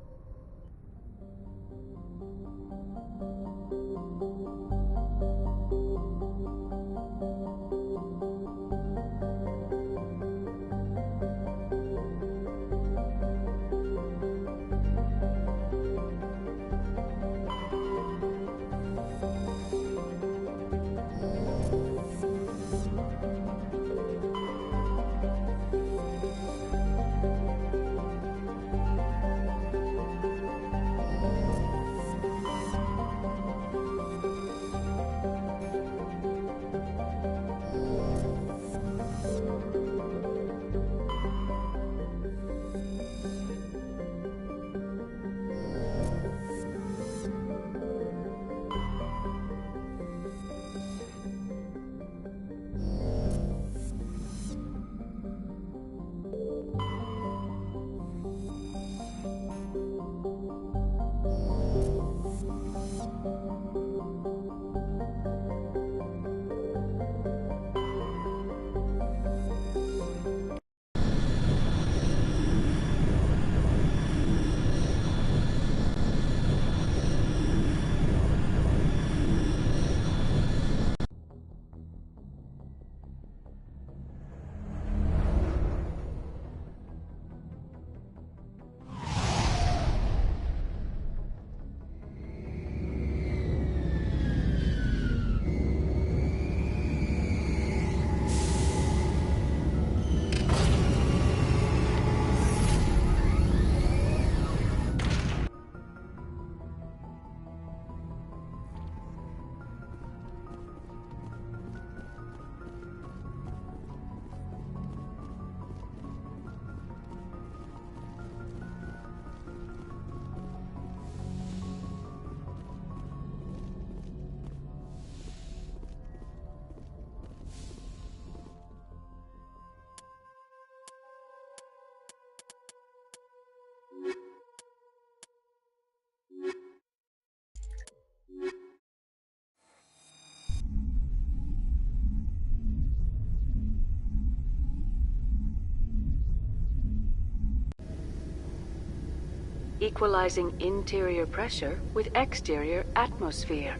[SPEAKER 6] Equalizing interior pressure with exterior atmosphere.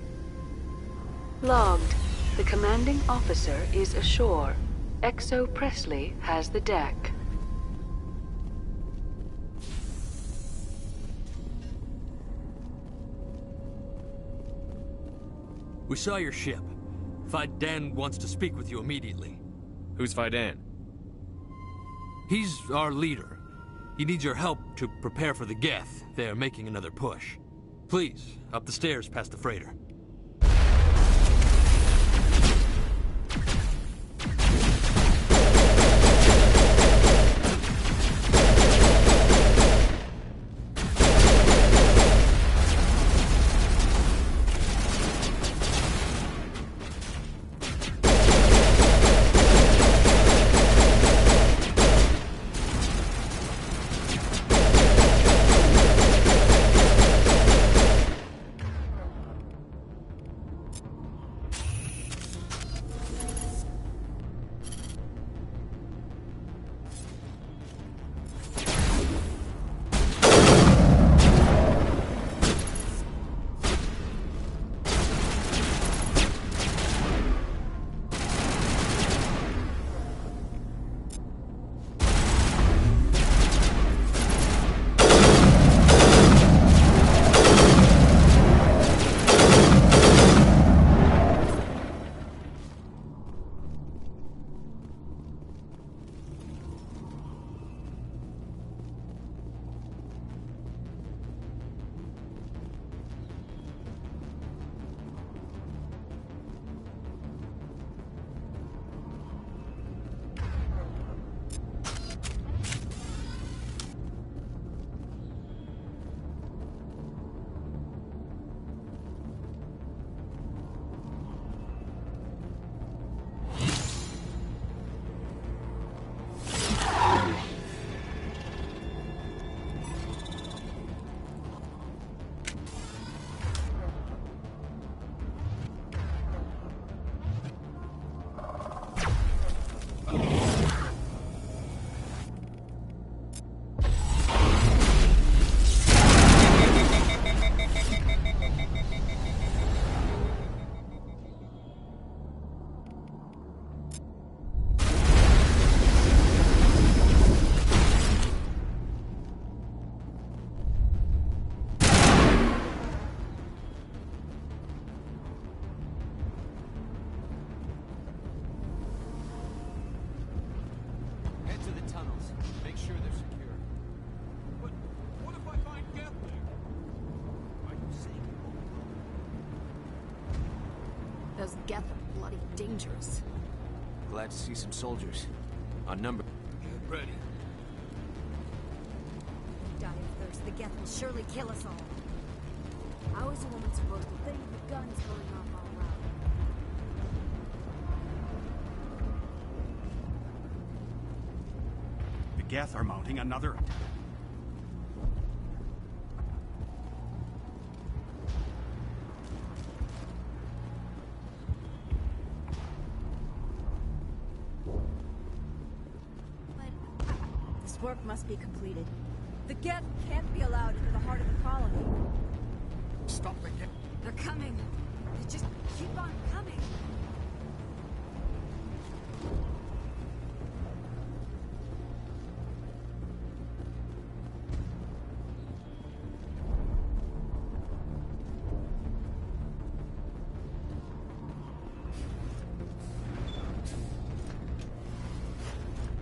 [SPEAKER 6] Logged. The commanding officer is ashore. XO Presley has the deck.
[SPEAKER 7] We saw your ship. Fidan wants to speak with you immediately.
[SPEAKER 2] Who's Fidan?
[SPEAKER 7] He's our leader. He needs your help to prepare for the Geth. They're making another push. Please, up the stairs past the freighter.
[SPEAKER 13] Those Geth are bloody dangerous.
[SPEAKER 14] Glad to see some soldiers. On number.
[SPEAKER 7] Get ready.
[SPEAKER 11] Die of thirst. The Geth will surely kill us all. How is a woman supposed to think with guns going off all around?
[SPEAKER 15] The Geth are mounting another attack.
[SPEAKER 11] This work must be completed. The Geth can't be allowed into the heart of the colony.
[SPEAKER 15] Stop the Geth.
[SPEAKER 11] They're coming. They just keep on coming.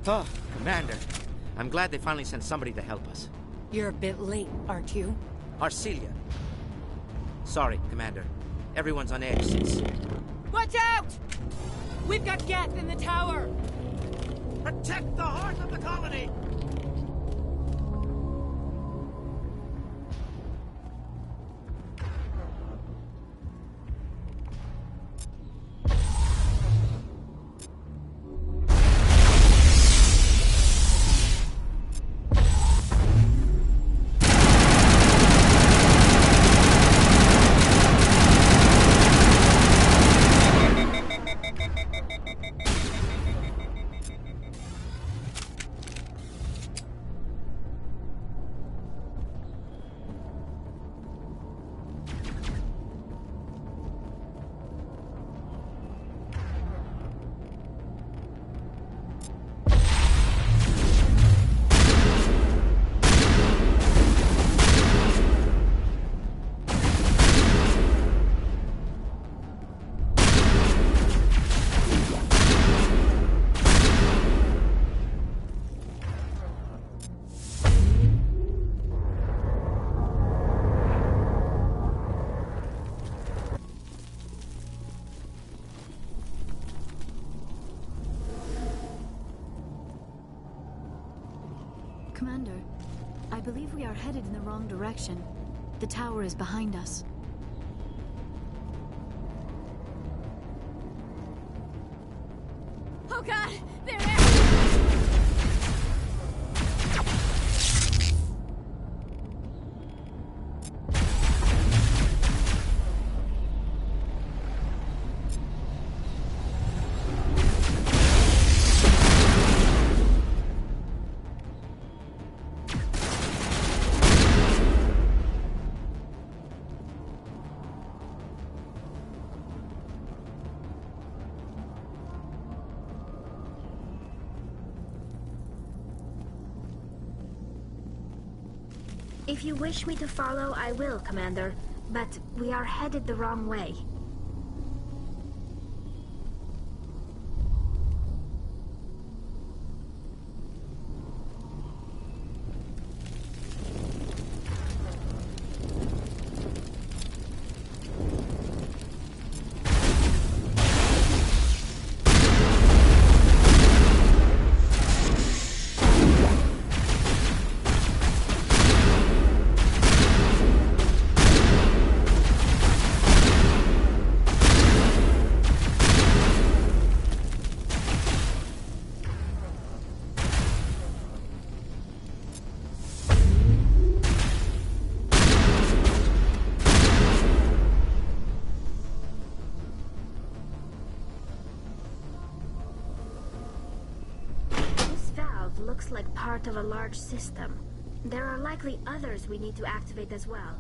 [SPEAKER 14] Oh, Commander. I'm glad they finally sent somebody to help us.
[SPEAKER 11] You're a bit late, aren't you?
[SPEAKER 14] Arcelia. Sorry, Commander. Everyone's on edge since...
[SPEAKER 20] Watch out! We've got Geth in the tower!
[SPEAKER 14] Protect the heart of the colony!
[SPEAKER 12] Commander, I believe we are headed in the wrong direction. The tower is behind us.
[SPEAKER 11] Oh God! They're there!
[SPEAKER 3] If you wish me to follow, I will, Commander. But we are headed the wrong way. Looks like part of a large system. There are likely others we need to activate as well.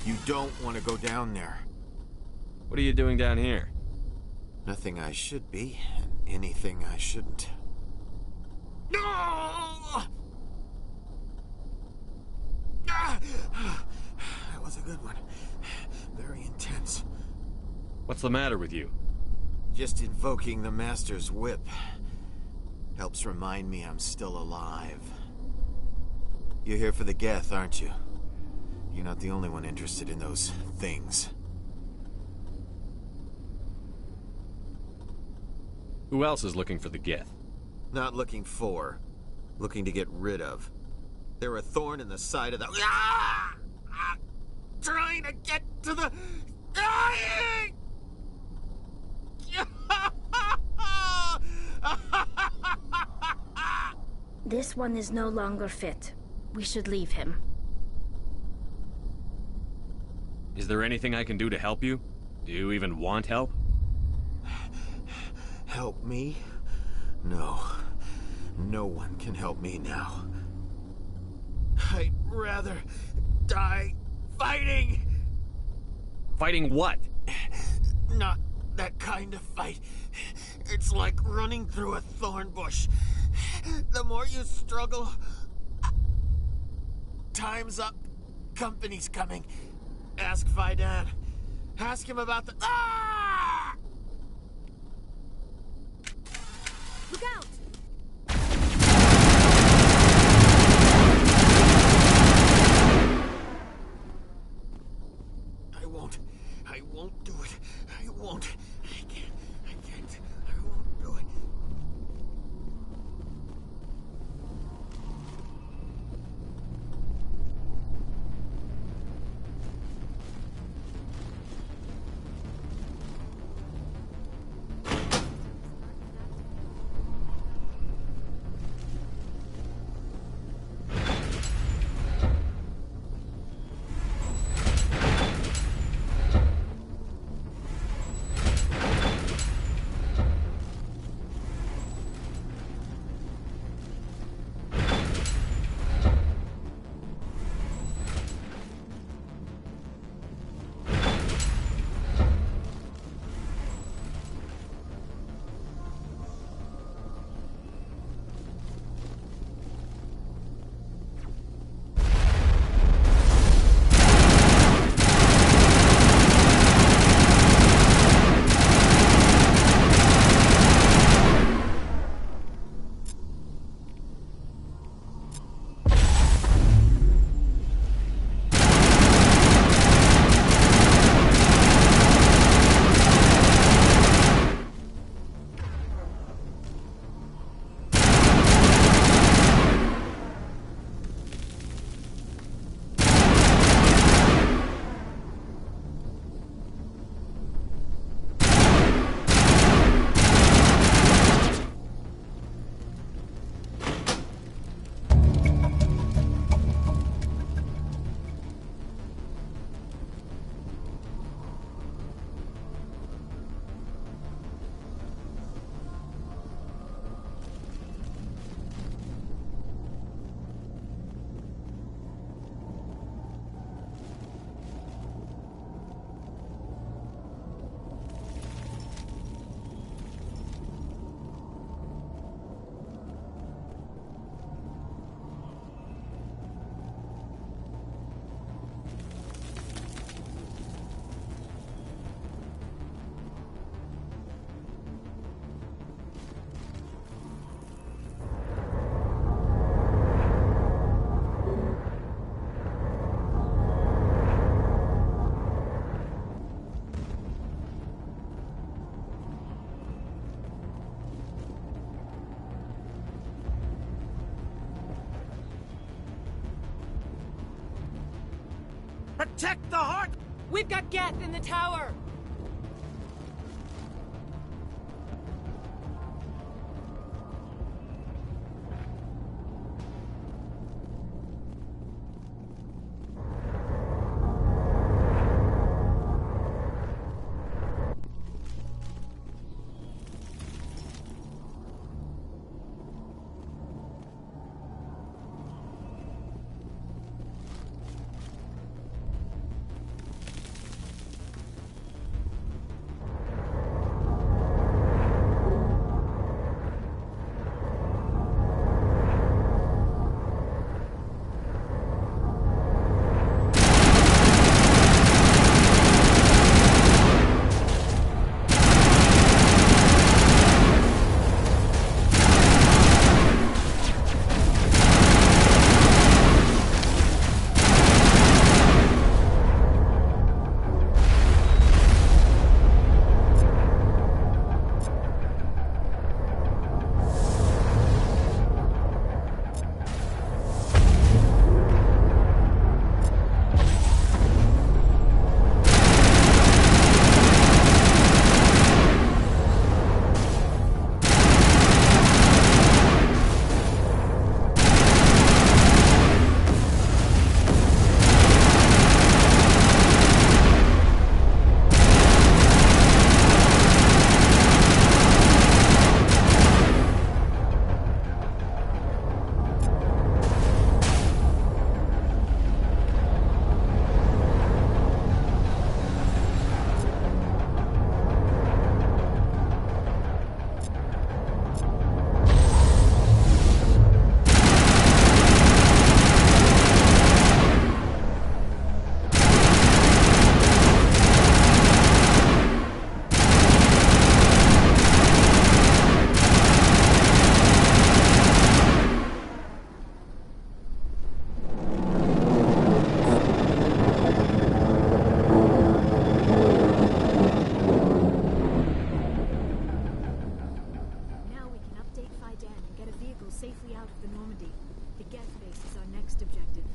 [SPEAKER 8] You don't want to go down there.
[SPEAKER 2] What are you doing down here?
[SPEAKER 8] Nothing I should be, and anything I shouldn't. No! That was a good one. Very intense.
[SPEAKER 2] What's the matter with you?
[SPEAKER 8] Just invoking the Master's whip helps remind me I'm still alive. You're here for the Geth, aren't you? You're not the only one interested in those things.
[SPEAKER 2] Who else is looking for the Geth?
[SPEAKER 8] Not looking for. Looking to get rid of. They're a thorn in the side of the... Ah! Trying to get to the... Dying!
[SPEAKER 3] This one is no longer fit. We should leave him.
[SPEAKER 2] Is there anything I can do to help you? Do you even want help?
[SPEAKER 8] Help me? No. No one can help me now. I'd rather die fighting!
[SPEAKER 2] Fighting what?
[SPEAKER 8] Not that kind of fight. It's like running through a thorn bush. The more you struggle... Time's up. Company's coming. Ask Fidan. Ask him about the... Ah!
[SPEAKER 11] Look out!
[SPEAKER 8] I won't do it. I won't. I can't. I won't do it.
[SPEAKER 20] Protect the heart! We've got Geth in the tower!
[SPEAKER 12] Safely out of the Normandy. The Geth base is our next objective.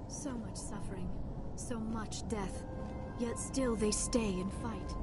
[SPEAKER 12] So much suffering, so much death, yet still they stay and fight.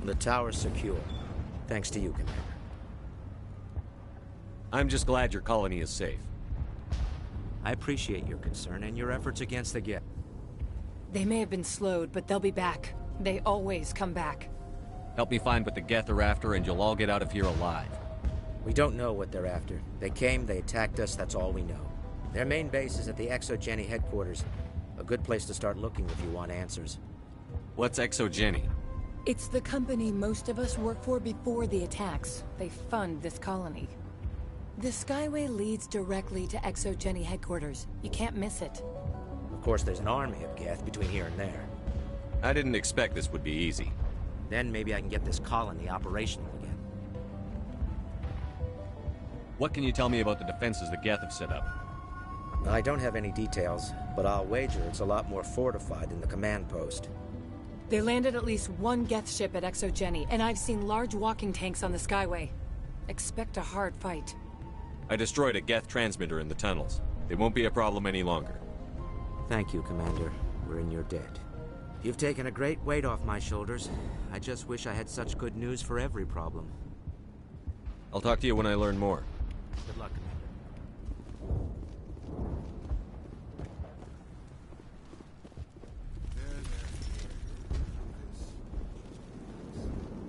[SPEAKER 14] The tower's secure. Thanks to you, Commander.
[SPEAKER 2] I'm just glad your colony is safe.
[SPEAKER 14] I appreciate your concern and your efforts against the Geth.
[SPEAKER 20] They may have been slowed, but they'll be back. They always come back.
[SPEAKER 2] Help me find what the Geth are after, and you'll all get out of here alive.
[SPEAKER 14] We don't know what they're after. They came, they attacked us, that's all we know. Their main base is at the ExoGeni headquarters. A good place to start looking if you want answers.
[SPEAKER 2] What's ExoGeni?
[SPEAKER 20] It's the company most of us work for before the attacks. They fund this colony. The Skyway leads directly to Exogeny headquarters. You can't miss it.
[SPEAKER 23] Of course, there's an army of Geth between here and there.
[SPEAKER 2] I didn't expect this would be easy.
[SPEAKER 23] Then maybe I can get this colony operational again.
[SPEAKER 2] What can you tell me about the defenses the Geth have set up?
[SPEAKER 23] I don't have any details, but I'll wager it's a lot more fortified than the command post.
[SPEAKER 20] They landed at least one Geth ship at Exogeny, and I've seen large walking tanks on the Skyway. Expect a hard fight.
[SPEAKER 2] I destroyed a Geth transmitter in the tunnels. They won't be a problem any longer.
[SPEAKER 23] Thank you, Commander. We're in your debt. You've taken a great weight off my shoulders. I just wish I had such good news for every problem.
[SPEAKER 2] I'll talk to you when I learn more.
[SPEAKER 23] Good luck, Commander.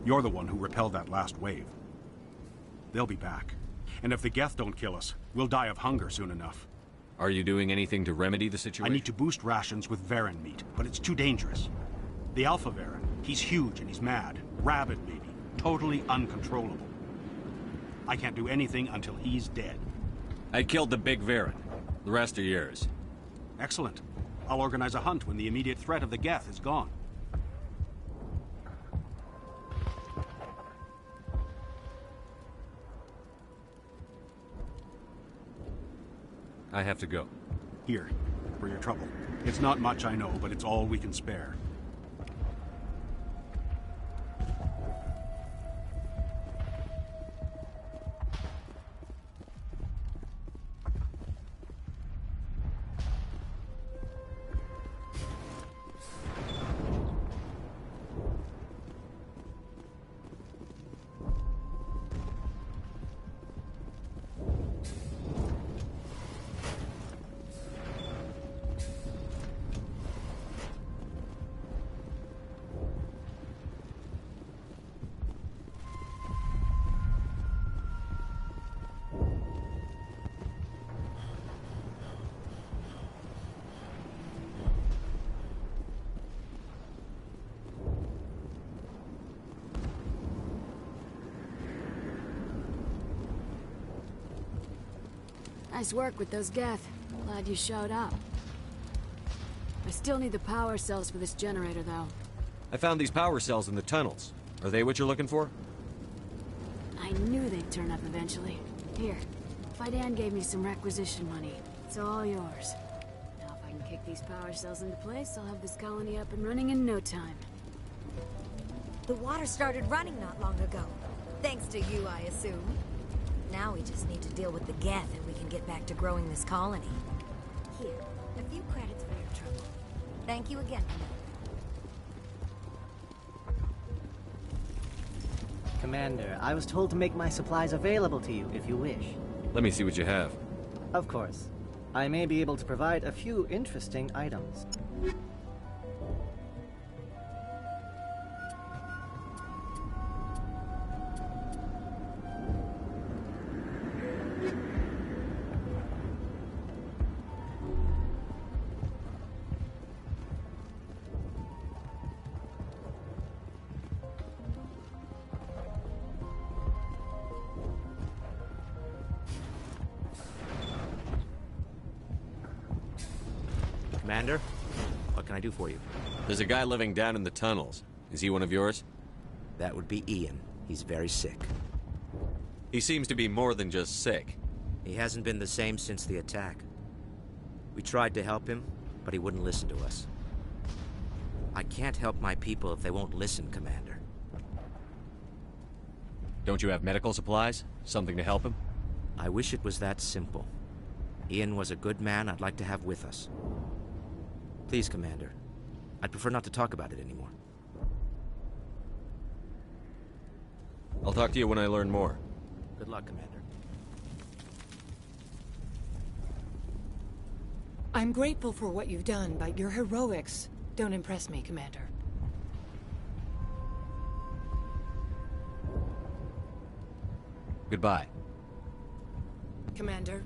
[SPEAKER 15] You're the one who repelled that last wave. They'll be back. And if the Geth don't kill us, we'll die of hunger soon enough.
[SPEAKER 2] Are you doing anything to remedy the situation?
[SPEAKER 15] I need to boost rations with Varren meat, but it's too dangerous. The Alpha Varren, he's huge and he's mad. Rabid, maybe. Totally uncontrollable. I can't do anything until he's dead.
[SPEAKER 2] I killed the big Varren. The rest are yours.
[SPEAKER 15] Excellent. I'll organize a hunt when the immediate threat of the Geth is gone.
[SPEAKER 2] I have to go.
[SPEAKER 15] Here, for your trouble. It's not much, I know, but it's all we can spare.
[SPEAKER 13] Nice work with those Geth. Glad you showed up. I still need the power cells for this generator, though.
[SPEAKER 2] I found these power cells in the tunnels. Are they what you're looking for?
[SPEAKER 13] I knew they'd turn up eventually. Here, Fidan gave me some requisition money. It's all yours. Now if I can kick these power cells into place, I'll have this colony up and running in no time.
[SPEAKER 11] The water started running not long ago. Thanks to you, I assume. Now we just need to deal with the Geth and we can get back to growing this colony. Here, a few credits for your trouble. Thank you again,
[SPEAKER 17] Commander, I was told to make my supplies available to you if you wish.
[SPEAKER 2] Let me see what you have.
[SPEAKER 17] Of course. I may be able to provide a few interesting items.
[SPEAKER 23] Commander, what can I do for you?
[SPEAKER 2] There's a guy living down in the tunnels. Is he one of yours?
[SPEAKER 23] That would be Ian. He's very sick.
[SPEAKER 2] He seems to be more than just sick.
[SPEAKER 23] He hasn't been the same since the attack. We tried to help him, but he wouldn't listen to us. I can't help my people if they won't listen, Commander.
[SPEAKER 2] Don't you have medical supplies? Something to help him?
[SPEAKER 23] I wish it was that simple. Ian was a good man I'd like to have with us. Please, Commander. I'd prefer not to talk about it anymore.
[SPEAKER 2] I'll talk to you when I learn more.
[SPEAKER 23] Good luck, Commander.
[SPEAKER 20] I'm grateful for what you've done, but your heroics don't impress me, Commander.
[SPEAKER 2] Goodbye.
[SPEAKER 20] Commander.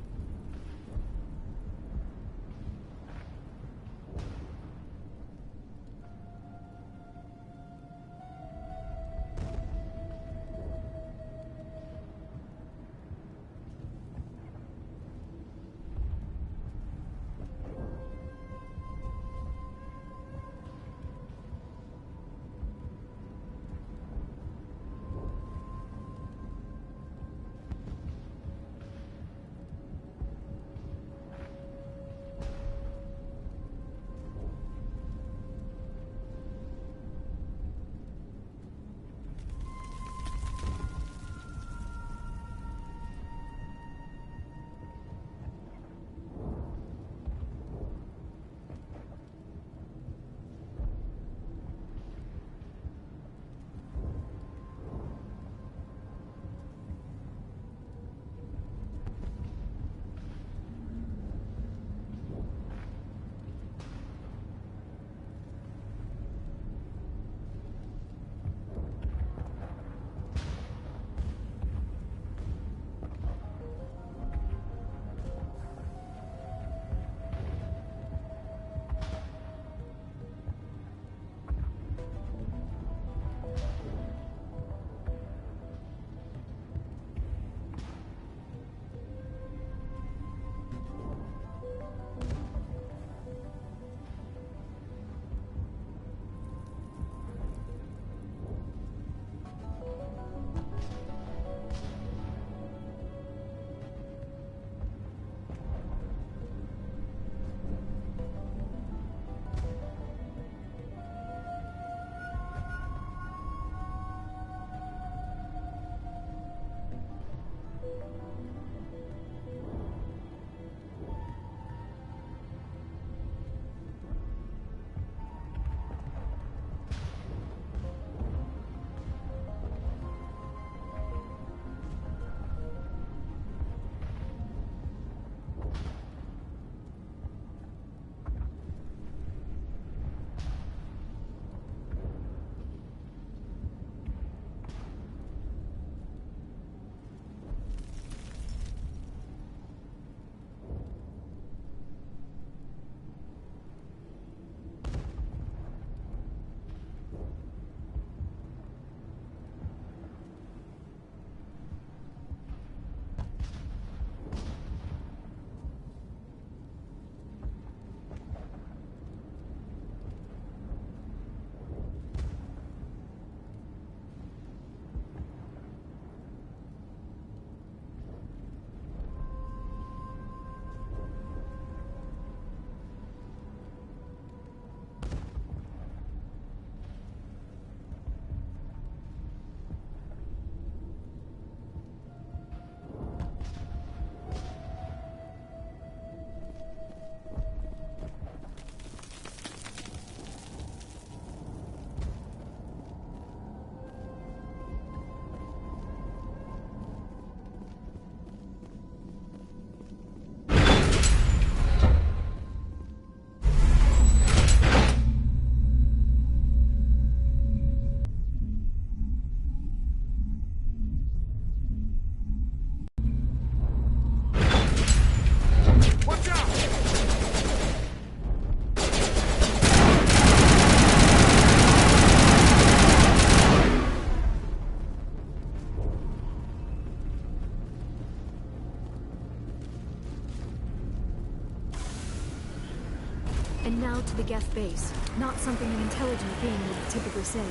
[SPEAKER 12] And now to the Geth base. Not something an intelligent being would typically say.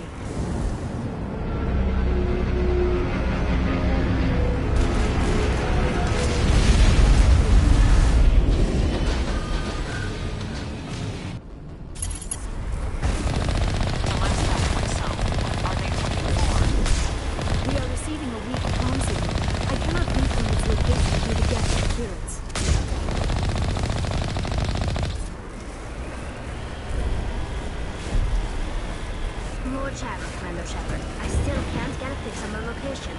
[SPEAKER 12] We are receiving a weak comm signal. I cannot confirm its location through the Geth interference.
[SPEAKER 3] More chatter, Commander Shepard. I still can't get a fix on the location.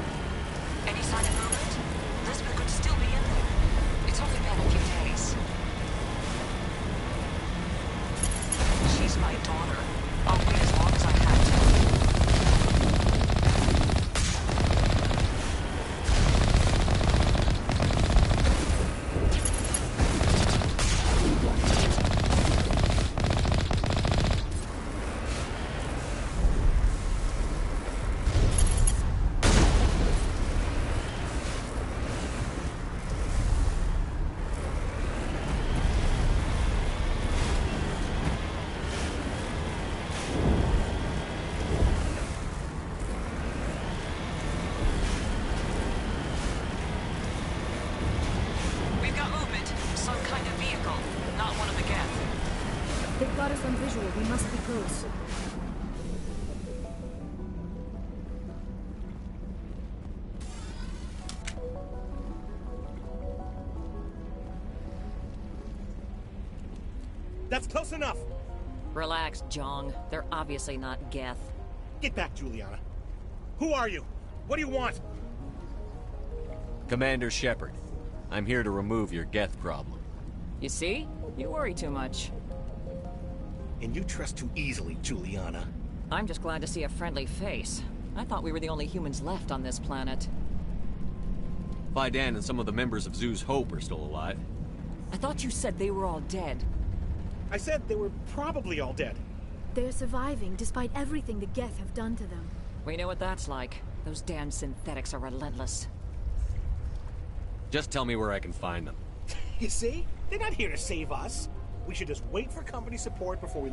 [SPEAKER 5] Any sign of movement? Lisbeth could still be in there. It's only been a few days. She's my daughter. I'll wait as long as I have to.
[SPEAKER 12] They've got us on visual. We must be close.
[SPEAKER 19] That's close enough!
[SPEAKER 5] Relax, Jong. They're obviously not Geth.
[SPEAKER 19] Get back, Juliana. Who are you? What do you want?
[SPEAKER 2] Commander Shepard. I'm here to remove your Geth problem.
[SPEAKER 5] You see? You worry too much.
[SPEAKER 19] And you trust too easily, Juliana.
[SPEAKER 5] I'm just glad to see a friendly face. I thought we were the only humans left on this planet.
[SPEAKER 2] Vidan and some of the members of Zoo's Hope are still alive.
[SPEAKER 5] I thought you said they were all dead.
[SPEAKER 19] I said they were probably all dead.
[SPEAKER 12] They're surviving despite everything the Geth have done to them.
[SPEAKER 5] We know what that's like. Those damn synthetics are relentless.
[SPEAKER 2] Just tell me where I can find them.
[SPEAKER 19] You see? They're not here to save us. We should just wait for company support before we...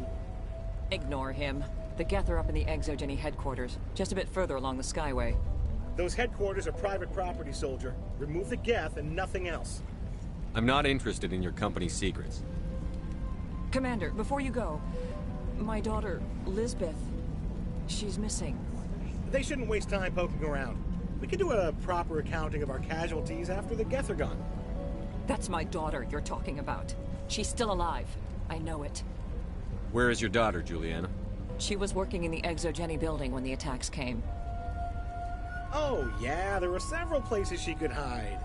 [SPEAKER 5] Ignore him. The Geth are up in the Exogeny headquarters, just a bit further along the Skyway.
[SPEAKER 19] Those headquarters are private property, soldier. Remove the Geth and nothing else.
[SPEAKER 2] I'm not interested in your company's secrets.
[SPEAKER 5] Commander, before you go, my daughter, Lisbeth, she's missing.
[SPEAKER 19] They shouldn't waste time poking around. We can do a proper accounting of our casualties after the Geth are gone.
[SPEAKER 5] That's my daughter you're talking about. She's still alive. I know it.
[SPEAKER 2] Where is your daughter, Juliana?
[SPEAKER 5] She was working in the Exogeny building when the attacks came.
[SPEAKER 19] Oh, yeah, there were several places she could hide.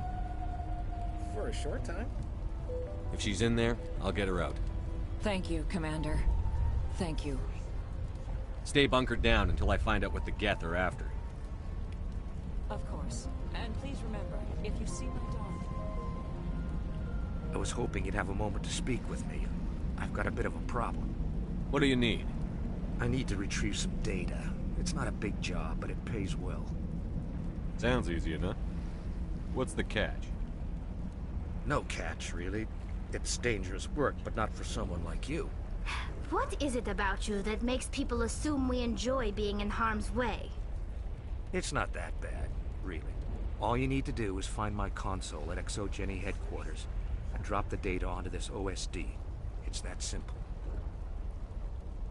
[SPEAKER 19] For a short time.
[SPEAKER 2] If she's in there, I'll get her out.
[SPEAKER 5] Thank you, Commander. Thank you.
[SPEAKER 2] Stay bunkered down until I find out what the Geth are after.
[SPEAKER 5] Of course. And please remember, if you see my daughter...
[SPEAKER 14] I was hoping you'd have a moment to speak with me. I've got a bit of a problem.
[SPEAKER 2] What do you need?
[SPEAKER 14] I need to retrieve some data. It's not a big job, but it pays well.
[SPEAKER 2] Sounds easy enough. What's the catch?
[SPEAKER 14] No catch, really. It's dangerous work, but not for someone like you.
[SPEAKER 3] What is it about you that makes people assume we enjoy being in harm's way?
[SPEAKER 14] It's not that bad, really. All you need to do is find my console at Exogeny headquarters and drop the data onto this OSD. It's that simple.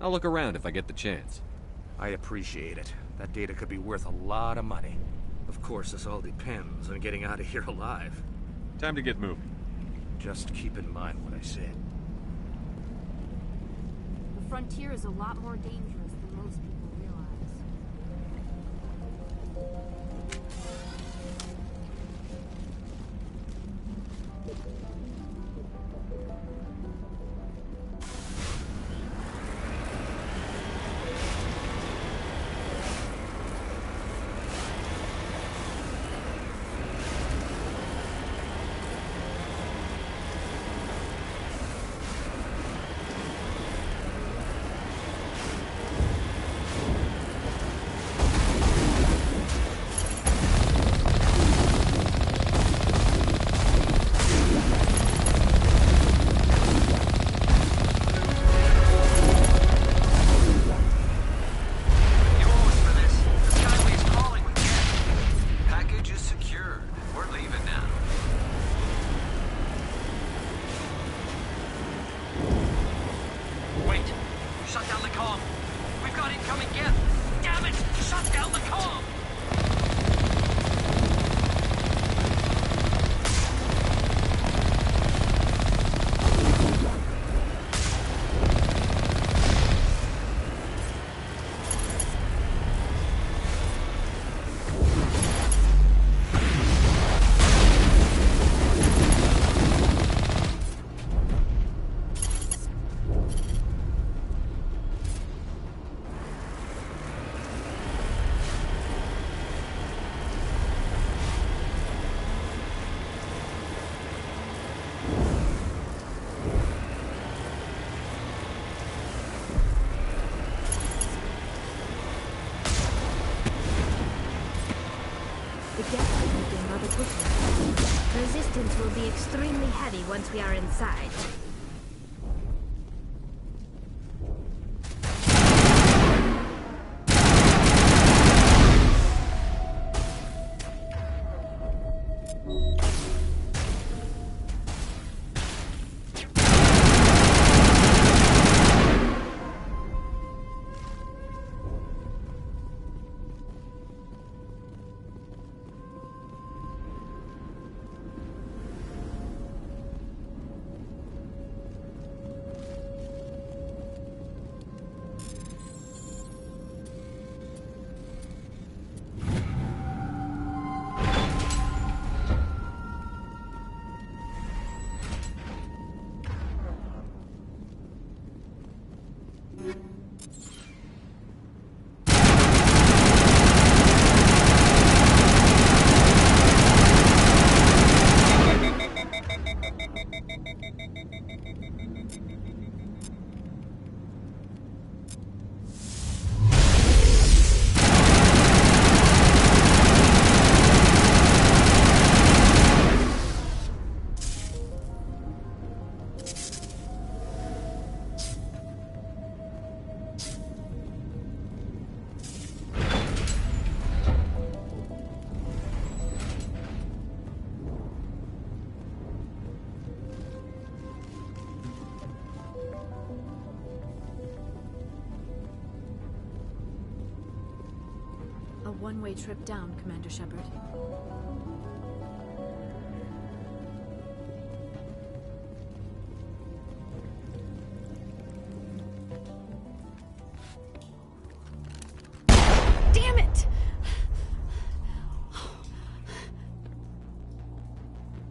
[SPEAKER 2] I'll look around if I get the chance.
[SPEAKER 14] I appreciate it. That data could be worth a lot of money. Of course, this all depends on getting out of here alive.
[SPEAKER 2] Time to get moving.
[SPEAKER 14] Just keep in mind what I said.
[SPEAKER 13] The frontier is a lot more dangerous than most people realize.
[SPEAKER 3] be extremely heavy once we are inside.
[SPEAKER 12] A one-way trip down, Commander Shepard.
[SPEAKER 20] Damn it!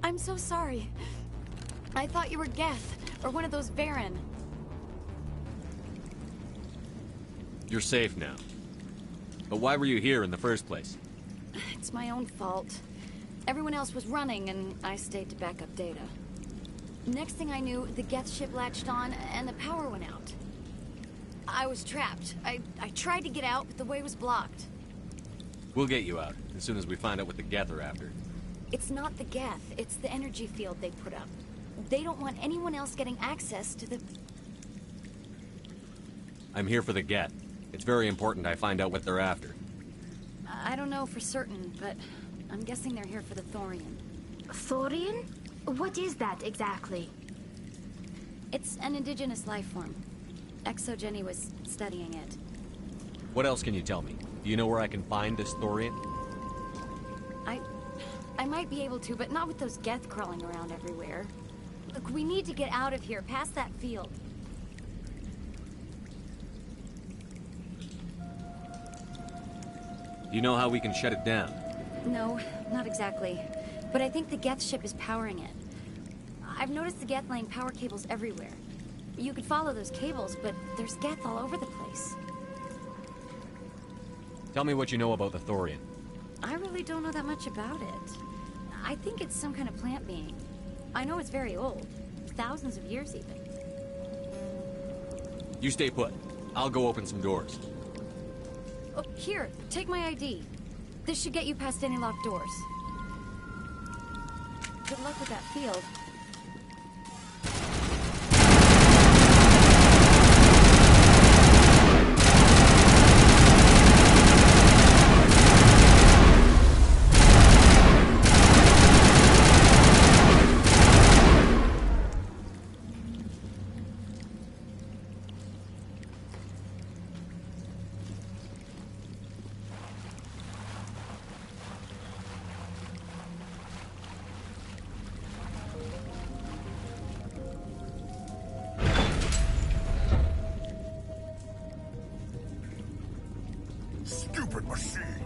[SPEAKER 20] I'm so sorry. I thought you were Geth, or one of those Varen.
[SPEAKER 2] You're safe now. But why were you here in the first place?
[SPEAKER 13] It's my own fault. Everyone else was running, and I stayed to back up data. Next thing I knew, the Geth ship latched on, and the power went out. I was trapped. I tried to get out, but the way was blocked.
[SPEAKER 2] We'll get you out, as soon as we find out what the Geth are after.
[SPEAKER 13] It's not the Geth, it's the energy field they put up. They don't want anyone else getting access to the...
[SPEAKER 2] I'm here for the Geth. It's very important I find out what they're after.
[SPEAKER 13] I don't know for certain, but I'm guessing they're here for the Thorian.
[SPEAKER 3] Thorian? What is that exactly?
[SPEAKER 13] It's an indigenous life form. S.P.E.C.T.R.E was studying it.
[SPEAKER 2] What else can you tell me? Do you know where I can find this Thorian?
[SPEAKER 13] I might be able to, but not with those Geth crawling around everywhere. Look, we need to get out of here, past that field.
[SPEAKER 2] Do you know how we can shut it down?
[SPEAKER 13] No, not exactly. But I think the Geth ship is powering it. I've noticed the Geth laying power cables everywhere. You could follow those cables, but there's Geth all over the place.
[SPEAKER 2] Tell me what you know about the Thorian.
[SPEAKER 13] I really don't know that much about it. I think it's some kind of plant being. I know it's very old. Thousands of years, even.
[SPEAKER 2] You stay put. I'll go open some doors.
[SPEAKER 13] Oh, here, take my ID. This should get you past any locked doors. Good luck with that field.
[SPEAKER 16] Stupid machine!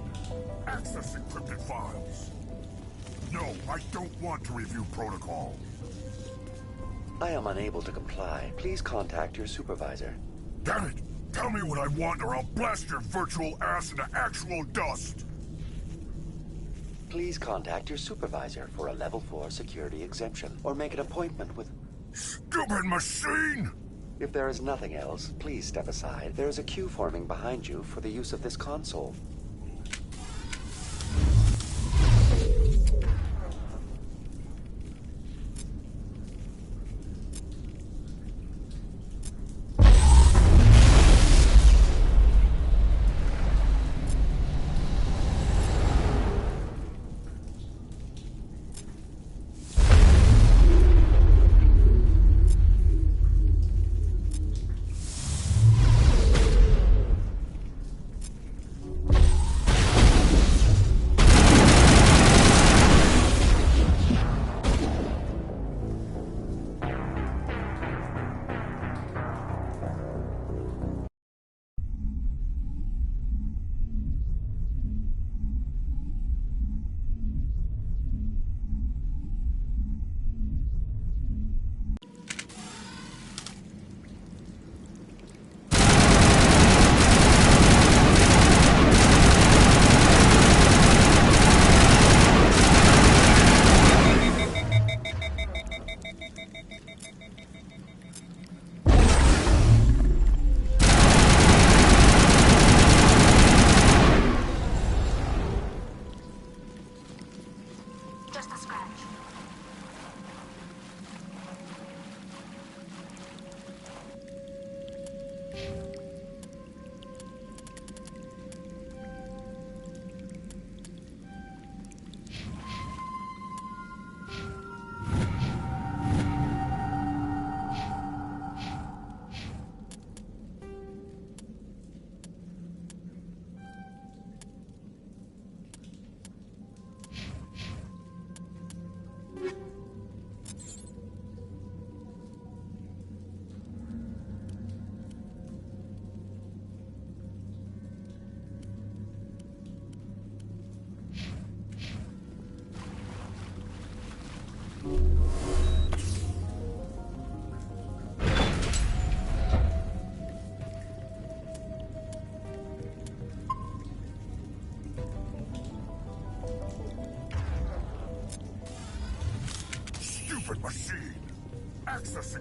[SPEAKER 16] Access encrypted files. No, I don't want to review protocol.
[SPEAKER 18] I am unable to comply. Please contact your supervisor.
[SPEAKER 16] Damn it! Tell me what I want or I'll blast your virtual ass into actual dust!
[SPEAKER 18] Please contact your supervisor for a level 4 security exemption, or make an appointment with...
[SPEAKER 16] Stupid machine!
[SPEAKER 18] If there is nothing else, please step aside. There is a queue forming behind you for the use of this console.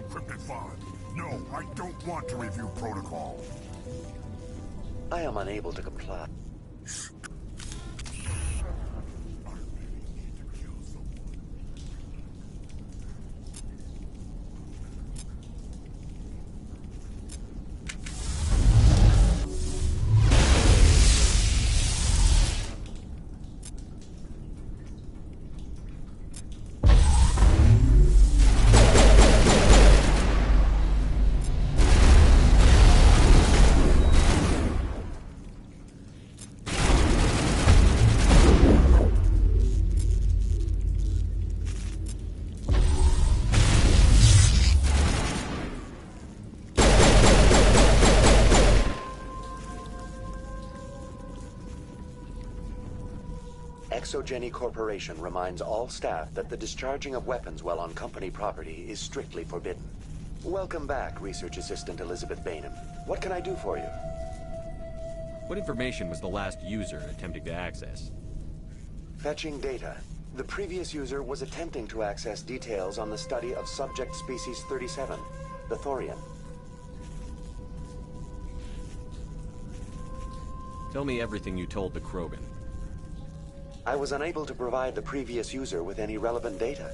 [SPEAKER 16] encrypted file. No, I don't want to review protocol.
[SPEAKER 18] I am unable to comply. S.P.E.C.T.R.E Corporation reminds all staff that the discharging of weapons while on company property is strictly forbidden. Welcome back, Research Assistant Elizabeth Bainham. What can I do for you?
[SPEAKER 2] What information was the last user attempting to access?
[SPEAKER 18] Fetching data. The previous user was attempting to access details on the study of subject species 37, the Thorian.
[SPEAKER 2] Tell me everything you told the Krogan.
[SPEAKER 18] I was unable to provide the previous user with any relevant data.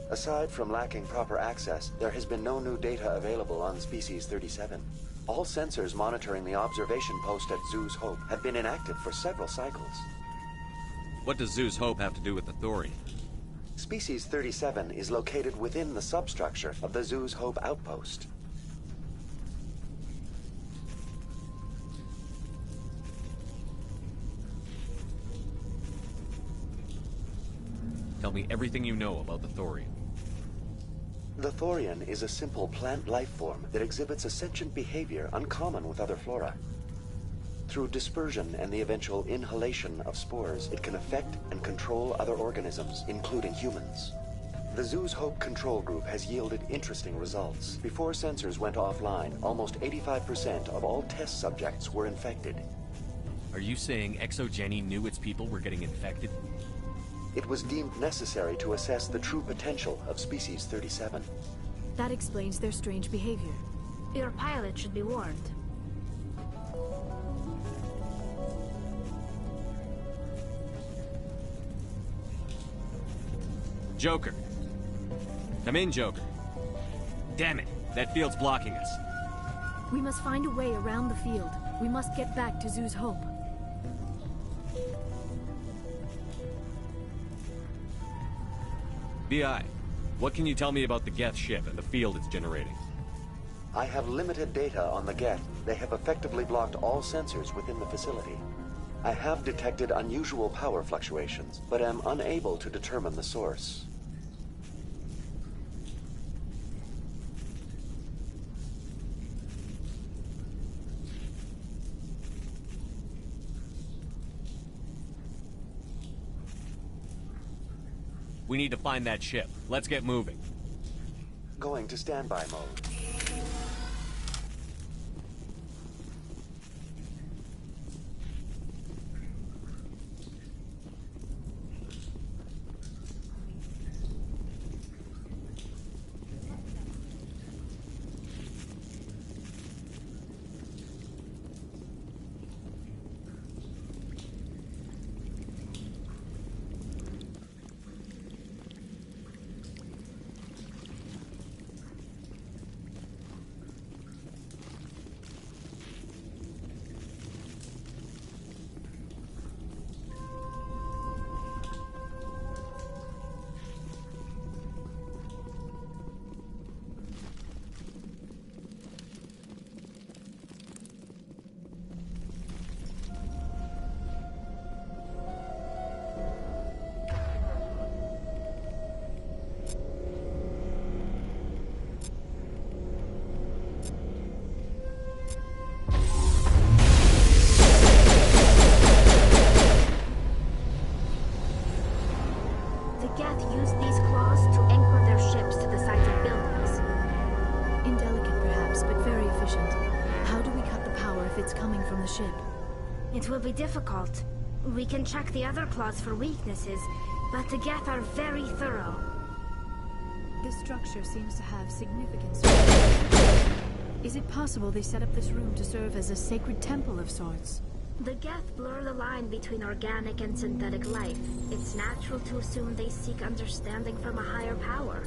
[SPEAKER 18] Aside from lacking proper access, there has been no new data available on Species 37. All sensors monitoring the observation post at Zoo's Hope have been inactive for several cycles.
[SPEAKER 2] What does Zoo's Hope have to do with the Thorian?
[SPEAKER 18] Species 37 is located within the substructure of the Zoo's Hope outpost.
[SPEAKER 2] Tell me everything you know about the Thorian.
[SPEAKER 18] The Thorian is a simple plant life form that exhibits a sentient behavior uncommon with other flora. Through dispersion and the eventual inhalation of spores, it can affect and control other organisms, including humans. The Zoo's Hope control group has yielded interesting results. Before sensors went offline, almost 85% of all test subjects were infected.
[SPEAKER 2] Are you saying S.P.E.C.T.R.E knew its people were getting infected?
[SPEAKER 18] It was deemed necessary to assess the true potential of Species 37.
[SPEAKER 12] That explains their strange behavior.
[SPEAKER 3] Your pilot should be warned.
[SPEAKER 2] Joker. Come in, Joker. Damn it, that field's blocking us.
[SPEAKER 12] We must find a way around the field. We must get back to Zoo's Hope.
[SPEAKER 2] VI, what can you tell me about the Geth ship and the field it's generating?
[SPEAKER 18] I have limited data on the Geth. They have effectively blocked all sensors within the facility. I have detected unusual power fluctuations, but am unable to determine the source.
[SPEAKER 2] We need to find that ship. Let's get moving.
[SPEAKER 18] Going to standby mode.
[SPEAKER 3] It will be difficult. We can check the other claws for weaknesses, but the Geth are very thorough.
[SPEAKER 12] This structure seems to have significance. Is it possible they set up this room to serve as a sacred temple of sorts?
[SPEAKER 3] The Geth blur the line between organic and synthetic life. It's natural to assume they seek understanding from a higher power.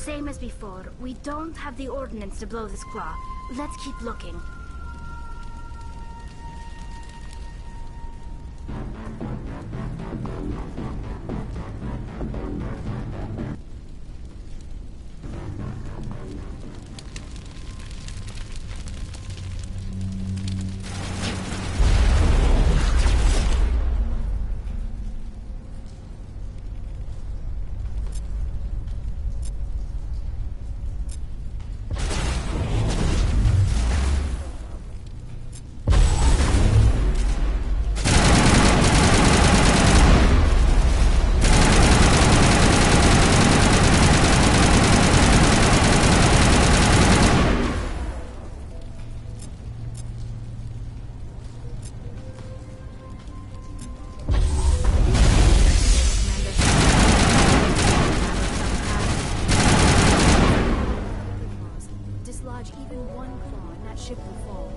[SPEAKER 3] Same as before, we don't have the ordnance to blow this claw. Let's keep looking.
[SPEAKER 12] Dislodge even one claw and that ship will fall.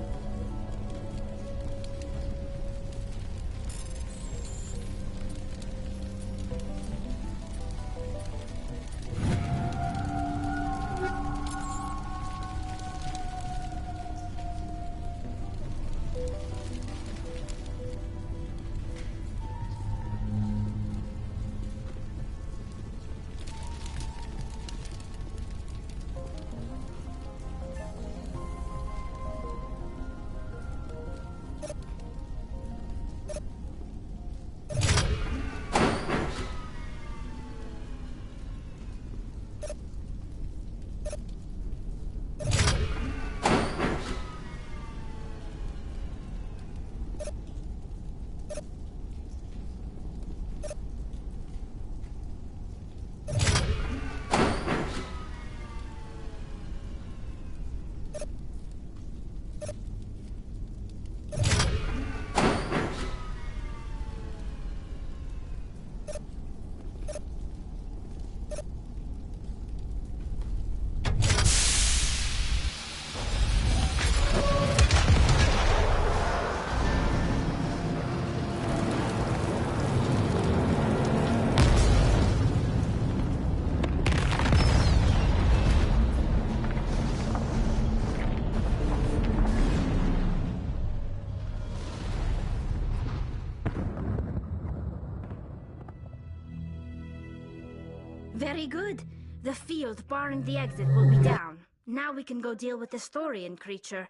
[SPEAKER 3] Very good. The field barring the exit will be down. Now we can go deal with the Saurian creature.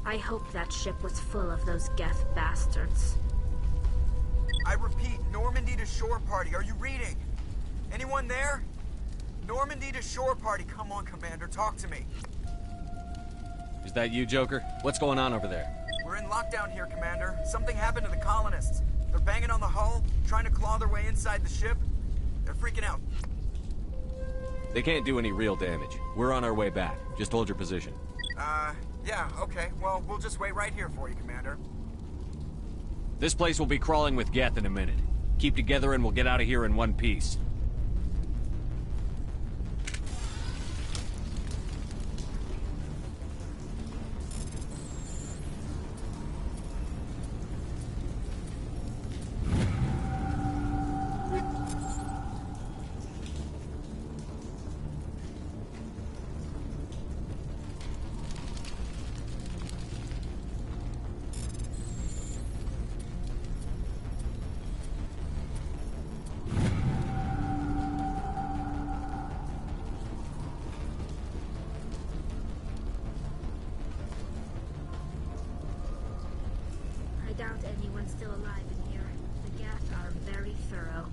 [SPEAKER 3] I hope that ship was full of those Geth bastards.
[SPEAKER 4] I repeat, Normandy to shore party. Are you reading? Anyone there? Normandy to shore party. Come on, Commander. Talk to me.
[SPEAKER 2] Is that you, Joker? What's going on over there?
[SPEAKER 4] We're in lockdown here, Commander. Something happened to the colonists. They're banging on the hull, trying to claw their way inside the ship. They're freaking out.
[SPEAKER 2] They can't do any real damage. We're on our way back. Just hold your position.
[SPEAKER 4] Yeah, okay. Well, we'll just wait right here for you, Commander.
[SPEAKER 2] This place will be crawling with Geth in a minute. Keep together and we'll get out of here in one piece.
[SPEAKER 3] I doubt anyone's still alive in here. The Geth are very thorough.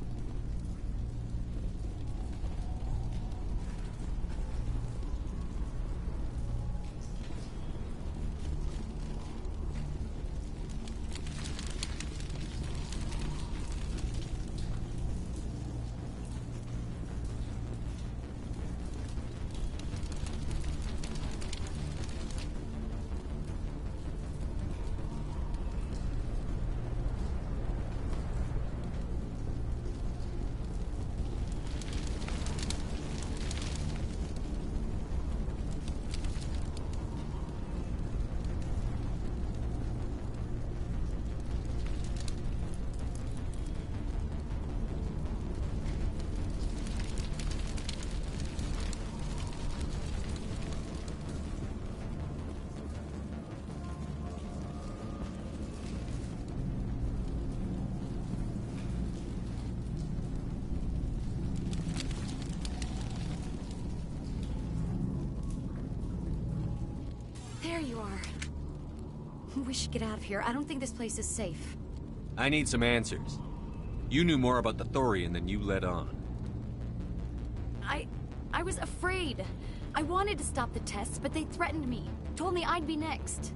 [SPEAKER 11] you are. We should get out of here. I don't think this place is safe.
[SPEAKER 2] I need some answers. You knew more about the Thorian than you let on.
[SPEAKER 11] I was afraid. I wanted to stop the tests, but they threatened me. Told me I'd be next.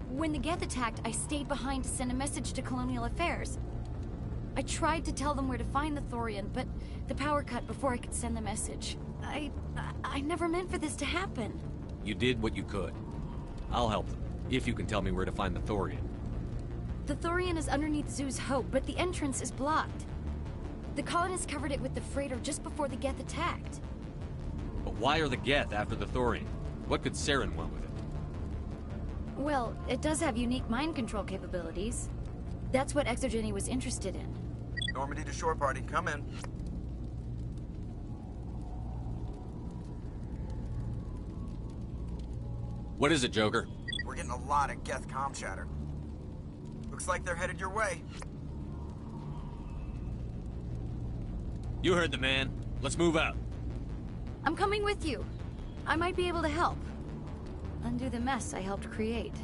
[SPEAKER 11] When the Geth attacked, I stayed behind to send a message to Colonial Affairs. I tried to tell them where to find the Thorian, but the power cut before I could send the message. I never meant for this to happen.
[SPEAKER 2] You did what you could. I'll help them, if you can tell me where to find the Thorian.
[SPEAKER 11] The Thorian is underneath Zoo's Hope, but the entrance is blocked. The colonists covered it with the freighter just before the Geth attacked.
[SPEAKER 2] But why are the Geth after the Thorian? What could Saren want with it?
[SPEAKER 11] Well, it does have unique mind control capabilities. That's what Exogeny was interested in.
[SPEAKER 4] Normandy to shore party, come in.
[SPEAKER 2] What is it, Joker?
[SPEAKER 4] We're getting a lot of Geth comm chatter. Looks like they're headed your way.
[SPEAKER 2] You heard the man. Let's move out.
[SPEAKER 11] I'm coming with you. I might be able to help. Undo the mess I helped create.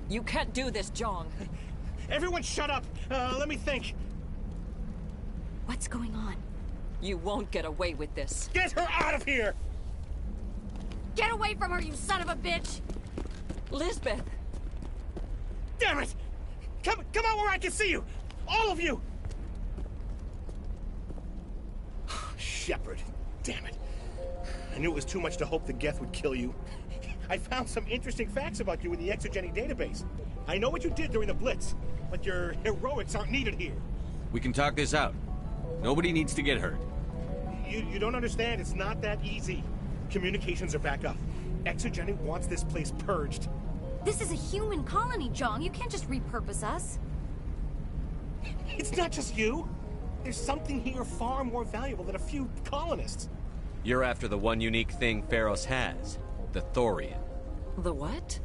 [SPEAKER 20] You can't do this, Jong.
[SPEAKER 19] Everyone shut up! Let me think.
[SPEAKER 11] What's going on?
[SPEAKER 20] You won't get away with this.
[SPEAKER 19] Get her out of here!
[SPEAKER 11] Get away from her, you son of a bitch!
[SPEAKER 20] Lisbeth!
[SPEAKER 19] Damn it! Come out where I can see you! All of you! Shepard, damn it. I knew it was too much to hope the Geth would kill you. I found some interesting facts about you in the Exogeny database. I know what you did during the Blitz, but your heroics aren't needed here.
[SPEAKER 2] We can talk this out. Nobody needs to get hurt.
[SPEAKER 19] You don't understand. It's not that easy. Communications are back up. Exogeny wants this place purged.
[SPEAKER 11] This is a human colony, Jong. You can't just repurpose us.
[SPEAKER 19] It's not just you. There's something here far more valuable than a few colonists.
[SPEAKER 2] You're after the one unique thing Pharos has. The Thorian.
[SPEAKER 20] The what?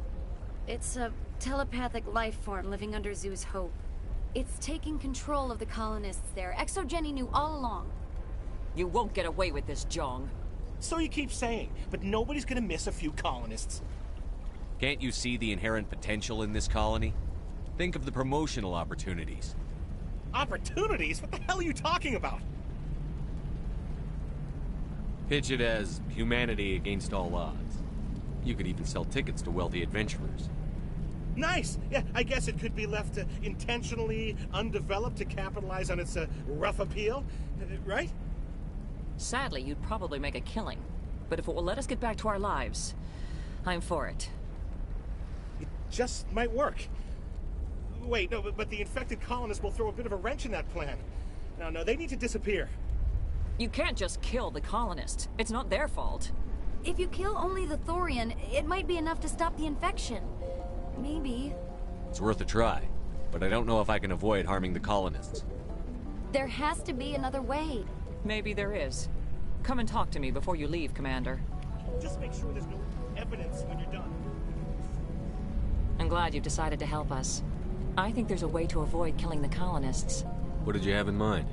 [SPEAKER 11] It's a telepathic life form living under Zoo's Hope. It's taking control of the colonists there. Exogeny knew all along.
[SPEAKER 20] You won't get away with this, Jong.
[SPEAKER 19] So you keep saying, but nobody's gonna miss a few colonists.
[SPEAKER 2] Can't you see the inherent potential in this colony? Think of the promotional opportunities.
[SPEAKER 19] Opportunities? What the hell are you talking about?
[SPEAKER 2] Pitch it as humanity against all odds. You could even sell tickets to wealthy adventurers.
[SPEAKER 19] Nice! Yeah, I guess it could be left intentionally undeveloped to capitalize on its rough appeal, right?
[SPEAKER 5] Sadly, you'd probably make a killing. But if it will let us get back to our lives, I'm for it.
[SPEAKER 19] It just might work. Wait, no, but the infected colonists will throw a bit of a wrench in that plan. No, they need to disappear.
[SPEAKER 5] You can't just kill the colonists. It's not their fault.
[SPEAKER 1] If you kill only the Thorian, it might be enough to stop the infection. Maybe.
[SPEAKER 2] It's worth a try, but I don't know if I can avoid harming the colonists.
[SPEAKER 1] There has to be another way.
[SPEAKER 5] Maybe there is. Come and talk to me before you leave, Commander.
[SPEAKER 19] Just make sure there's no evidence when you're done.
[SPEAKER 5] I'm glad you've decided to help us. I think there's a way to avoid killing the colonists.
[SPEAKER 2] What did you have in mind?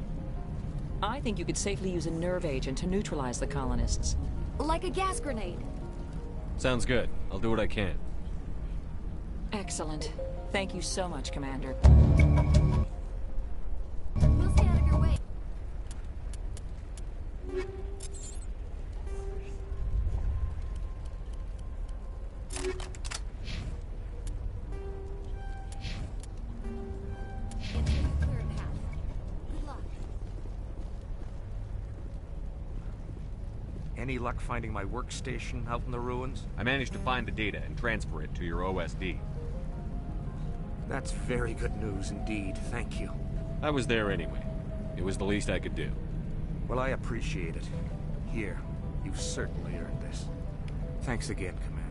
[SPEAKER 5] I think you could safely use a nerve agent to neutralize the colonists.
[SPEAKER 1] Like a gas grenade.
[SPEAKER 2] Sounds good. I'll do what I can.
[SPEAKER 5] Excellent. Thank you so much, Commander.
[SPEAKER 1] We'll stay out of your way.
[SPEAKER 21] Any luck finding my workstation out in the ruins?
[SPEAKER 2] I managed to find the data and transfer it to your OSD.
[SPEAKER 21] That's very good news indeed, thank you.
[SPEAKER 2] I was there anyway. It was the least I could do.
[SPEAKER 21] Well, I appreciate it. Here, you've certainly earned this. Thanks again, Commander.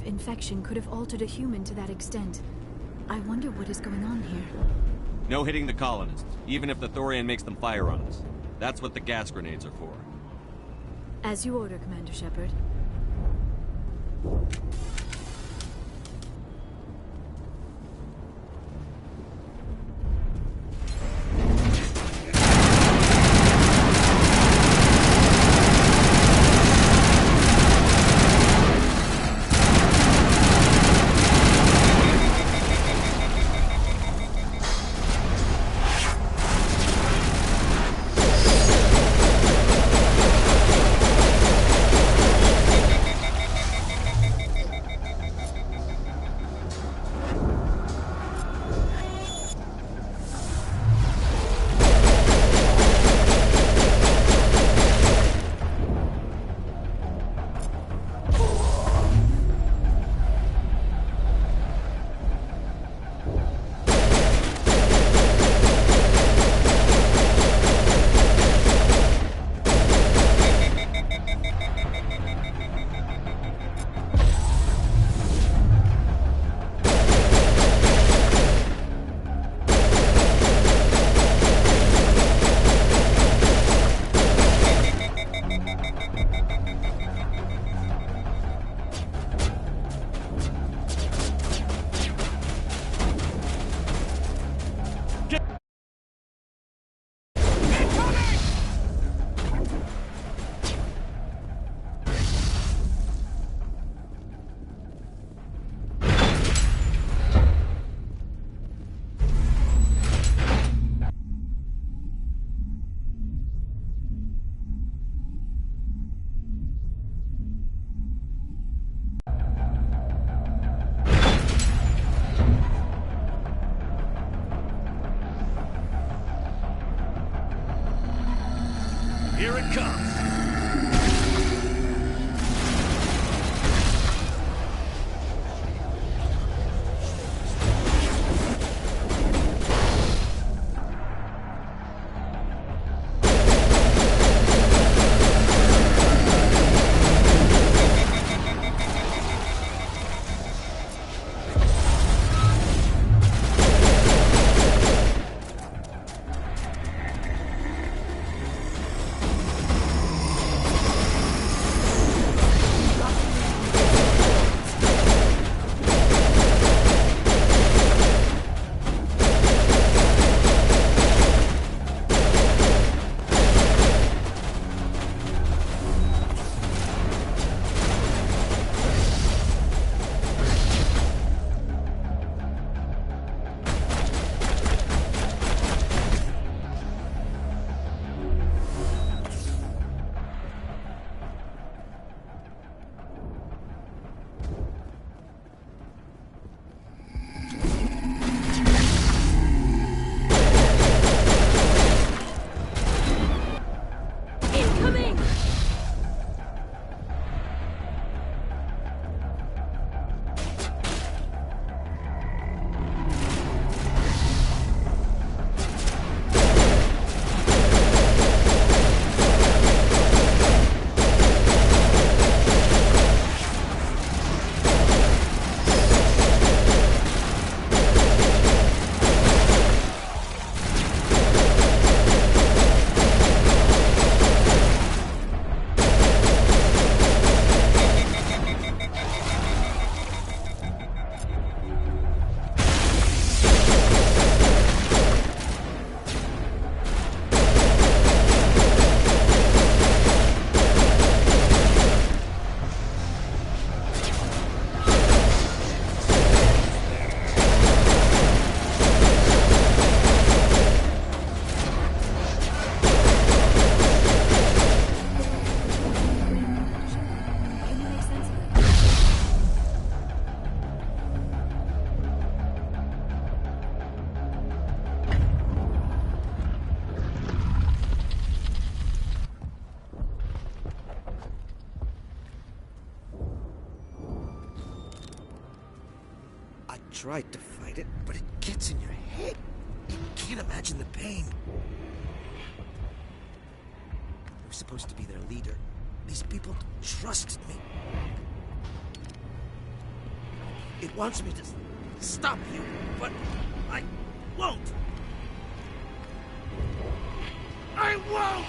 [SPEAKER 12] Infection could have altered a human to that extent. I wonder what is going on here.
[SPEAKER 2] No hitting the colonists, even if the Thorian makes them fire on us. That's what the gas grenades are for.
[SPEAKER 12] As you order, Commander Shepard.
[SPEAKER 21] Here it comes.
[SPEAKER 9] Tried to fight it, but it gets in your head. You can't imagine the pain. I'm supposed to be their leader. These people trusted me. It wants me to stop you, but I won't. I won't!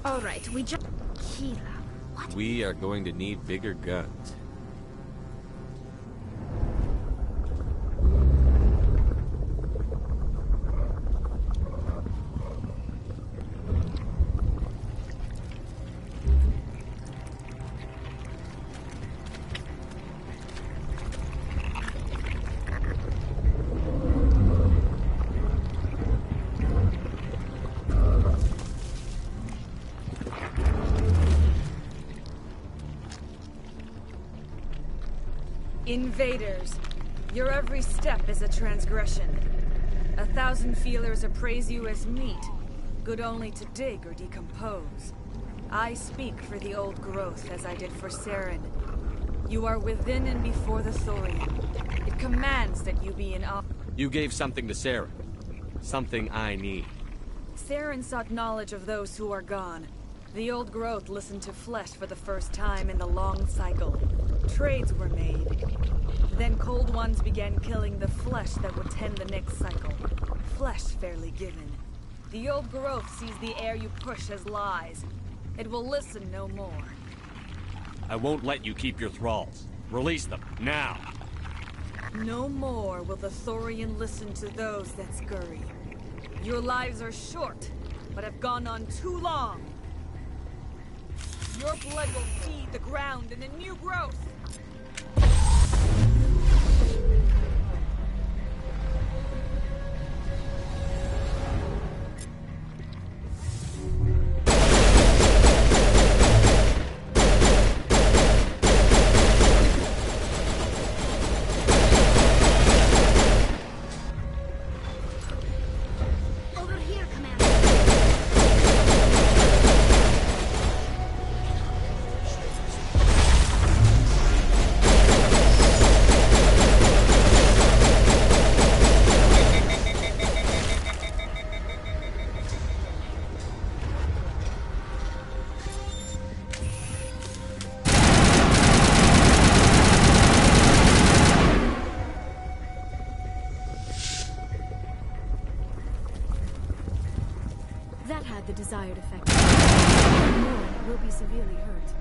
[SPEAKER 3] All right, we just... Kira, what?
[SPEAKER 2] We are going to need bigger guns.
[SPEAKER 10] Invaders, your every step is a transgression. 1,000 feelers appraise you as meat, good only to dig or decompose. I speak for the old growth as I did for Saren. You are within and before the Thorian. It commands that you be in awe.
[SPEAKER 2] You gave something to Saren. Something I need.
[SPEAKER 10] Saren sought knowledge of those who are gone. The old growth listened to flesh for the first time in the long cycle. Trades were made. Then cold ones began killing the flesh that would tend the next cycle. Flesh fairly given. The old growth sees the air you push as lies. It will listen no more.
[SPEAKER 2] I won't let you keep your thralls. Release them, now!
[SPEAKER 10] No more will the Thorian listen to those that scurry. Your lives are short, but have gone on too long. Your blood will feed the ground in a new growth.
[SPEAKER 12] That had the desired effect. More will be severely hurt.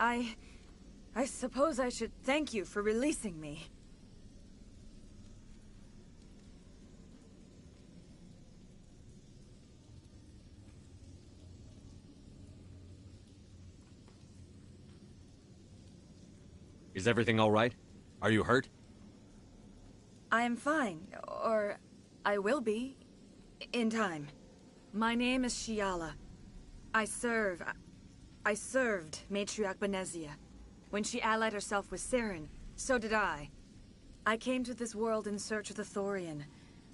[SPEAKER 10] I suppose I should thank you for releasing me.
[SPEAKER 2] Is everything all right? Are you hurt?
[SPEAKER 10] I am fine, or I will be, in time. My name is Shiala. I served Matriarch Benezia. When she allied herself with Saren, so did I. I came to this world in search of the Thorian.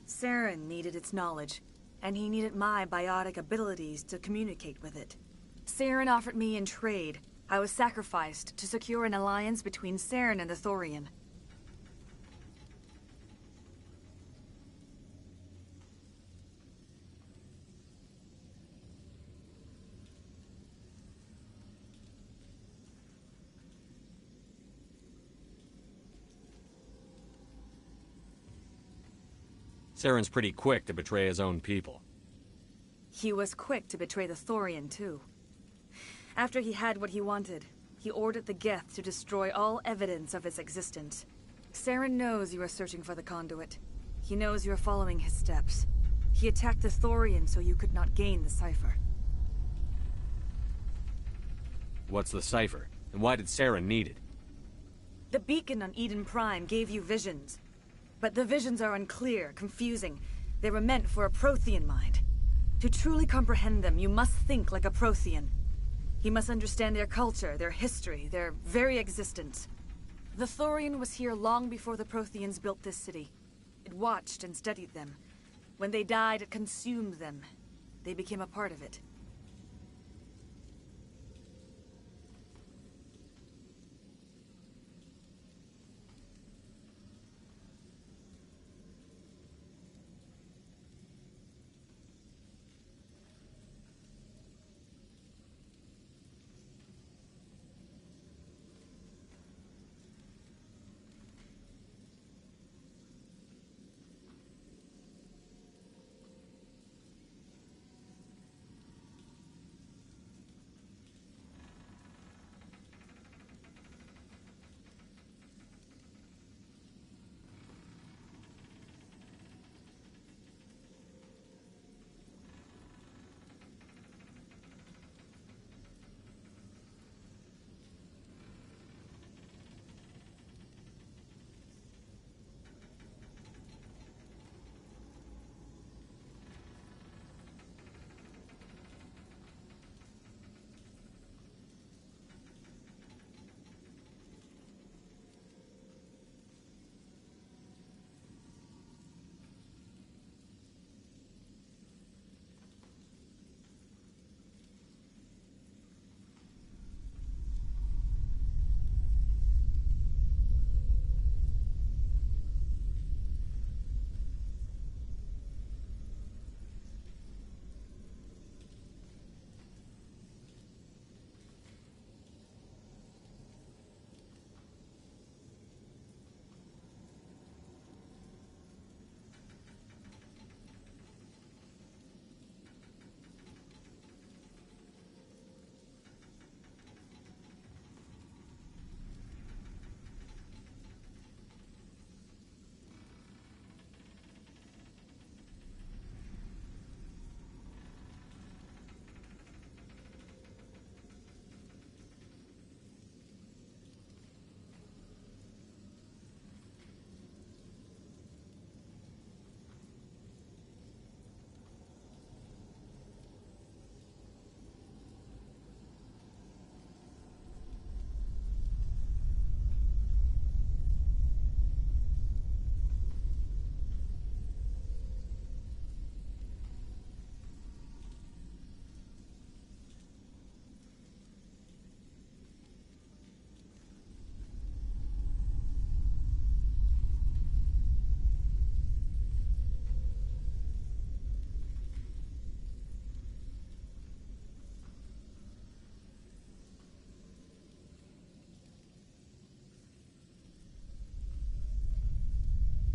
[SPEAKER 10] Saren needed its knowledge, and he needed my biotic abilities to communicate with it. Saren offered me in trade. I was sacrificed to secure an alliance between Saren and the Thorian.
[SPEAKER 2] Saren's pretty quick to betray his own people.
[SPEAKER 10] He was quick to betray the Thorian, too. After he had what he wanted, he ordered the Geth to destroy all evidence of its existence. Saren knows you are searching for the conduit. He knows you are following his steps. He attacked the Thorian so you could not gain the cipher.
[SPEAKER 2] What's the cipher? And why did Saren need it?
[SPEAKER 10] The beacon on Eden Prime gave you visions. But the visions are unclear, confusing. They were meant for a Prothean mind. To truly comprehend them, you must think like a Prothean. You must understand their culture, their history, their very existence. The Thorian was here long before the Protheans built this city. It watched and studied them. When they died, it consumed them. They became a part of it.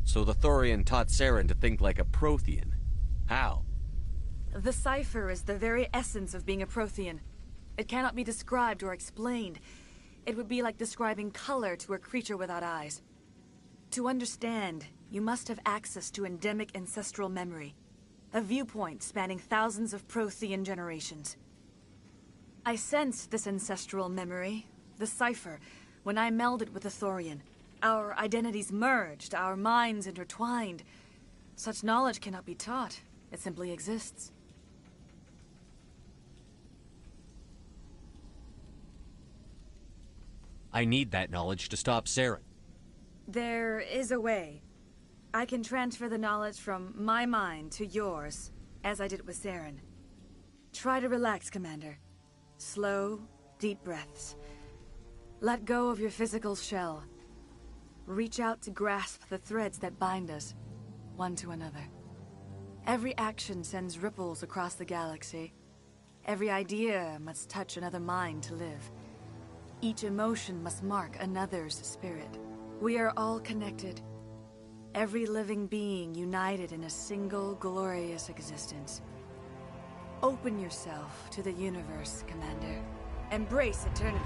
[SPEAKER 2] So the Thorian taught Saren to think like a Prothean. How?
[SPEAKER 10] The cipher is the very essence of being a Prothean. It cannot be described or explained. It would be like describing color to a creature without eyes. To understand, you must have access to endemic ancestral memory. A viewpoint spanning thousands of Prothean generations. I sensed this ancestral memory, the cipher, when I melded with the Thorian. Our identities merged, our minds intertwined. Such knowledge cannot be taught. It simply exists.
[SPEAKER 2] I need that knowledge to stop Saren.
[SPEAKER 10] There is a way. I can transfer the knowledge from my mind to yours, as I did with Saren. Try to relax, Commander. Slow, deep breaths. Let go of your physical shell. Reach out to grasp the threads that bind us, one to another. Every action sends ripples across the galaxy. Every idea must touch another mind to live. Each emotion must mark another's spirit. We are all connected. Every living being united in a single glorious existence. Open yourself to the universe, Commander. Embrace eternity.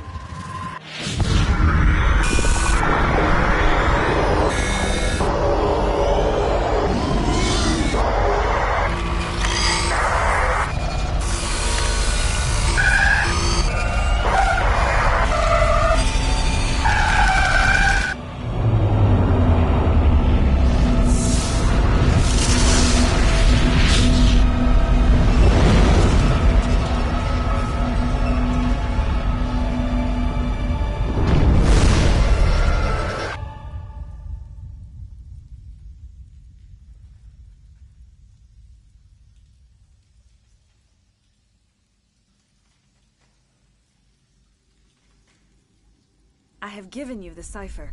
[SPEAKER 10] I have given you the cipher,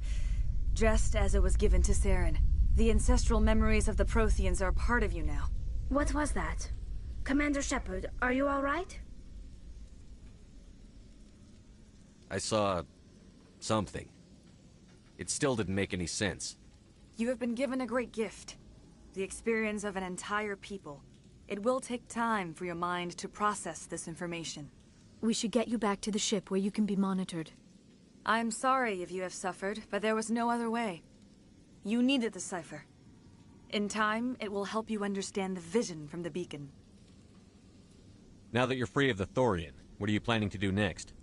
[SPEAKER 10] just as it was given to Saren. The ancestral memories of the Protheans are part of you now.
[SPEAKER 3] What was that? Commander Shepard, are you all right?
[SPEAKER 2] I saw... something. It still didn't make any sense.
[SPEAKER 10] You have been given a great gift. The experience of an entire people. It will take time for your mind to process this information.
[SPEAKER 12] We should get you back to the ship where you can be monitored.
[SPEAKER 10] I'm sorry if you have suffered, but there was no other way. You needed the cipher. In time, it will help you understand the vision from the beacon.
[SPEAKER 2] Now that you're free of the Thorian, what are you planning to do next?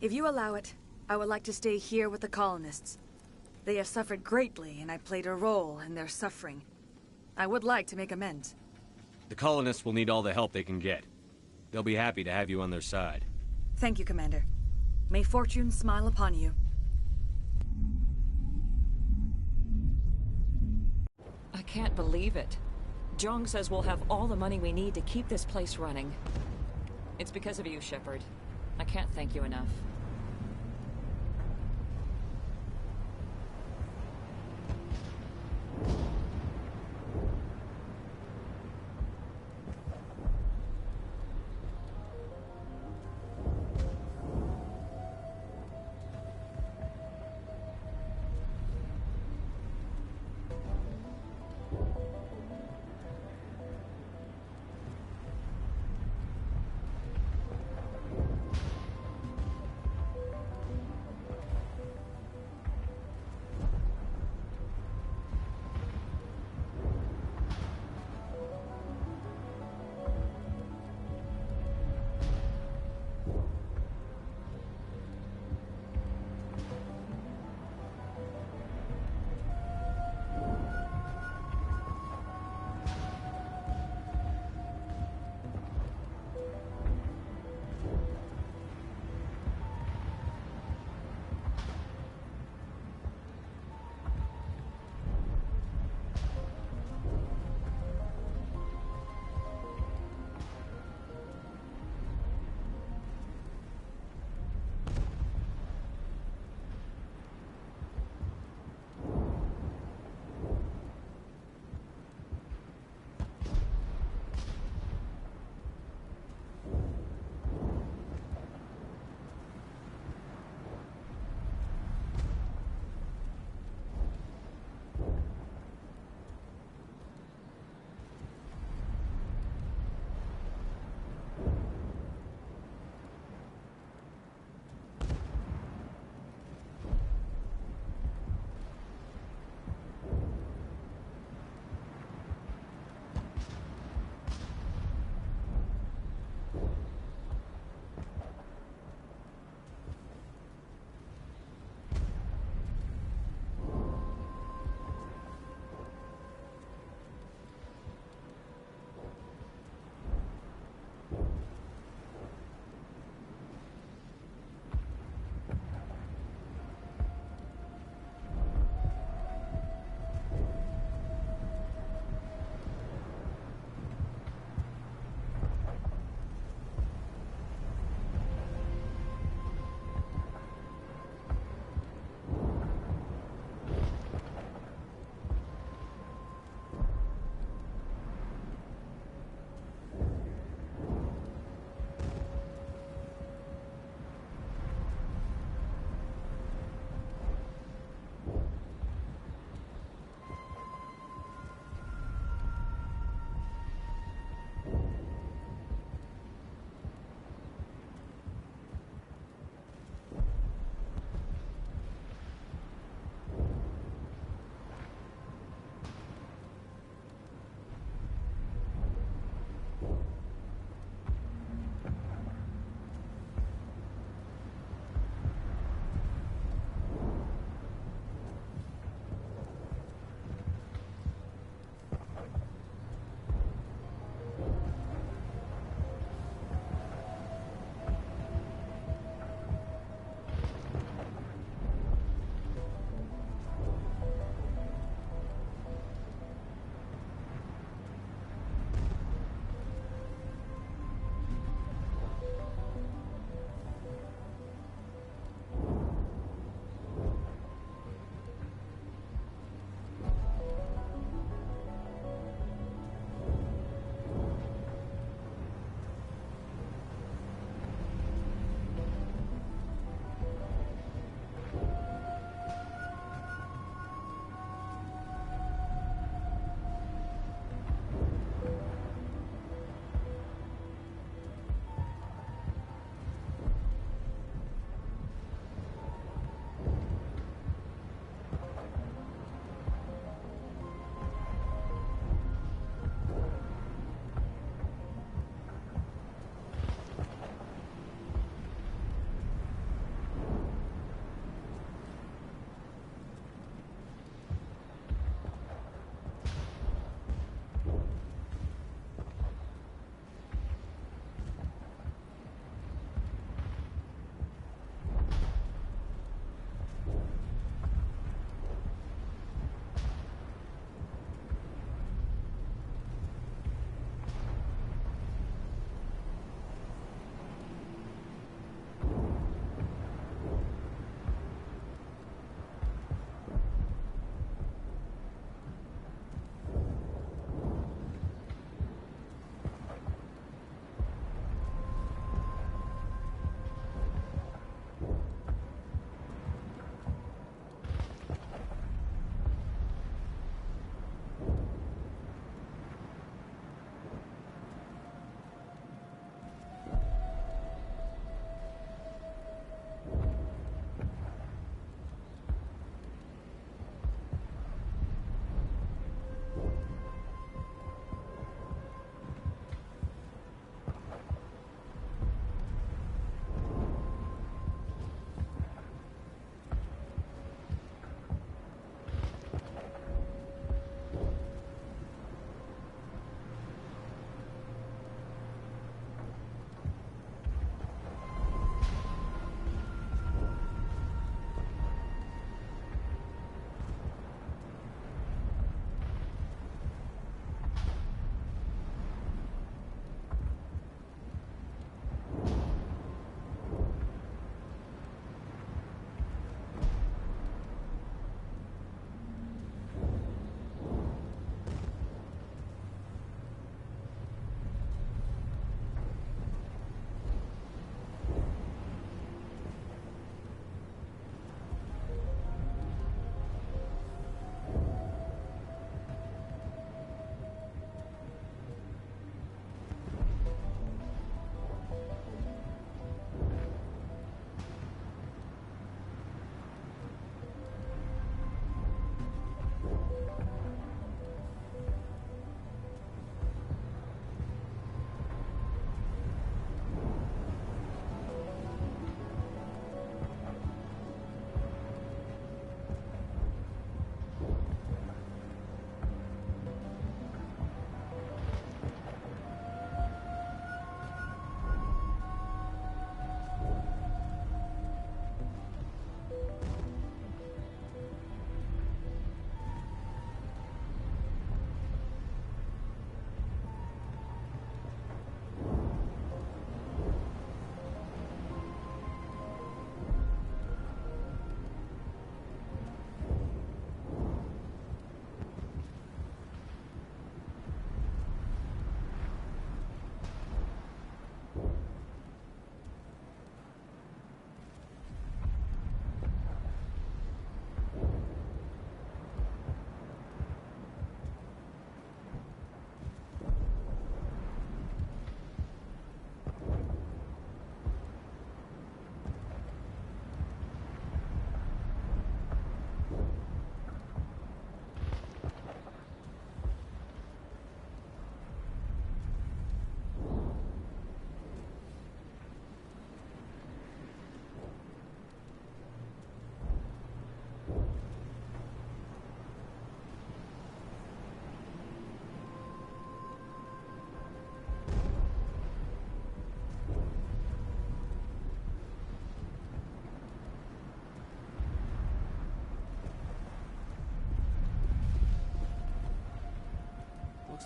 [SPEAKER 10] If you allow it, I would like to stay here with the colonists. They have suffered greatly, and I played a role in their suffering. I would like to make amends.
[SPEAKER 2] The colonists will need all the help they can get. They'll be happy to have you on their side.
[SPEAKER 10] Thank you, Commander. May fortune smile upon you.
[SPEAKER 5] I can't believe it. Jong says we'll have all the money we need to keep this place running. It's because of you, Shepard. I can't thank you enough.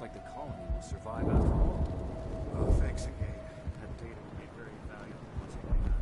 [SPEAKER 21] like the colony will survive after all. Oh, thanks again. That data will be very valuable once I get out.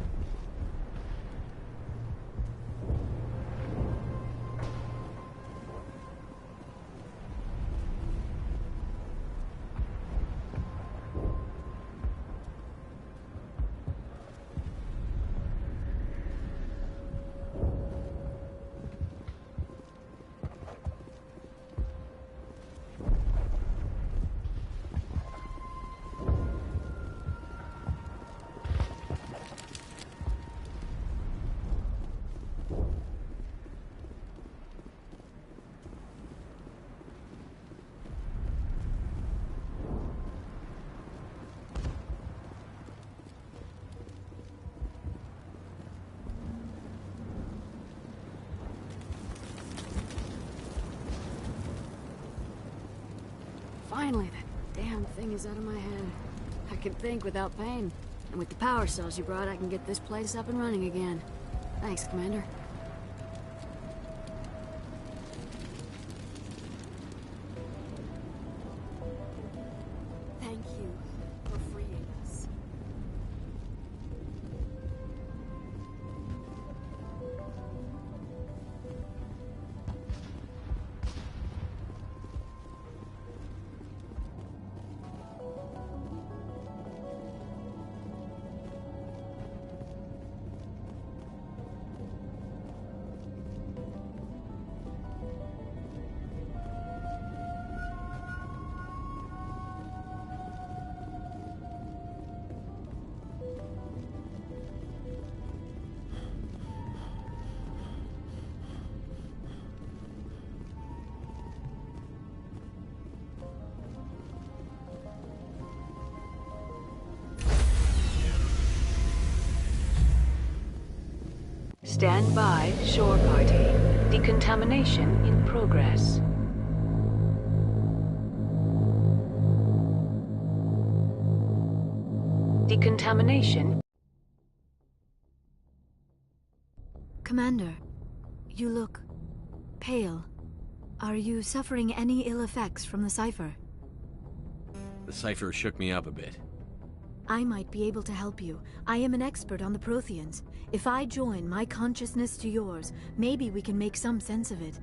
[SPEAKER 13] Finally, that damn thing is out of my head. I can think without pain. And with the power cells you brought, I can get this place up and running again. Thanks, Commander. Thank you for freeing us.
[SPEAKER 12] Stand by, shore party. Decontamination in progress. Decontamination. Commander, you look pale. Are you suffering any ill effects from the cipher?
[SPEAKER 2] The cipher shook me up a bit.
[SPEAKER 12] I might be able to help you. I am an expert on the Protheans. If I join my consciousness to yours, maybe we can make some sense of it.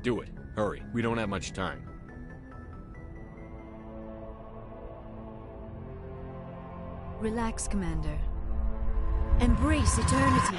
[SPEAKER 2] Do it. Hurry. We don't have much time.
[SPEAKER 12] Relax, Commander. Embrace eternity.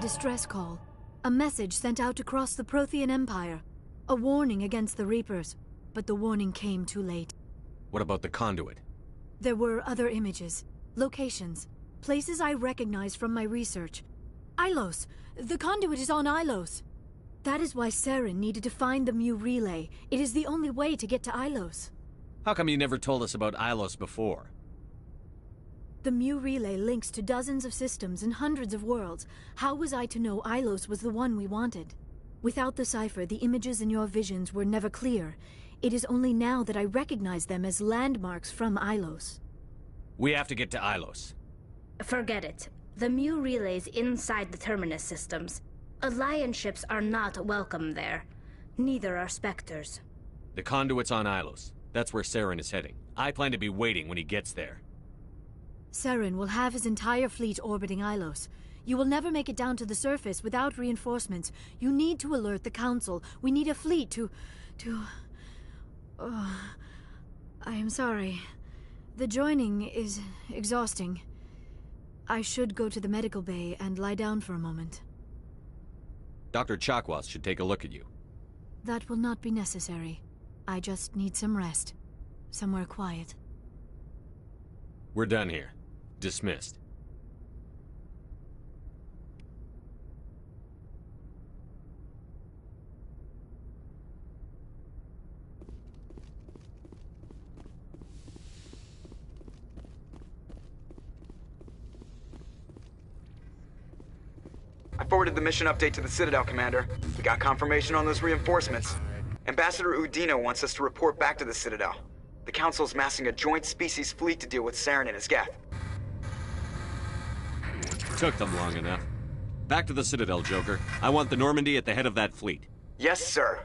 [SPEAKER 12] Distress call. A message sent out across the Prothean Empire. A warning against the Reapers. But the warning came too late.
[SPEAKER 2] What about the conduit?
[SPEAKER 12] There were other images. Locations. Places I recognize from my research. Ilos! The conduit is on Ilos! That is why Saren needed to find the Mu relay. It is the only way to get to Ilos.
[SPEAKER 2] How come you never told us about Ilos before?
[SPEAKER 12] The Mu relay links to dozens of systems and hundreds of worlds. How was I to know Ilos was the one we wanted? Without the cipher, the images in your visions were never clear. It is only now that I recognize them as landmarks from Ilos.
[SPEAKER 2] We have to get to Ilos.
[SPEAKER 3] Forget it. The Mu relay's inside the Terminus systems. Alliance ships are not welcome there. Neither are Spectres.
[SPEAKER 2] The conduit's on Ilos. That's where Saren is heading. I plan to be waiting when he gets there.
[SPEAKER 12] Saren will have his entire fleet orbiting Ilos. You will never make it down to the surface without reinforcements. You need to alert the Council. We need a fleet to... Oh, I am sorry. The joining is exhausting. I should go to the medical bay and lie down for a moment.
[SPEAKER 2] Dr. Chakwas should take a look at you.
[SPEAKER 12] That will not be necessary. I just need some rest. Somewhere quiet.
[SPEAKER 2] We're done here. Dismissed.
[SPEAKER 4] forwarded the mission update to the Citadel, Commander. We got confirmation on those reinforcements. Ambassador Udina wants us to report back to the Citadel. The Council's massing a joint species fleet to deal with Saren and his Geth.
[SPEAKER 2] Took them long enough. Back to the Citadel, Joker. I want the Normandy at the head of that fleet.
[SPEAKER 4] Yes, sir.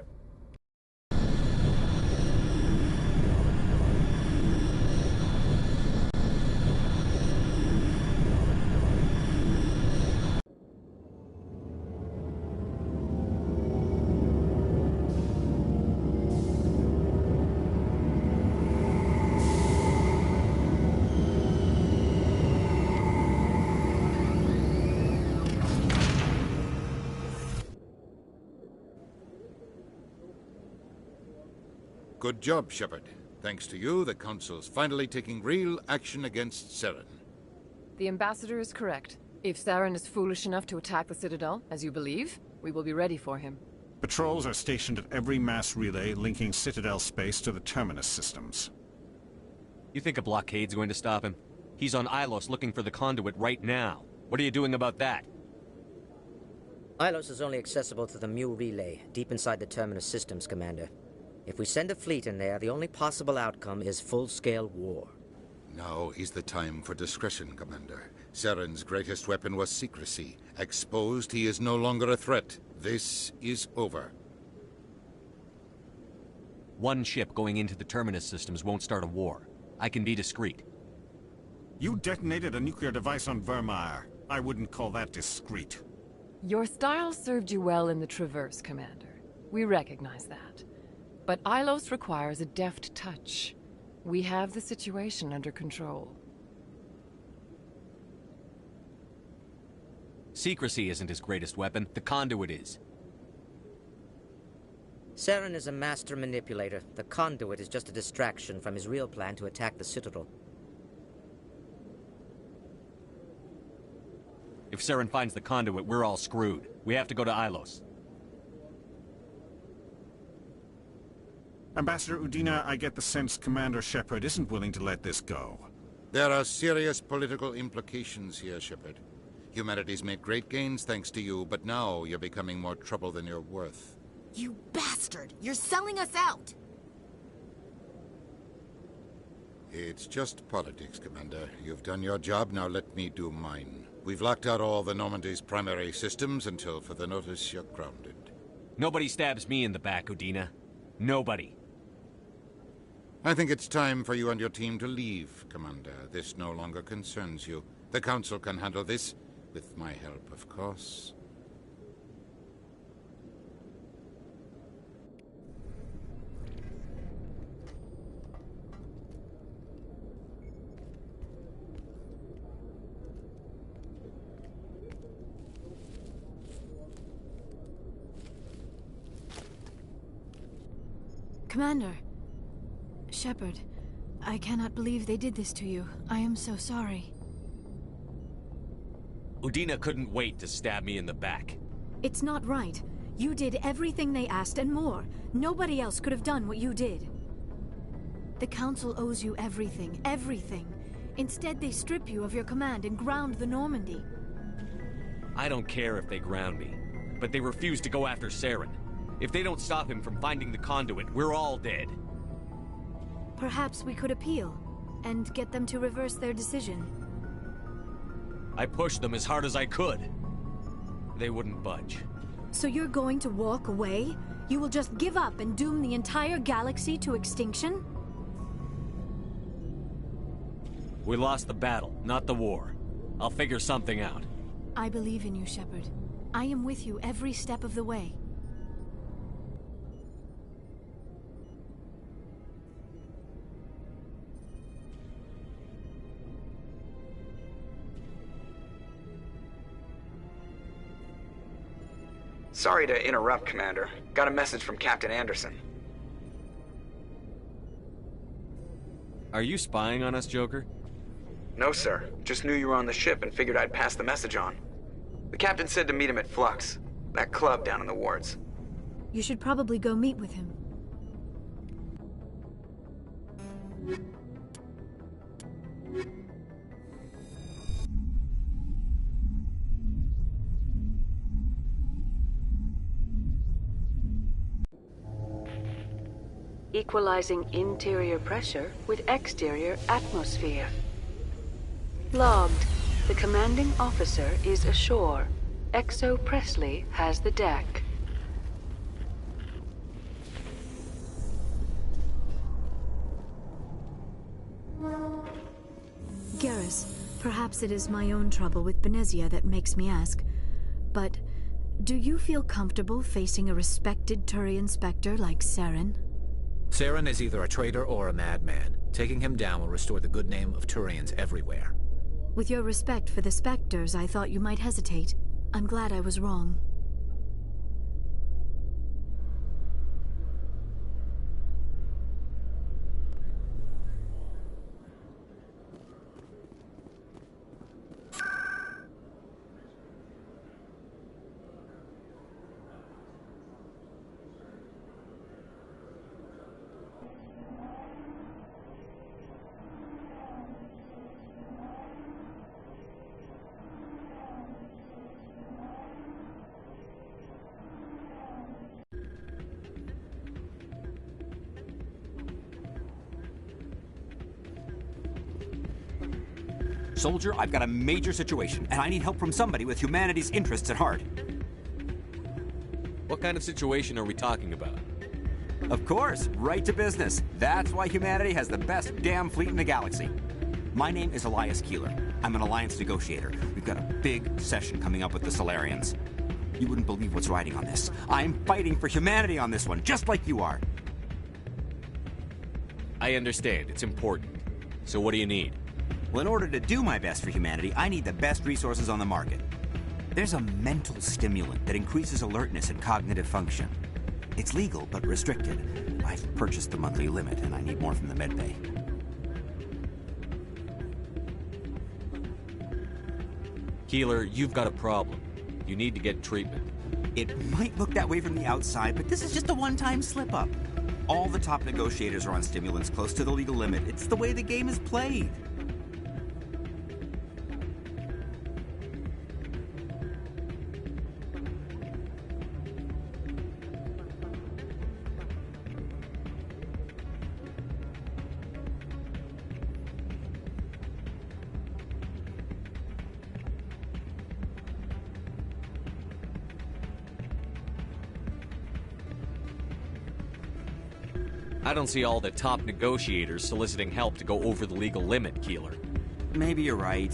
[SPEAKER 6] Good job, Shepard. Thanks to you, the Council's finally taking real action against Saren.
[SPEAKER 7] The Ambassador is correct. If Saren is foolish enough to attack the Citadel, as you believe, we will be ready for him.
[SPEAKER 15] Patrols are stationed at every mass relay linking Citadel space to the Terminus systems.
[SPEAKER 2] You think a blockade's going to stop him? He's on Ilos looking for the conduit right now. What are you doing about that?
[SPEAKER 23] Ilos is only accessible to the Mu relay, deep inside the Terminus systems, Commander. If we send a fleet in there, the only possible outcome is full-scale war.
[SPEAKER 6] Now is the time for discretion, Commander. Saren's greatest weapon was secrecy. Exposed, he is no longer a threat. This is over.
[SPEAKER 2] One ship going into the Terminus systems won't start a war. I can be discreet.
[SPEAKER 15] You detonated a nuclear device on Vermeer. I wouldn't call that discreet.
[SPEAKER 7] Your style served you well in the Traverse, Commander. We recognize that. But Ilos requires a deft touch. We have the situation under control.
[SPEAKER 2] Secrecy isn't his greatest weapon. The conduit is.
[SPEAKER 23] Saren is a master manipulator. The conduit is just a distraction from his real plan to attack the Citadel.
[SPEAKER 2] If Saren finds the conduit, we're all screwed. We have to go to Ilos.
[SPEAKER 15] Ambassador Udina, I get the sense Commander Shepard isn't willing to let this go.
[SPEAKER 6] There are serious political implications here, Shepard. Humanity's made great gains thanks to you, but now you're becoming more trouble than you're worth.
[SPEAKER 11] You bastard! You're selling us out!
[SPEAKER 6] It's just politics, Commander. You've done your job, now let me do mine. We've locked out all the Normandy's primary systems until further notice you're grounded.
[SPEAKER 2] Nobody stabs me in the back, Udina. Nobody.
[SPEAKER 6] I think it's time for you and your team to leave, Commander. This no longer concerns you. The Council can handle this, with my help, of course.
[SPEAKER 12] Commander. Shepard, I cannot believe they did this to you. I am so sorry.
[SPEAKER 2] Udina couldn't wait to stab me in the back.
[SPEAKER 12] It's not right. You did everything they asked and more. Nobody else could have done what you did. The Council owes you everything, everything. Instead, they strip you of your command and ground the Normandy.
[SPEAKER 2] I don't care if they ground me, but they refuse to go after Saren. If they don't stop him from finding the conduit, we're all dead.
[SPEAKER 12] Perhaps we could appeal, and get them to reverse their decision.
[SPEAKER 2] I pushed them as hard as I could. They wouldn't budge.
[SPEAKER 12] So you're going to walk away? You will just give up and doom the entire galaxy to extinction?
[SPEAKER 2] We lost the battle, not the war. I'll figure something out.
[SPEAKER 12] I believe in you, Shepard. I am with you every step of the way.
[SPEAKER 4] Sorry to interrupt, Commander. Got a message from Captain Anderson.
[SPEAKER 2] Are you spying on us, Joker?
[SPEAKER 4] No, sir. Just knew you were on the ship and figured I'd pass the message on. The captain said to meet him at Flux, that club down in the wards.
[SPEAKER 12] You should probably go meet with him.
[SPEAKER 8] equalizing interior pressure with exterior atmosphere. Logged. The commanding officer is ashore. S.P.E.C.T.R.E has the deck.
[SPEAKER 12] Garrus, perhaps it is my own trouble with Benezia that makes me ask, but do you feel comfortable facing a respected Turian Spectre like Saren?
[SPEAKER 17] Saren is either a traitor or a madman. Taking him down will restore the good name of Turians everywhere.
[SPEAKER 12] With your respect for the Spectres, I thought you might hesitate. I'm glad I was wrong.
[SPEAKER 22] Soldier, I've got a major situation, and I need help from somebody with humanity's interests at heart.
[SPEAKER 2] What kind of situation are we talking about?
[SPEAKER 22] Of course, right to business. That's why humanity has the best damn fleet in the galaxy. My name is Elias Keeler. I'm an alliance negotiator. We've got a big session coming up with the Solarians. You wouldn't believe what's riding on this. I'm fighting for humanity on this one, just like you are.
[SPEAKER 2] I understand. It's important. So what do you need?
[SPEAKER 22] Well, in order to do my best for humanity, I need the best resources on the market. There's a mental stimulant that increases alertness and cognitive function. It's legal, but restricted. I've purchased the monthly limit, and I need more from the medbay.
[SPEAKER 2] Keeler, you've got a problem. You need to get treatment.
[SPEAKER 22] It might look that way from the outside, but this is just a one-time slip-up. All the top negotiators are on stimulants close to the legal limit. It's the way the game is played.
[SPEAKER 2] I don't see all the top negotiators soliciting help to go over the legal limit, Keeler.
[SPEAKER 22] Maybe you're right.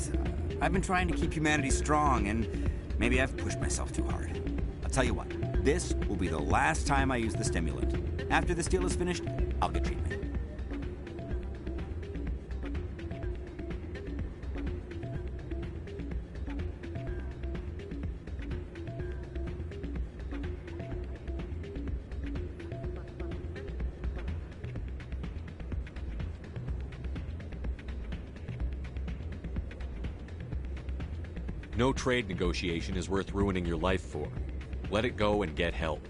[SPEAKER 22] I've been trying to keep humanity strong, and maybe I've pushed myself too hard. I'll tell you what, this will be the last time I use the stimulant. After this deal is finished, I'll get treatment.
[SPEAKER 2] No trade negotiation is worth ruining your life for. Let it go and get help.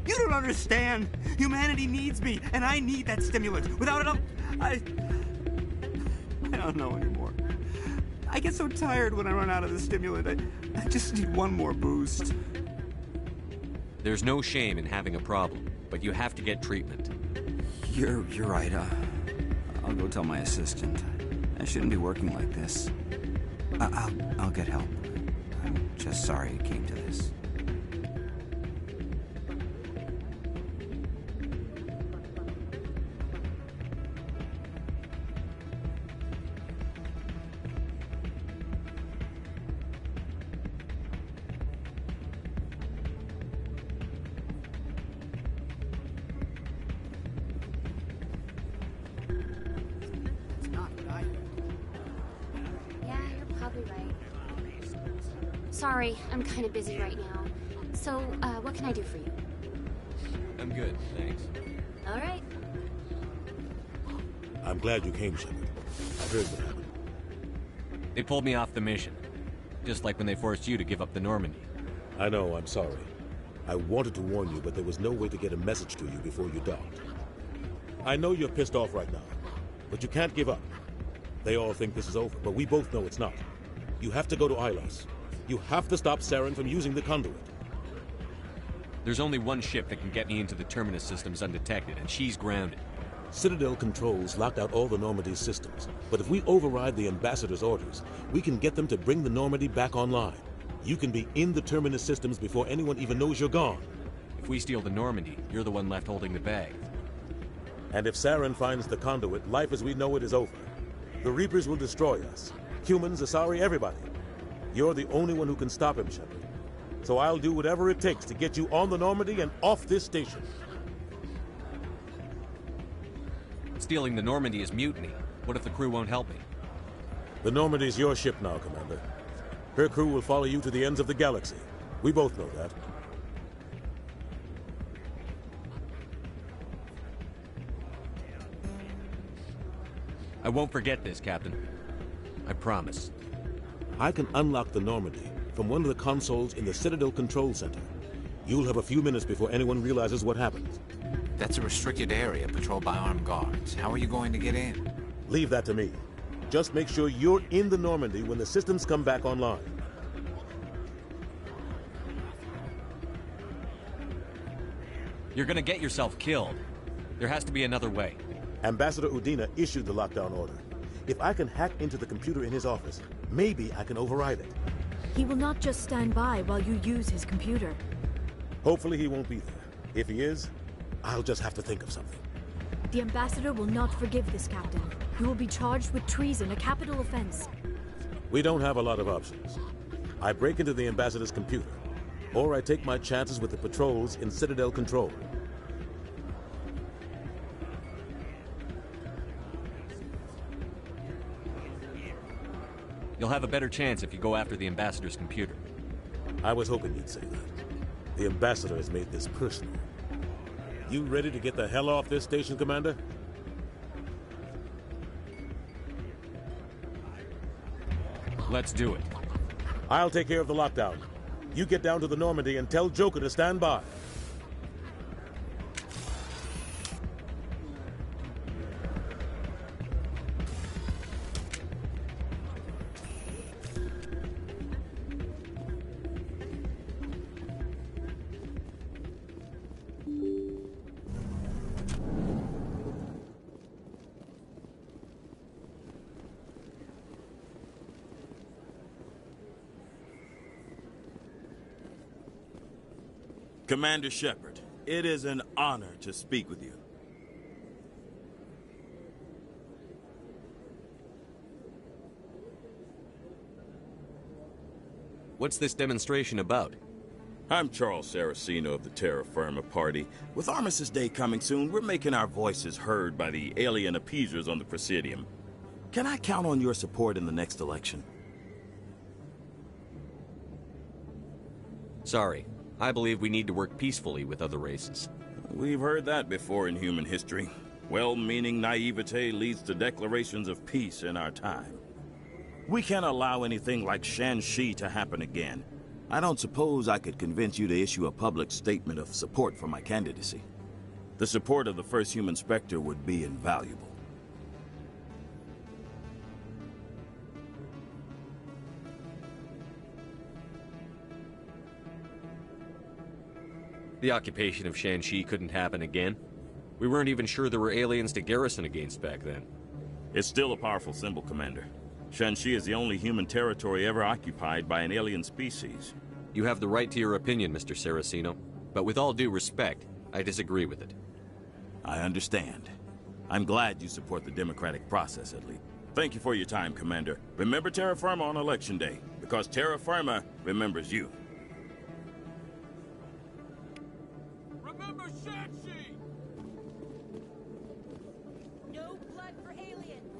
[SPEAKER 22] You don't understand! Humanity needs me, and I need that stimulant. Without it, I don't know anymore. I get so tired when I run out of the stimulant. I just need one more boost.
[SPEAKER 2] There's no shame in having a problem, but you have to get treatment.
[SPEAKER 22] You're right. I'll go tell my assistant. I shouldn't be working like this. I'll get help. I'm just sorry it came to this.
[SPEAKER 3] Sorry, I'm kind of busy right now. So, what can I do for you?
[SPEAKER 2] I'm good, thanks.
[SPEAKER 3] All right.
[SPEAKER 9] I'm glad you came, Shepard. I heard what happened.
[SPEAKER 2] They pulled me off the mission. Just like when they forced you to give up the Normandy.
[SPEAKER 9] I know, I'm sorry. I wanted to warn you, but there was no way to get a message to you before you docked. I know you're pissed off right now, but you can't give up. They all think this is over, but we both know it's not. You have to go to Ilos. You have to stop Saren from using the conduit.
[SPEAKER 2] There's only one ship that can get me into the Terminus systems undetected, and she's grounded.
[SPEAKER 9] Citadel controls locked out all the Normandy's systems, but if we override the Ambassador's orders, we can get them to bring the Normandy back online. You can be in the Terminus systems before anyone even knows you're gone.
[SPEAKER 2] If we steal the Normandy, you're the one left holding the bag.
[SPEAKER 9] And if Saren finds the conduit, life as we know it is over. The Reapers will destroy us. Humans, Asari, everybody. You're the only one who can stop him, Shepard. So I'll do whatever it takes to get you on the Normandy and off this station.
[SPEAKER 2] Stealing the Normandy is mutiny. What if the crew won't help me?
[SPEAKER 9] The Normandy's your ship now, Commander. Her crew will follow you to the ends of the galaxy. We both know that.
[SPEAKER 2] I won't forget this, Captain. I promise.
[SPEAKER 9] I can unlock the Normandy from one of the consoles in the Citadel Control Center. You'll have a few minutes before anyone realizes what happened.
[SPEAKER 17] That's a restricted area patrolled by armed guards. How are you going to get in?
[SPEAKER 9] Leave that to me. Just make sure you're in the Normandy when the systems come back online.
[SPEAKER 2] You're gonna get yourself killed. There has to be another way.
[SPEAKER 9] Ambassador Udina issued the lockdown order. If I can hack into the computer in his office, maybe I can override it.
[SPEAKER 12] He will not just stand by while you use his computer.
[SPEAKER 9] Hopefully he won't be there. If he is, I'll just have to think of something.
[SPEAKER 12] The Ambassador will not forgive this, Captain. You will be charged with treason, a capital offense.
[SPEAKER 9] We don't have a lot of options. I break into the Ambassador's computer, or I take my chances with the patrols in Citadel Control.
[SPEAKER 2] You'll have a better chance if you go after the Ambassador's computer.
[SPEAKER 9] I was hoping you'd say that. The Ambassador has made this personal. You ready to get the hell off this station, Commander?
[SPEAKER 2] Let's do it.
[SPEAKER 9] I'll take care of the lockdown. You get down to the Normandy and tell Joker to stand by.
[SPEAKER 14] Commander Shepard, it is an honor to speak with you.
[SPEAKER 2] What's this demonstration about?
[SPEAKER 14] I'm Charles Saraceno of the Terra Firma Party. With Armistice Day coming soon, we're making our voices heard by the alien appeasers on the Presidium. Can I count on your support in the next election?
[SPEAKER 2] Sorry. I believe we need to work peacefully with other races.
[SPEAKER 14] We've heard that before in human history. Well-meaning naivete leads to declarations of peace in our time. We can't allow anything like Shan-Shi to happen again. I don't suppose I could convince you to issue a public statement of support for my candidacy. The support of the first human Spectre would be invaluable.
[SPEAKER 2] The occupation of Shan-Shi couldn't happen again. We weren't even sure there were aliens to garrison against back then.
[SPEAKER 14] It's still a powerful symbol, Commander. Shan-Shi is the only human territory ever occupied by an alien species.
[SPEAKER 2] You have the right to your opinion, Mr. Saraceno, but with all due respect, I disagree with it.
[SPEAKER 14] I understand. I'm glad you support the democratic process, at least. Thank you for your time, Commander. Remember Terra Firma on Election Day, because Terra Firma remembers you.
[SPEAKER 16] Remember Shan-Shi!
[SPEAKER 11] No blood for aliens!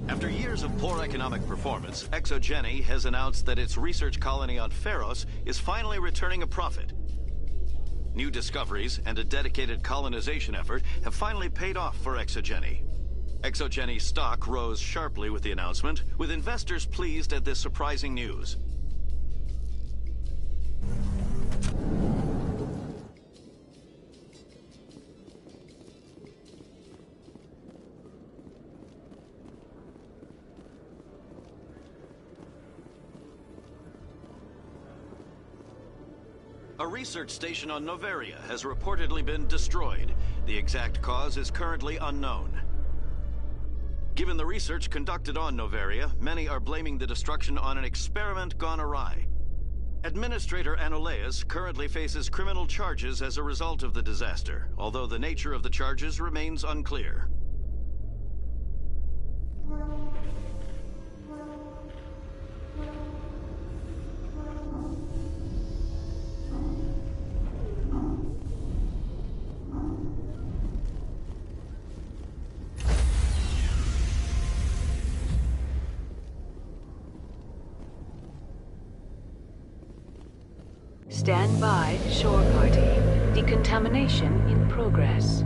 [SPEAKER 18] After years of poor economic performance, S.P.E.C.T.R.E has announced that its research colony on Pharos is finally returning a profit. New discoveries and a dedicated colonization effort have finally paid off for S.P.E.C.T.R.E. S.P.E.C.T.R.E stock rose sharply with the announcement, with investors pleased at this surprising news. A research station on Noveria has reportedly been destroyed. The exact cause is currently unknown. Given the research conducted on Noveria, many are blaming the destruction on an experiment gone awry. Administrator Anoleus currently faces criminal charges as a result of the disaster, although the nature of the charges remains unclear.
[SPEAKER 8] Stand by, shore party. Decontamination in progress.